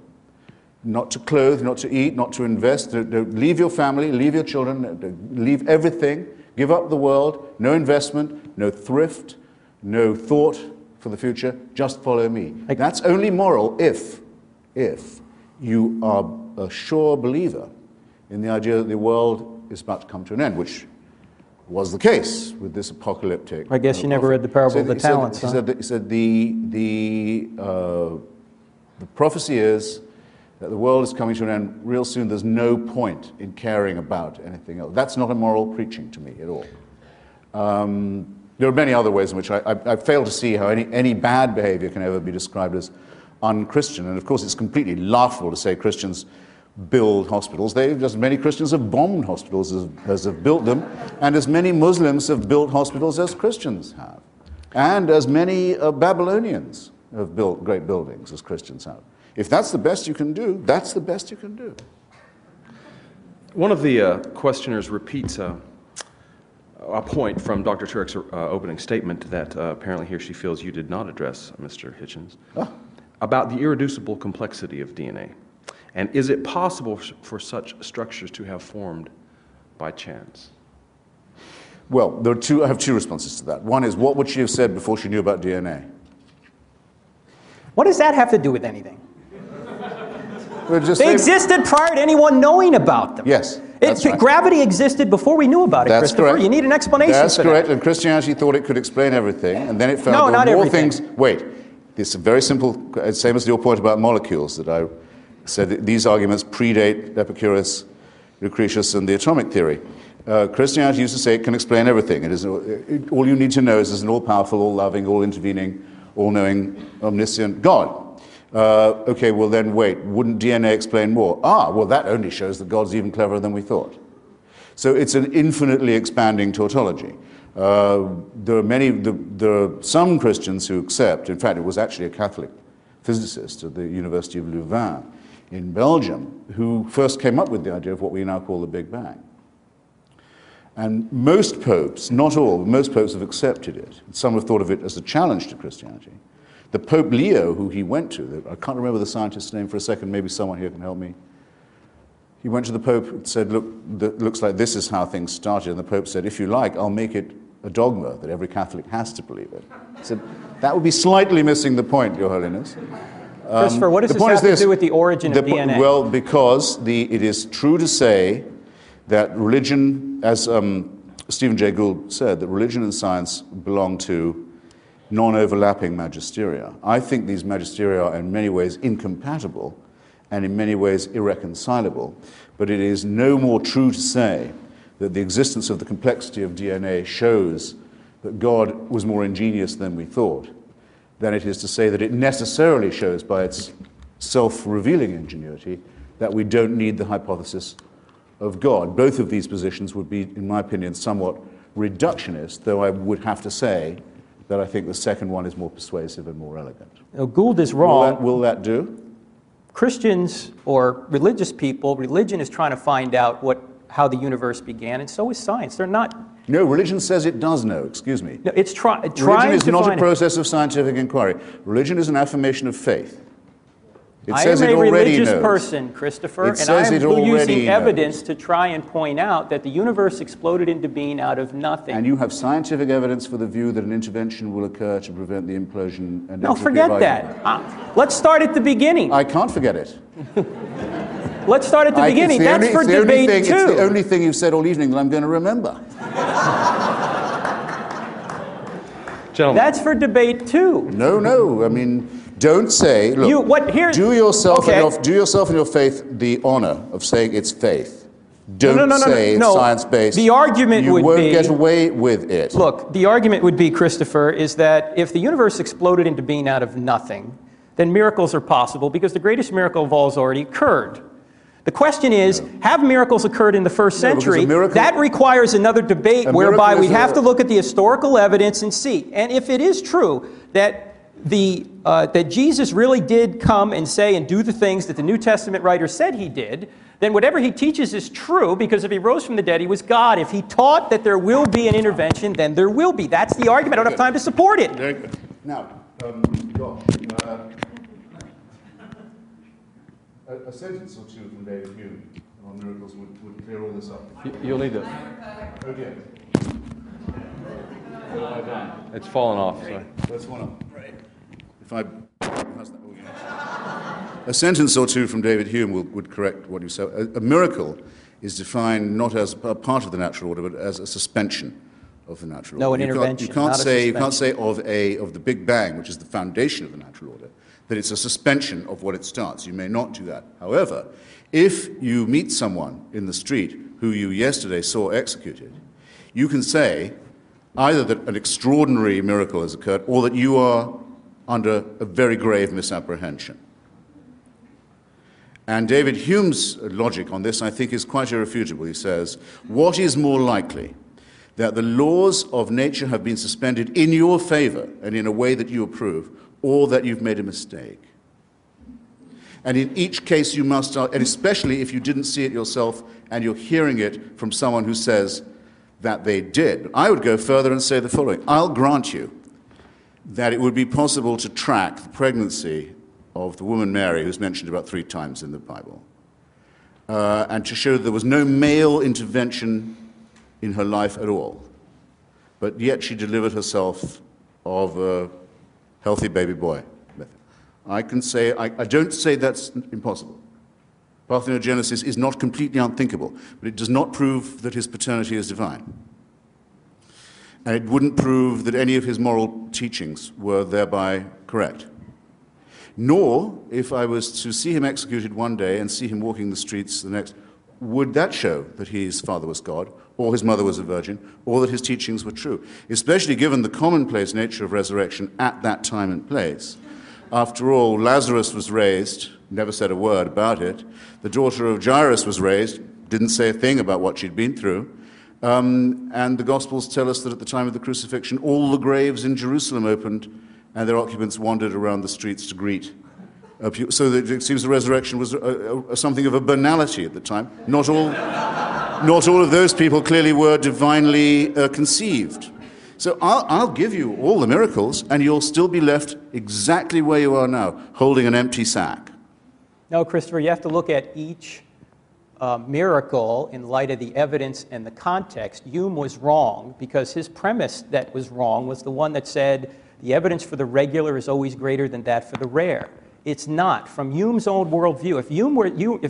not to clothe, not to eat, not to invest, leave your family, leave your children, leave everything, give up the world, no investment, no thrift, no thought for the future, just follow me. That's only moral if you are a sure believer in the idea that the world is about to come to an end, which was the case with this apocalyptic. I guess you never read the parable of the talents. He said the prophecy is that the world is coming to an end real soon. There's no point in caring about anything else. That's not immoral preaching to me at all. There are many other ways in which I fail to see how any bad behavior can ever be described as un-Christian. And of course, it's completely laughable to say Christians build hospitals. Just many Christians have bombed hospitals as have built them, and as many Muslims have built hospitals as Christians have, and as many Babylonians have built great buildings as Christians have. If that's the best you can do, that's the best you can do. One of the questioners repeats a point from Dr. Turek's opening statement that apparently he or she feels you did not address, Mr. Hitchens, about the irreducible complexity of DNA. And is it possible for such structures to have formed by chance? Well, I have two responses to that. One is, what would she have said before she knew about DNA? What does that have to do with anything? They existed prior to anyone knowing about them. Yes, that's right. Gravity existed before we knew about it, That's Christopher. correct. You need an explanation for that. That's correct, and Christianity thought it could explain everything, and then it found No, there not were more everything. things. Wait, this is very simple, same as your point about molecules, that I said that these arguments predate Epicurus, Lucretius, and the atomic theory. Christianity used to say it can explain everything. All you need to know is there's an all-powerful, all-loving, all-intervening, all-knowing, omniscient God. Okay, well then wait, wouldn't DNA explain more? Well that only shows that God's even cleverer than we thought. So it's an infinitely expanding tautology. There are some Christians who accept, in fact it was actually a Catholic physicist at the University of Louvain in Belgium who first came up with the idea of what we now call the Big Bang. And most popes, not all, but most popes have accepted it. Some have thought of it as a challenge to Christianity. The Pope Leo, who he went to, I can't remember the scientist's name for a second, maybe someone here can help me. He went to the Pope and said, look, looks like this is how things started. And the Pope said, if you like, I'll make it a dogma that every Catholic has to believe it. He said, that would be slightly missing the point, Your Holiness. Christopher, what does this have to do with the origin of DNA? Well, because it is true to say that religion, as Stephen Jay Gould said, that religion and science belong to non-overlapping magisteria. I think these magisteria are in many ways incompatible and in many ways irreconcilable, but it is no more true to say that the existence of the complexity of DNA shows that God was more ingenious than we thought, than it is to say that it necessarily shows by its self-revealing ingenuity that we don't need the hypothesis of God. Both of these positions would be, in my opinion, somewhat reductionist, though I would have to say that I think the second one is more persuasive and more elegant. Now, Gould is wrong. Will that do? Christians or religious people, religion is trying to find out what how the universe began, and so is science. They're not. No, religion says it does know, excuse me. No, it's trying to find Religion is not a process of scientific inquiry. Religion is an affirmation of faith. It says it already knows. I am a religious person, Christopher, and I am using evidence to try and point out that the universe exploded into being out of nothing. And you have scientific evidence for the view that an intervention will occur to prevent the implosion and No, forget that. Let's start at the beginning. I can't forget it. Let's start at the beginning. That's for debate 2. It's the only thing you've said all evening that I'm going to remember. Gentlemen. That's for debate 2. No. I mean, don't say, look, do yourself and your faith the honor of saying it's faith. Don't say it's science-based. The argument would be... You won't get away with it. Look, the argument would be, Christopher, is that if the universe exploded into being out of nothing, then miracles are possible because the greatest miracle of all has already occurred. The question is, have miracles occurred in the first century? That requires another debate whereby we have to look at the historical evidence and see. And if it is true that that Jesus really did come and say and do the things that the New Testament writer said he did, then whatever he teaches is true, because if he rose from the dead, he was God. If he taught that there will be an intervention, then there will be. That's the argument. I don't have time to support it. Very good. Now, Josh, a sentence or two from David Hume on miracles would clear all this up. You'll need to... Oh dear. What have I done? It's fallen off. Sorry. That's one up. Right. A sentence or two from David Hume would correct what you said. A miracle is defined not as a part of the natural order, but as a suspension of the natural order. No, an intervention. You can't say of the Big Bang, which is the foundation of the natural order, that it's a suspension of what it starts. You may not do that. However, if you meet someone in the street who you yesterday saw executed, you can say either that an extraordinary miracle has occurred or that you are under a very grave misapprehension. And David Hume's logic on this, I think, is quite irrefutable. He says, what is more likely, that the laws of nature have been suspended in your favor and in a way that you approve, or that you've made a mistake? And in each case you must, and especially if you didn't see it yourself and you're hearing it from someone who says that they did. I would go further and say the following. I'll grant you that it would be possible to track the pregnancy of the woman Mary, who's mentioned about 3 times in the Bible, and to show that there was no male intervention in her life at all. But yet she delivered herself of a healthy baby boy. I can say, I don't say that's impossible. Parthenogenesis is not completely unthinkable, but it does not prove that his paternity is divine. And it wouldn't prove that any of his moral teachings were thereby correct. Nor, if I was to see him executed one day and see him walking the streets the next, would that show that his father was God, or his mother was a virgin, or that his teachings were true, especially given the commonplace nature of resurrection at that time and place. After all, Lazarus was raised, never said a word about it. The daughter of Jairus was raised, didn't say a thing about what she'd been through. And the Gospels tell us that at the time of the crucifixion, all the graves in Jerusalem opened, and their occupants wandered around the streets to greet. So that it seems the resurrection was something of a banality at the time. Not all of those people clearly were divinely conceived. So I'll give you all the miracles, and you'll still be left exactly where you are now, holding an empty sack. No, Christopher, you have to look at each miracle in light of the evidence and the context. Hume was wrong because his premise that was wrong was the one that said the evidence for the regular is always greater than that for the rare. It's not. From Hume's own worldview, if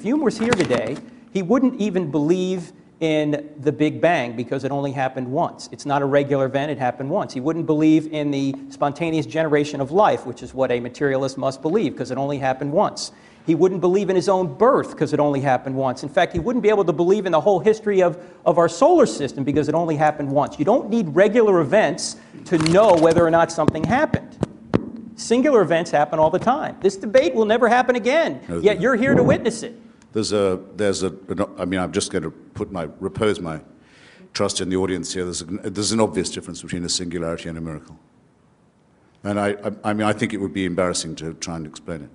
Hume was here today, he wouldn't even believe in the Big Bang because it only happened once. It's not a regular event, it happened once. He wouldn't believe in the spontaneous generation of life, which is what a materialist must believe because it only happened once. He wouldn't believe in his own birth because it only happened once. In fact, he wouldn't be able to believe in the whole history of our solar system because it only happened once. You don't need regular events to know whether or not something happened. Singular events happen all the time. This debate will never happen again, yet you're here to witness it. I'm just going to repose my trust in the audience here. There's an obvious difference between a singularity and a miracle. And I think it would be embarrassing to try and explain it.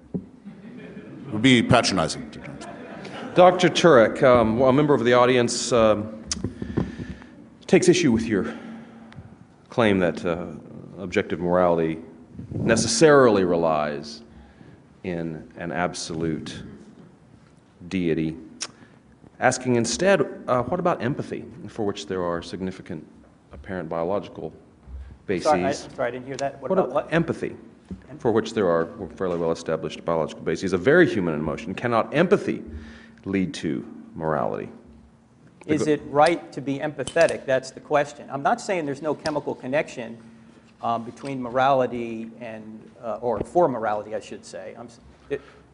It would be patronizing to try and explain it. Dr. Turek, a member of the audience takes issue with your claim that objective morality necessarily relies in an absolute deity, asking instead, what about empathy, for which there are significant apparent biological bases? Sorry, I didn't hear that. What about what? Empathy, for which there are fairly well-established biological bases, a very human emotion. Cannot empathy lead to morality? Is it right to be empathetic? That's the question. I'm not saying there's no chemical connection between morality and, or for morality, I should say.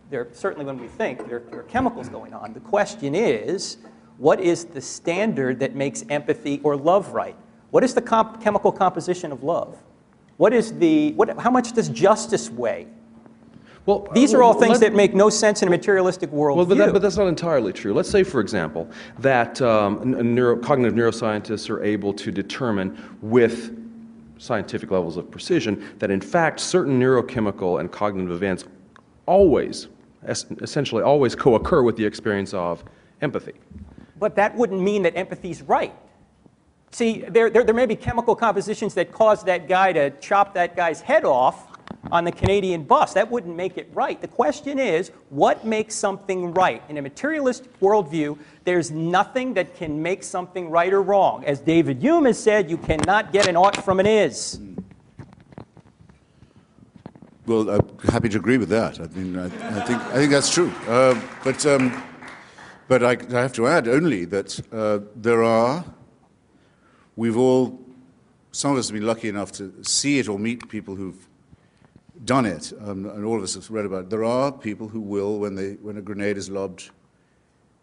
There certainly, when we think, there are chemicals going on. The question is, what is the standard that makes empathy or love right? What is the chemical composition of love? How much does justice weigh? Well, these are all things that make no sense in a materialistic worldview. Well, but that's not entirely true. Let's say, for example, that cognitive neuroscientists are able to determine with scientific levels of precision that, in fact, certain neurochemical and cognitive events essentially always co-occur with the experience of empathy. But that wouldn't mean that empathy's right. See, there may be chemical compositions that cause that guy to chop that guy's head off on the Canadian bus. That wouldn't make it right. The question is, what makes something right? In a materialist worldview, there's nothing that can make something right or wrong. As David Hume has said, you cannot get an ought from an is. Well, I'm happy to agree with that. I mean, I think that's true. But I have to add only that some of us have been lucky enough to see it or meet people who've done it, and all of us have read about it. There are people who will, when a grenade is lobbed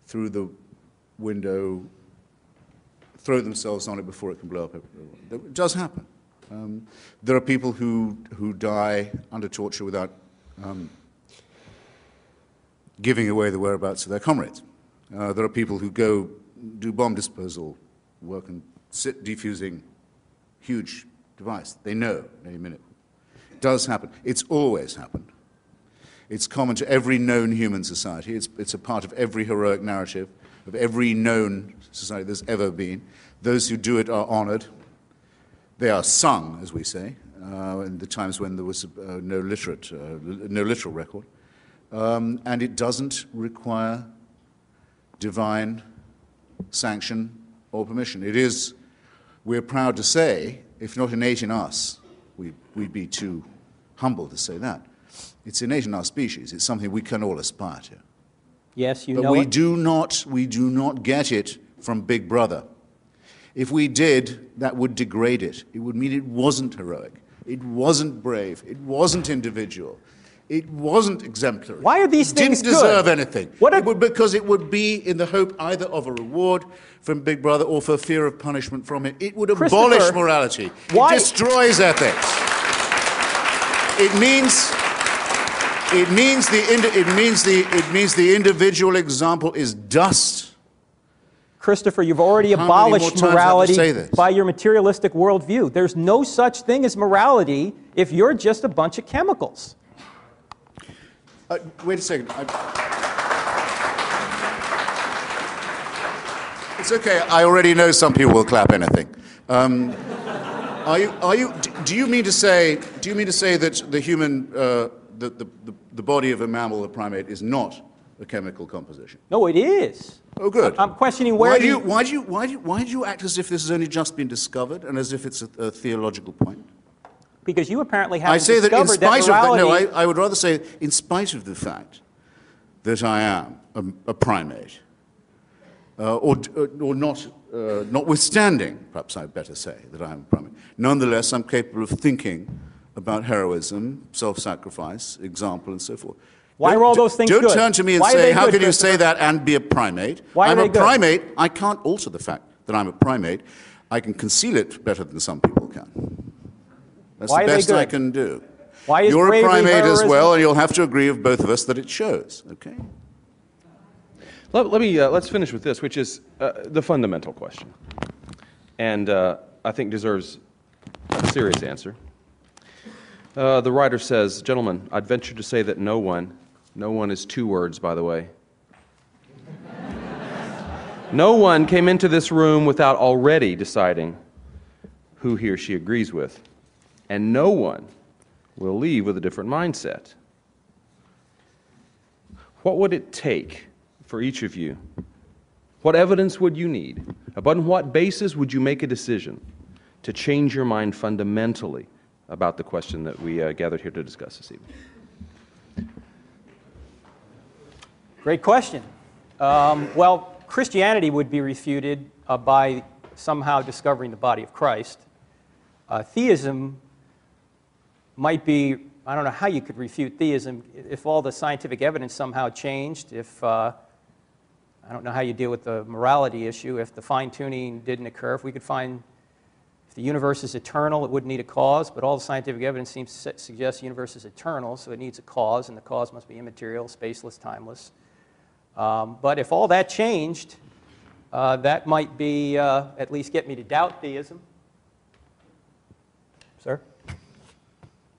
through the window, throw themselves on it before it can blow up. It does happen. There are people who die under torture without giving away the whereabouts of their comrades. There are people who go do bomb disposal work and sit defusing huge device. They know any minute. It does happen. It's always happened. It's common to every known human society. It's a part of every heroic narrative of every known society there's ever been. Those who do it are honored. They are sung, as we say, in the times when there was no literal record. And it doesn't require divine sanction or permission. It is, we're proud to say, if not innate in us, we'd be too humble to say that. It's innate in our species. It's something we can all aspire to. Yes, you know it. But we do not get it from Big Brother. If we did, that would degrade it. It would mean it wasn't heroic. It wasn't brave. It wasn't individual. It wasn't exemplary. Why are these things good? It didn't deserve anything. Because it would be in the hope either of a reward from Big Brother or for fear of punishment from it. It would abolish morality. It destroys ethics. It means the individual example is dust. Christopher, you've already abolished morality by your materialistic worldview. There's no such thing as morality if you're just a bunch of chemicals. Wait a second. It's okay. I already know some people will clap anything. Do you mean to say that the human, the body of a mammal, a primate, is not a chemical composition? No, it is. Oh, good. I'm questioning where why do you act as if this has only just been discovered and as if it's a theological point? Because you apparently haven't discovered that morality... I would rather say, in spite of the fact that I am a primate, or not, notwithstanding, perhaps I'd better say that I am a primate, nonetheless I'm capable of thinking about heroism, self-sacrifice, example, and so forth. Why are all those things good? Don't turn to me and say, how can you say that and be a primate? I'm a primate. I can't alter the fact that I'm a primate. I can conceal it better than some people can. That's the best I can do. You're a primate as well, and you'll have to agree with both of us that it shows. Okay. Let's finish with this, which is the fundamental question, and I think deserves a serious answer. The writer says, "Gentlemen, I'd venture to say that no one is two words, by the way, No one came into this room without already deciding who he or she agrees with. And no one will leave with a different mindset. What would it take for each of you? What evidence would you need? Upon what basis would you make a decision to change your mind fundamentally about the question that we gathered here to discuss this evening? Great question. Well, Christianity would be refuted by somehow discovering the body of Christ. Theism might be, I don't know how you could refute theism if all the scientific evidence somehow changed, if, I don't know how you deal with the morality issue, if the fine-tuning didn't occur, if we could find, if the universe is eternal, it wouldn't need a cause, but all the scientific evidence seems to suggest the universe is eternal, so it needs a cause, and the cause must be immaterial, spaceless, timeless. But if all that changed, that might be, at least get me to doubt theism. Sir?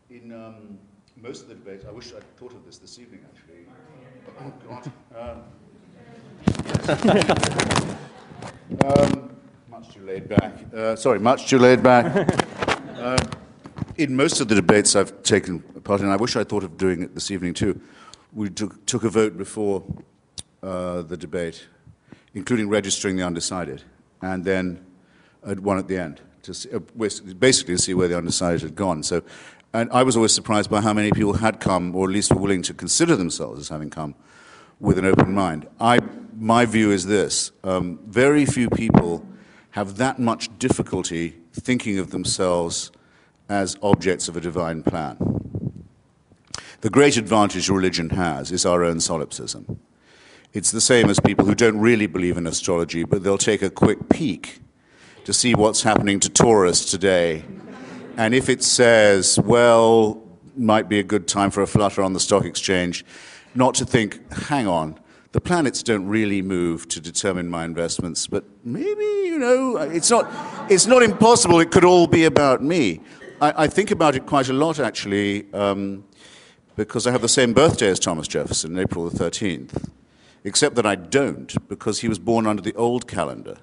In most of the debates, I wish I'd thought of this evening, actually. Oh, God. Much too laid back. Much too laid back. In most of the debates I've taken part in, I wish I'd thought of doing it this evening, too. We took a vote before the debate, including registering the undecided, and then one at the end, to see, basically to see where the undecided had gone. So, and I was always surprised by how many people had come, or at least were willing to consider themselves as having come with an open mind. My view is this: very few people have that much difficulty thinking of themselves as objects of a divine plan. The great advantage religion has is our own solipsism. It's the same as people who don't really believe in astrology, but they'll take a quick peek to see what's happening to Taurus today. And if it says, well, might be a good time for a flutter on the stock exchange, not to think, hang on, the planets don't really move to determine my investments, but maybe, it's not impossible. It could all be about me. I think about it quite a lot, actually, because I have the same birthday as Thomas Jefferson, April the 13th. Except that I don't, because he was born under the old calendar.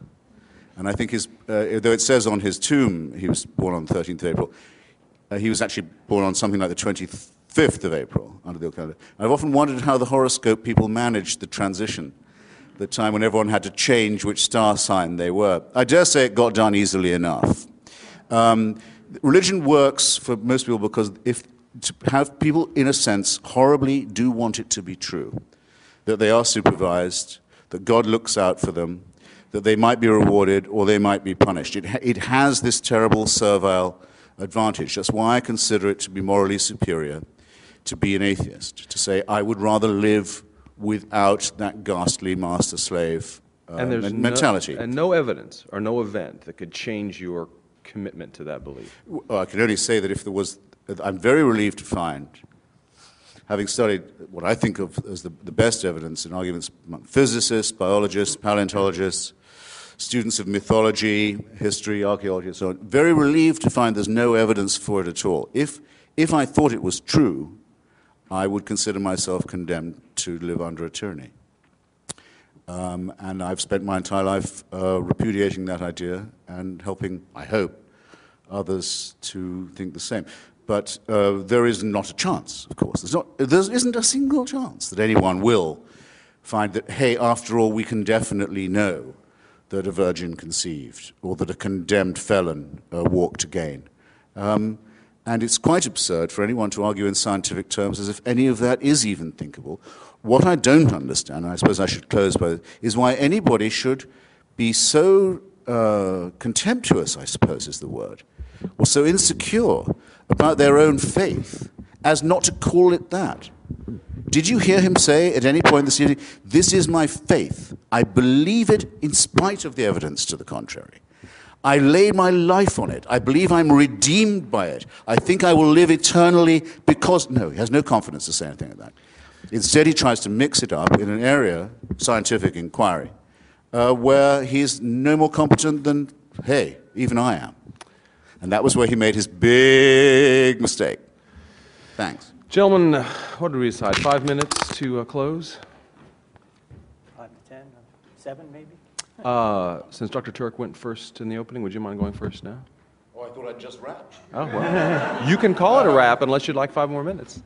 And I think though it says on his tomb he was born on the 13th of April, he was actually born on something like the 25th of April under the old calendar. I've often wondered how the horoscope people managed the transition, the time when everyone had to change which star sign they were. I dare say it got done easily enough. Religion works for most people because to have people, in a sense, horribly do want it to be true, that they are supervised, that God looks out for them, that they might be rewarded or they might be punished. It has this terrible servile advantage. That's why I consider it to be morally superior to be an atheist, to say I would rather live without that ghastly master-slave mentality. And no evidence or no event that could change your commitment to that belief. Well, I can only say that if there was, I'm very relieved to find, having studied what I think of as the best evidence in arguments among physicists, biologists, paleontologists, students of mythology, history, archaeology, and so on, very relieved to find there's no evidence for it at all. If I thought it was true, I would consider myself condemned to live under a tyranny. And I've spent my entire life repudiating that idea and helping, I hope, others to think the same. But there is not a chance, of course. There isn't a single chance that anyone will find that, hey, after all, we can definitely know that a virgin conceived or that a condemned felon walked again. And it's quite absurd for anyone to argue in scientific terms as if any of that is even thinkable. What I don't understand, and I suppose I should close by this, is why anybody should be so contemptuous, I suppose is the word, or so insecure about their own faith as not to call it that. Did you hear him say at any point this evening, this is my faith. I believe it in spite of the evidence to the contrary. I lay my life on it. I believe I'm redeemed by it. I think I will live eternally because... No, he has no confidence to say anything like that. Instead, he tries to mix it up in an area, scientific inquiry, where he's no more competent than, hey, even I am. And that was where he made his big mistake. Thanks. Gentlemen, what did we decide? 5 minutes to close? 5 to 10, 7 maybe? Since Dr. Turek went first in the opening, would you mind going first now? Oh, I thought I'd just wrapped. Oh, well. You can call it a wrap unless you'd like 5 more minutes.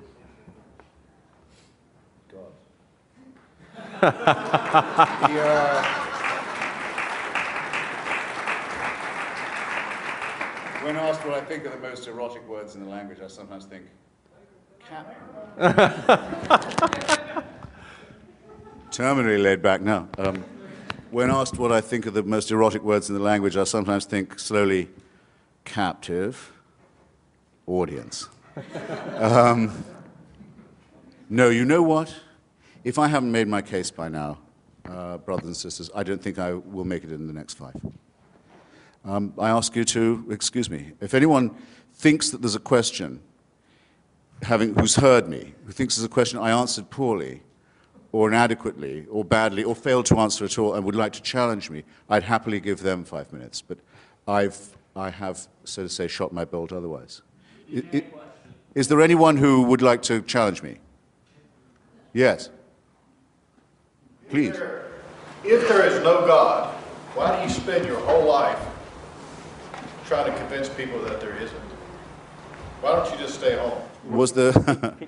When asked what I think are the most erotic words in the language, I sometimes think, cat. Terminally laid back now. When asked what I think are the most erotic words in the language, I sometimes think slowly, captive, audience. No, you know what? If I haven't made my case by now, brothers and sisters, I don't think I will make it in the next 5. I ask you to excuse me. If anyone thinks that there's a question, who's heard me, who thinks there's a question I answered poorly, or inadequately, or badly, or failed to answer at all, and would like to challenge me, I'd happily give them 5 minutes. But I have, so to say, shot my bolt otherwise. Is there anyone who would like to challenge me? Yes. Please. If there is no God, why do you spend your whole life trying to convince people that there isn't? Why don't you just stay home? Was the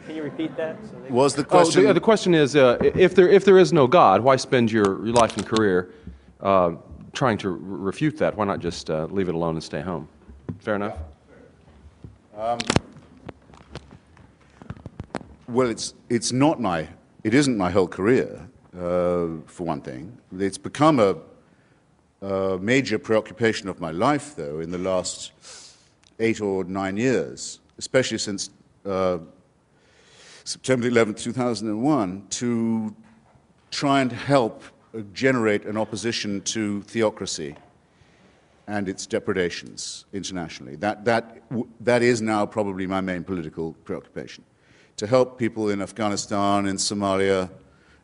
Can you repeat that? was the question? The question is, if there is no God, why spend your life and career trying to refute that? Why not just leave it alone and stay home? Fair enough? Well, it isn't my whole career, for one thing. It's become a major preoccupation of my life, though, in the last 8 or 9 years, especially since September 11th, 2001, to try and help generate an opposition to theocracy and its depredations internationally. That is now probably my main political preoccupation. To help people in Afghanistan, in Somalia,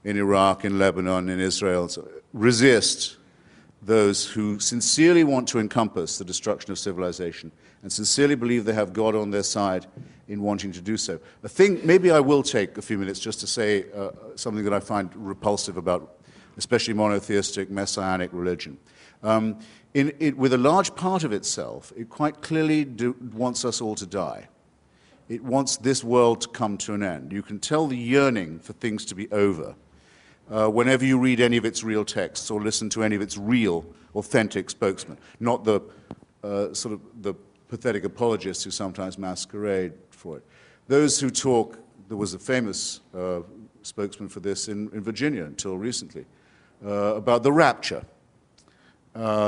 in Iraq, in Lebanon, in Israel, resist those who sincerely want to encompass the destruction of civilization and sincerely believe they have God on their side in wanting to do so. Maybe I will take a few minutes just to say something that I find repulsive about especially monotheistic, messianic religion. With a large part of itself, it quite clearly wants us all to die. It wants this world to come to an end. You can tell the yearning for things to be over whenever you read any of its real texts or listen to any of its real, authentic spokesmen, not the sort of the pathetic apologists who sometimes masquerade for it. Those who talk, there was a famous spokesman for this in Virginia until recently, about the rapture,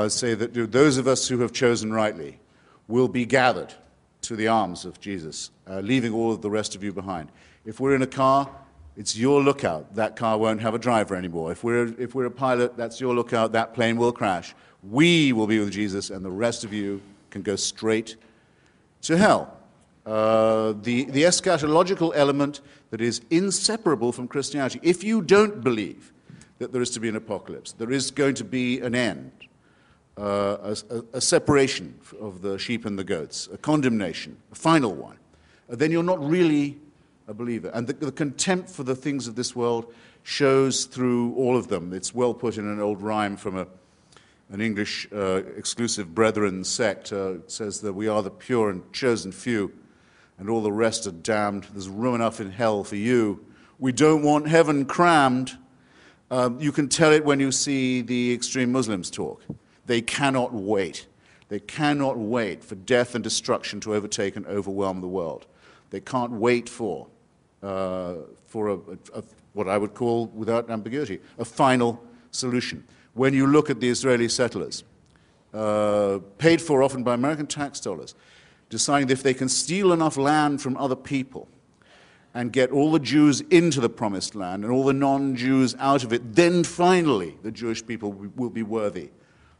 say that those of us who have chosen rightly will be gathered to the arms of Jesus, leaving all of the rest of you behind. If we're in a car, it's your lookout. That car won't have a driver anymore. If we're a pilot, that's your lookout. That plane will crash. We will be with Jesus, and the rest of you can go straight to hell. The eschatological element that is inseparable from Christianity. If you don't believe that there is to be an apocalypse, there is going to be an end, a separation of the sheep and the goats, a condemnation, a final one, then you're not really a believer. And the contempt for the things of this world shows through all of them. It's well put in an old rhyme from an English exclusive brethren sect. It says that we are the pure and chosen few, and all the rest are damned. There's room enough in hell for you. We don't want heaven crammed. You can tell it when you see the extreme Muslims talk. They cannot wait. They cannot wait for death and destruction to overtake and overwhelm the world. They can't wait for what I would call, without ambiguity, a final solution. When you look at the Israeli settlers, paid for often by American tax dollars, deciding that if they can steal enough land from other people and get all the Jews into the promised land and all the non-Jews out of it, then finally the Jewish people will be worthy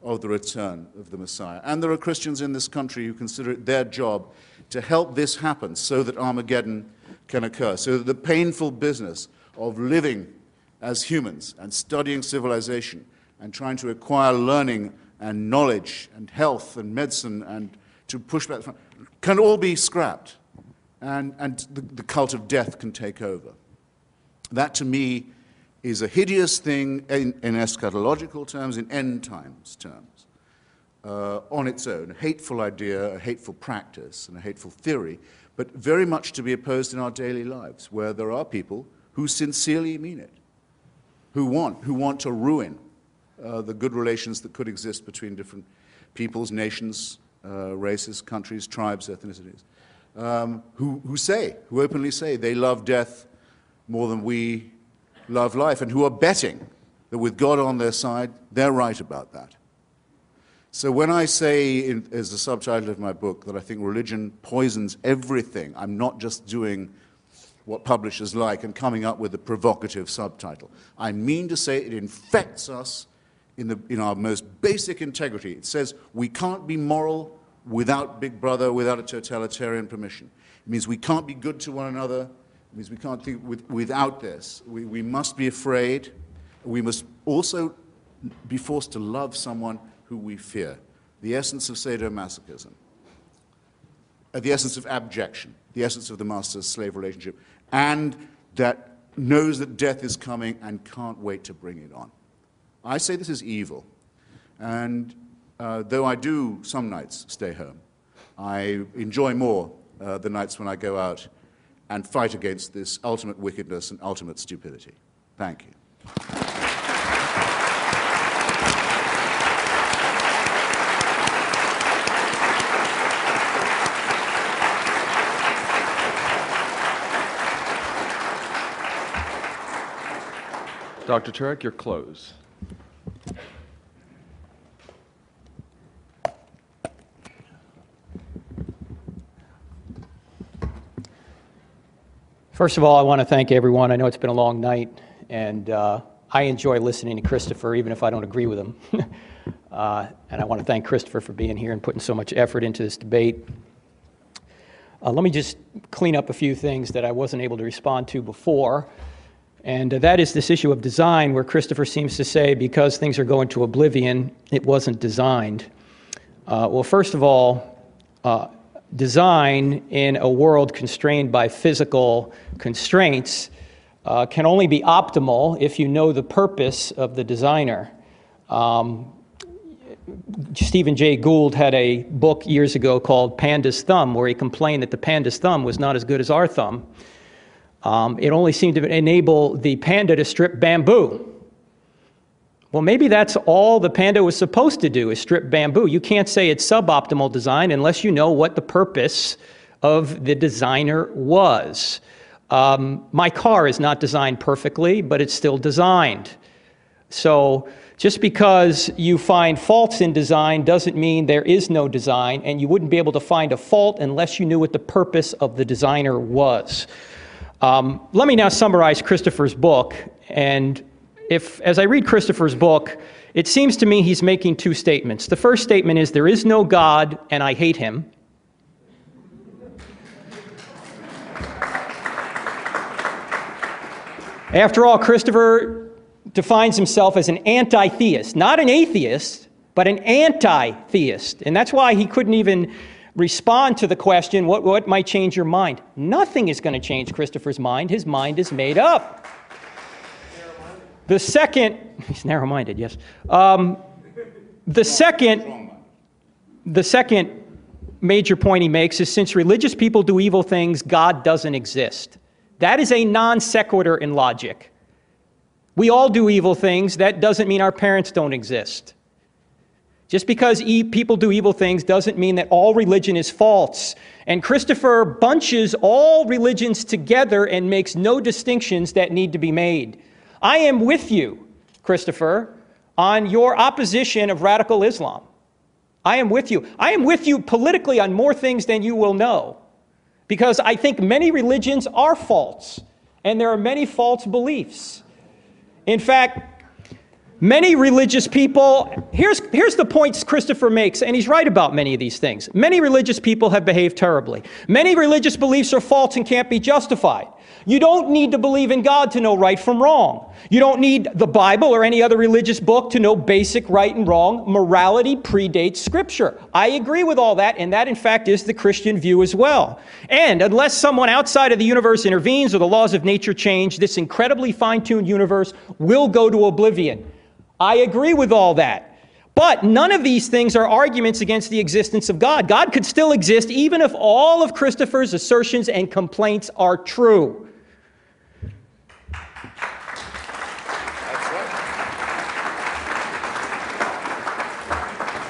of the return of the Messiah. And there are Christians in this country who consider it their job to help this happen so that Armageddon can occur, so that the painful business of living as humans and studying civilization and trying to acquire learning and knowledge and health and medicine and to push back can all be scrapped, and the cult of death can take over. That, to me, is a hideous thing in eschatological terms, in end times terms, on its own, a hateful idea, a hateful practice, and a hateful theory, but very much to be opposed in our daily lives, where there are people who sincerely mean it, who want to ruin the good relations that could exist between different peoples, nations, races, countries, tribes, ethnicities, who openly say they love death more than we love life, and who are betting that with God on their side, they're right about that. So when I say, as the subtitle of my book, that I think religion poisons everything, I'm not just doing what publishers like and coming up with a provocative subtitle. I mean to say it infects us in our most basic integrity. It says we can't be moral without Big Brother, without a totalitarian permission. It means we can't be good to one another. It means we can't think without this. We must be afraid. We must also be forced to love someone who we fear. The essence of sadomasochism. The essence of abjection. The essence of the master-slave relationship. And that knows that death is coming and can't wait to bring it on. I say this is evil. And though I do some nights stay home, I enjoy more the nights when I go out and fight against this ultimate wickedness and ultimate stupidity. Thank you. Dr. Turek, your close. First of all, I want to thank everyone. I know it's been a long night, and I enjoy listening to Christopher, even if I don't agree with him. And I want to thank Christopher for being here and putting so much effort into this debate. Let me just clean up a few things that I wasn't able to respond to before. And that is this issue of design, where Christopher seems to say because things are going to oblivion, it wasn't designed. Well, first of all, design in a world constrained by physical constraints can only be optimal if you know the purpose of the designer. Stephen Jay Gould had a book years ago called Panda's Thumb, where he complained that the panda's thumb was not as good as our thumb. It only seemed to enable the panda to strip bamboo. Well, maybe that's all the panda was supposed to do, is strip bamboo. You can't say it's suboptimal design unless you know what the purpose of the designer was. My car is not designed perfectly, but it's still designed. So just because you find faults in design doesn't mean there is no design, and you wouldn't be able to find a fault unless you knew what the purpose of the designer was. Let me now summarize Christopher's book, and as I read Christopher's book, it seems to me he's making two statements. The first statement is, there is no God, and I hate him. After all, Christopher defines himself as an anti-theist, not an atheist, but an anti-theist, and that's why he couldn't even respond to the question, what might change your mind? Nothing is going to change Christopher's mind. His mind is made up. The second, he's narrow-minded, yes. The second major point he makes is, since religious people do evil things, God doesn't exist. That is a non sequitur in logic. We all do evil things. That doesn't mean our parents don't exist. Just because people do evil things doesn't mean that all religion is false. And Christopher bunches all religions together and makes no distinctions that need to be made. I am with you, Christopher, on your opposition of radical Islam. I am with you. I am with you politically on more things than you will know, because I think many religions are false, and there are many false beliefs. In fact, many religious people, here's the points Christopher makes, and he's right about many of these things. Many religious people have behaved terribly. Many religious beliefs are false and can't be justified. You don't need to believe in God to know right from wrong. You don't need the Bible or any other religious book to know basic right and wrong. Morality predates Scripture. I agree with all that, and that, in fact, is the Christian view as well. And unless someone outside of the universe intervenes or the laws of nature change, this incredibly fine-tuned universe will go to oblivion. I agree with all that. But none of these things are arguments against the existence of God. God could still exist even if all of Christopher's assertions and complaints are true.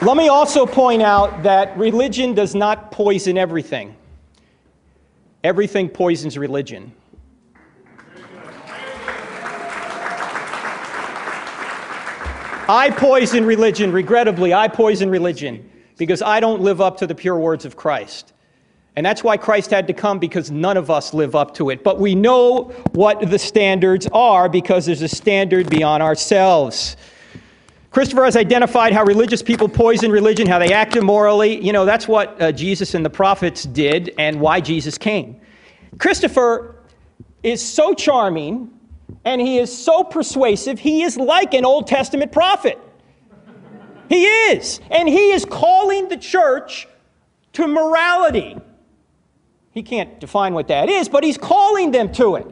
Let me also point out that religion does not poison everything. Everything poisons religion. I poison religion, regrettably, I poison religion because I don't live up to the pure words of Christ. And that's why Christ had to come, because none of us live up to it. But we know what the standards are because there's a standard beyond ourselves. Christopher has identified how religious people poison religion, how they act immorally. You know, that's what Jesus and the prophets did and why Jesus came. Christopher is so charming and he is so persuasive, he is like an Old Testament prophet. He is. And he is calling the church to morality. He can't define what that is, but he's calling them to it.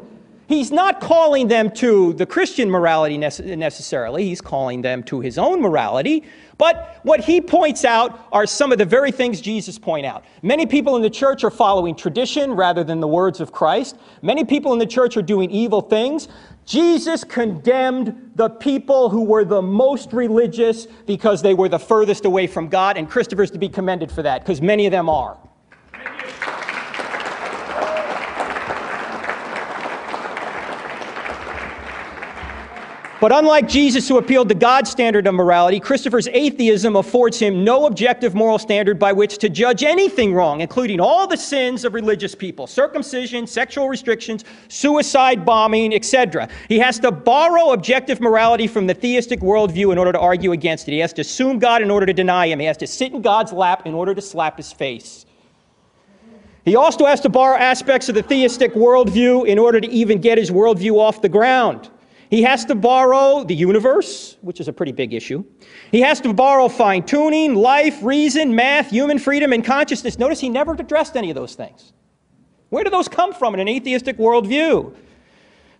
He's not calling them to the Christian morality necessarily. He's calling them to his own morality. But what he points out are some of the very things Jesus pointed out. Many people in the church are following tradition rather than the words of Christ. Many people in the church are doing evil things. Jesus condemned the people who were the most religious because they were the furthest away from God, and Christopher's to be commended for that, because many of them are. But unlike Jesus, who appealed to God's standard of morality, Christopher's atheism affords him no objective moral standard by which to judge anything wrong, including all the sins of religious people: circumcision, sexual restrictions, suicide bombing, etc. He has to borrow objective morality from the theistic worldview in order to argue against it. He has to assume God in order to deny him. He has to sit in God's lap in order to slap his face. He also has to borrow aspects of the theistic worldview in order to even get his worldview off the ground. He has to borrow the universe, which is a pretty big issue. He has to borrow fine-tuning, life, reason, math, human freedom, and consciousness. Notice he never addressed any of those things. Where do those come from in an atheistic worldview?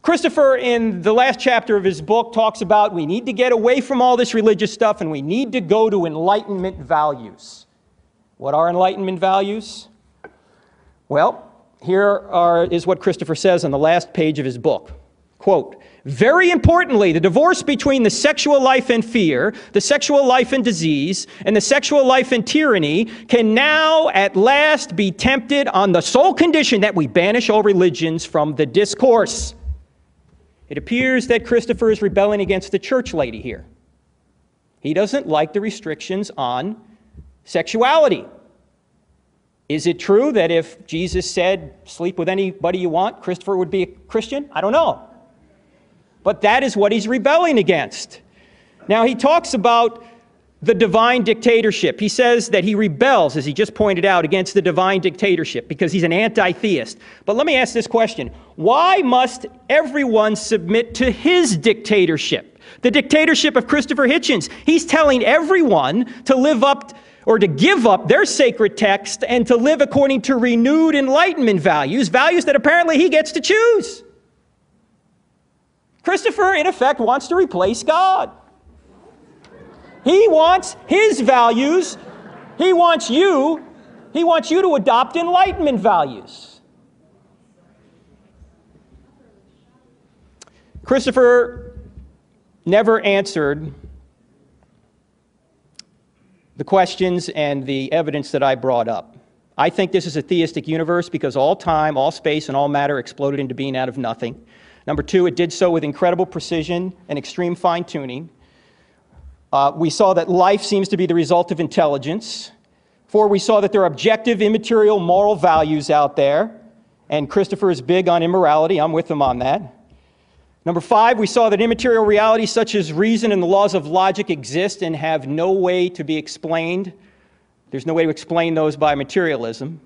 Christopher, in the last chapter of his book, talks about we need to get away from all this religious stuff and we need to go to Enlightenment values. What are Enlightenment values? Well, here is what Christopher says on the last page of his book. Quote, "Very importantly, the divorce between the sexual life and fear, the sexual life and disease, and the sexual life and tyranny can now at last be tempted on the sole condition that we banish all religions from the discourse." It appears that Christopher is rebelling against the church lady here. He doesn't like the restrictions on sexuality. Is it true that if Jesus said, sleep with anybody you want, Christopher would be a Christian? I don't know. But that is what he's rebelling against. Now, he talks about the divine dictatorship. He says that he rebels, as he just pointed out, against the divine dictatorship because he's an anti-theist. But let me ask this question. Why must everyone submit to his dictatorship? The dictatorship of Christopher Hitchens. He's telling everyone to live up or to give up their sacred text and to live according to renewed Enlightenment values, values that apparently he gets to choose. Christopher, in effect, wants to replace God. He wants his values. He wants you to adopt Enlightenment values. Christopher never answered the questions and the evidence that I brought up. I think this is a theistic universe because all time, all space, and all matter exploded into being out of nothing. Number two, it did so with incredible precision and extreme fine-tuning. We saw that life seems to be the result of intelligence. 4, we saw that there are objective, immaterial, moral values out there. And Christopher is big on immorality. I'm with him on that. Number 5, we saw that immaterial realities such as reason and the laws of logic exist and have no way to be explained. There's no way to explain those by materialism.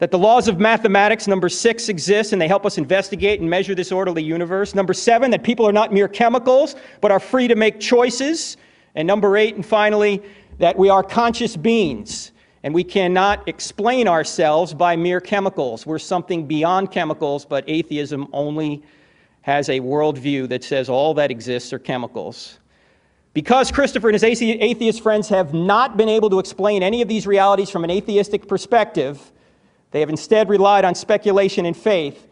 That the laws of mathematics, number 6, exist and they help us investigate and measure this orderly universe. Number 7, that people are not mere chemicals, but are free to make choices. And number 8, and finally, that we are conscious beings, and we cannot explain ourselves by mere chemicals. We're something beyond chemicals, but atheism only has a worldview that says all that exists are chemicals. Because Christopher and his atheist friends have not been able to explain any of these realities from an atheistic perspective, they have instead relied on speculation and faith.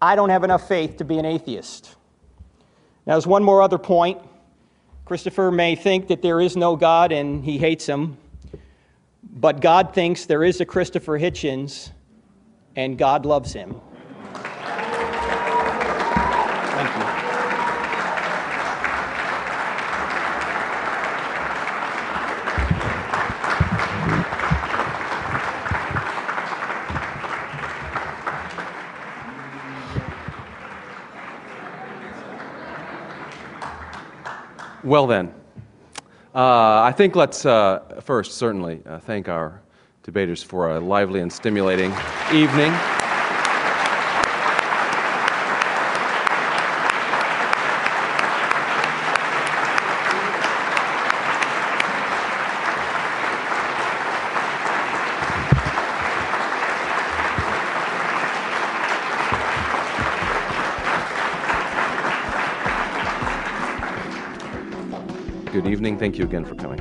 I don't have enough faith to be an atheist. Now, there's one more other point. Christopher may think that there is no God and he hates him, but God thinks there is a Christopher Hitchens, and God loves him. Thank you. Well then, I think let's first certainly thank our debaters for a lively and stimulating evening. Good evening. Thank you again for coming.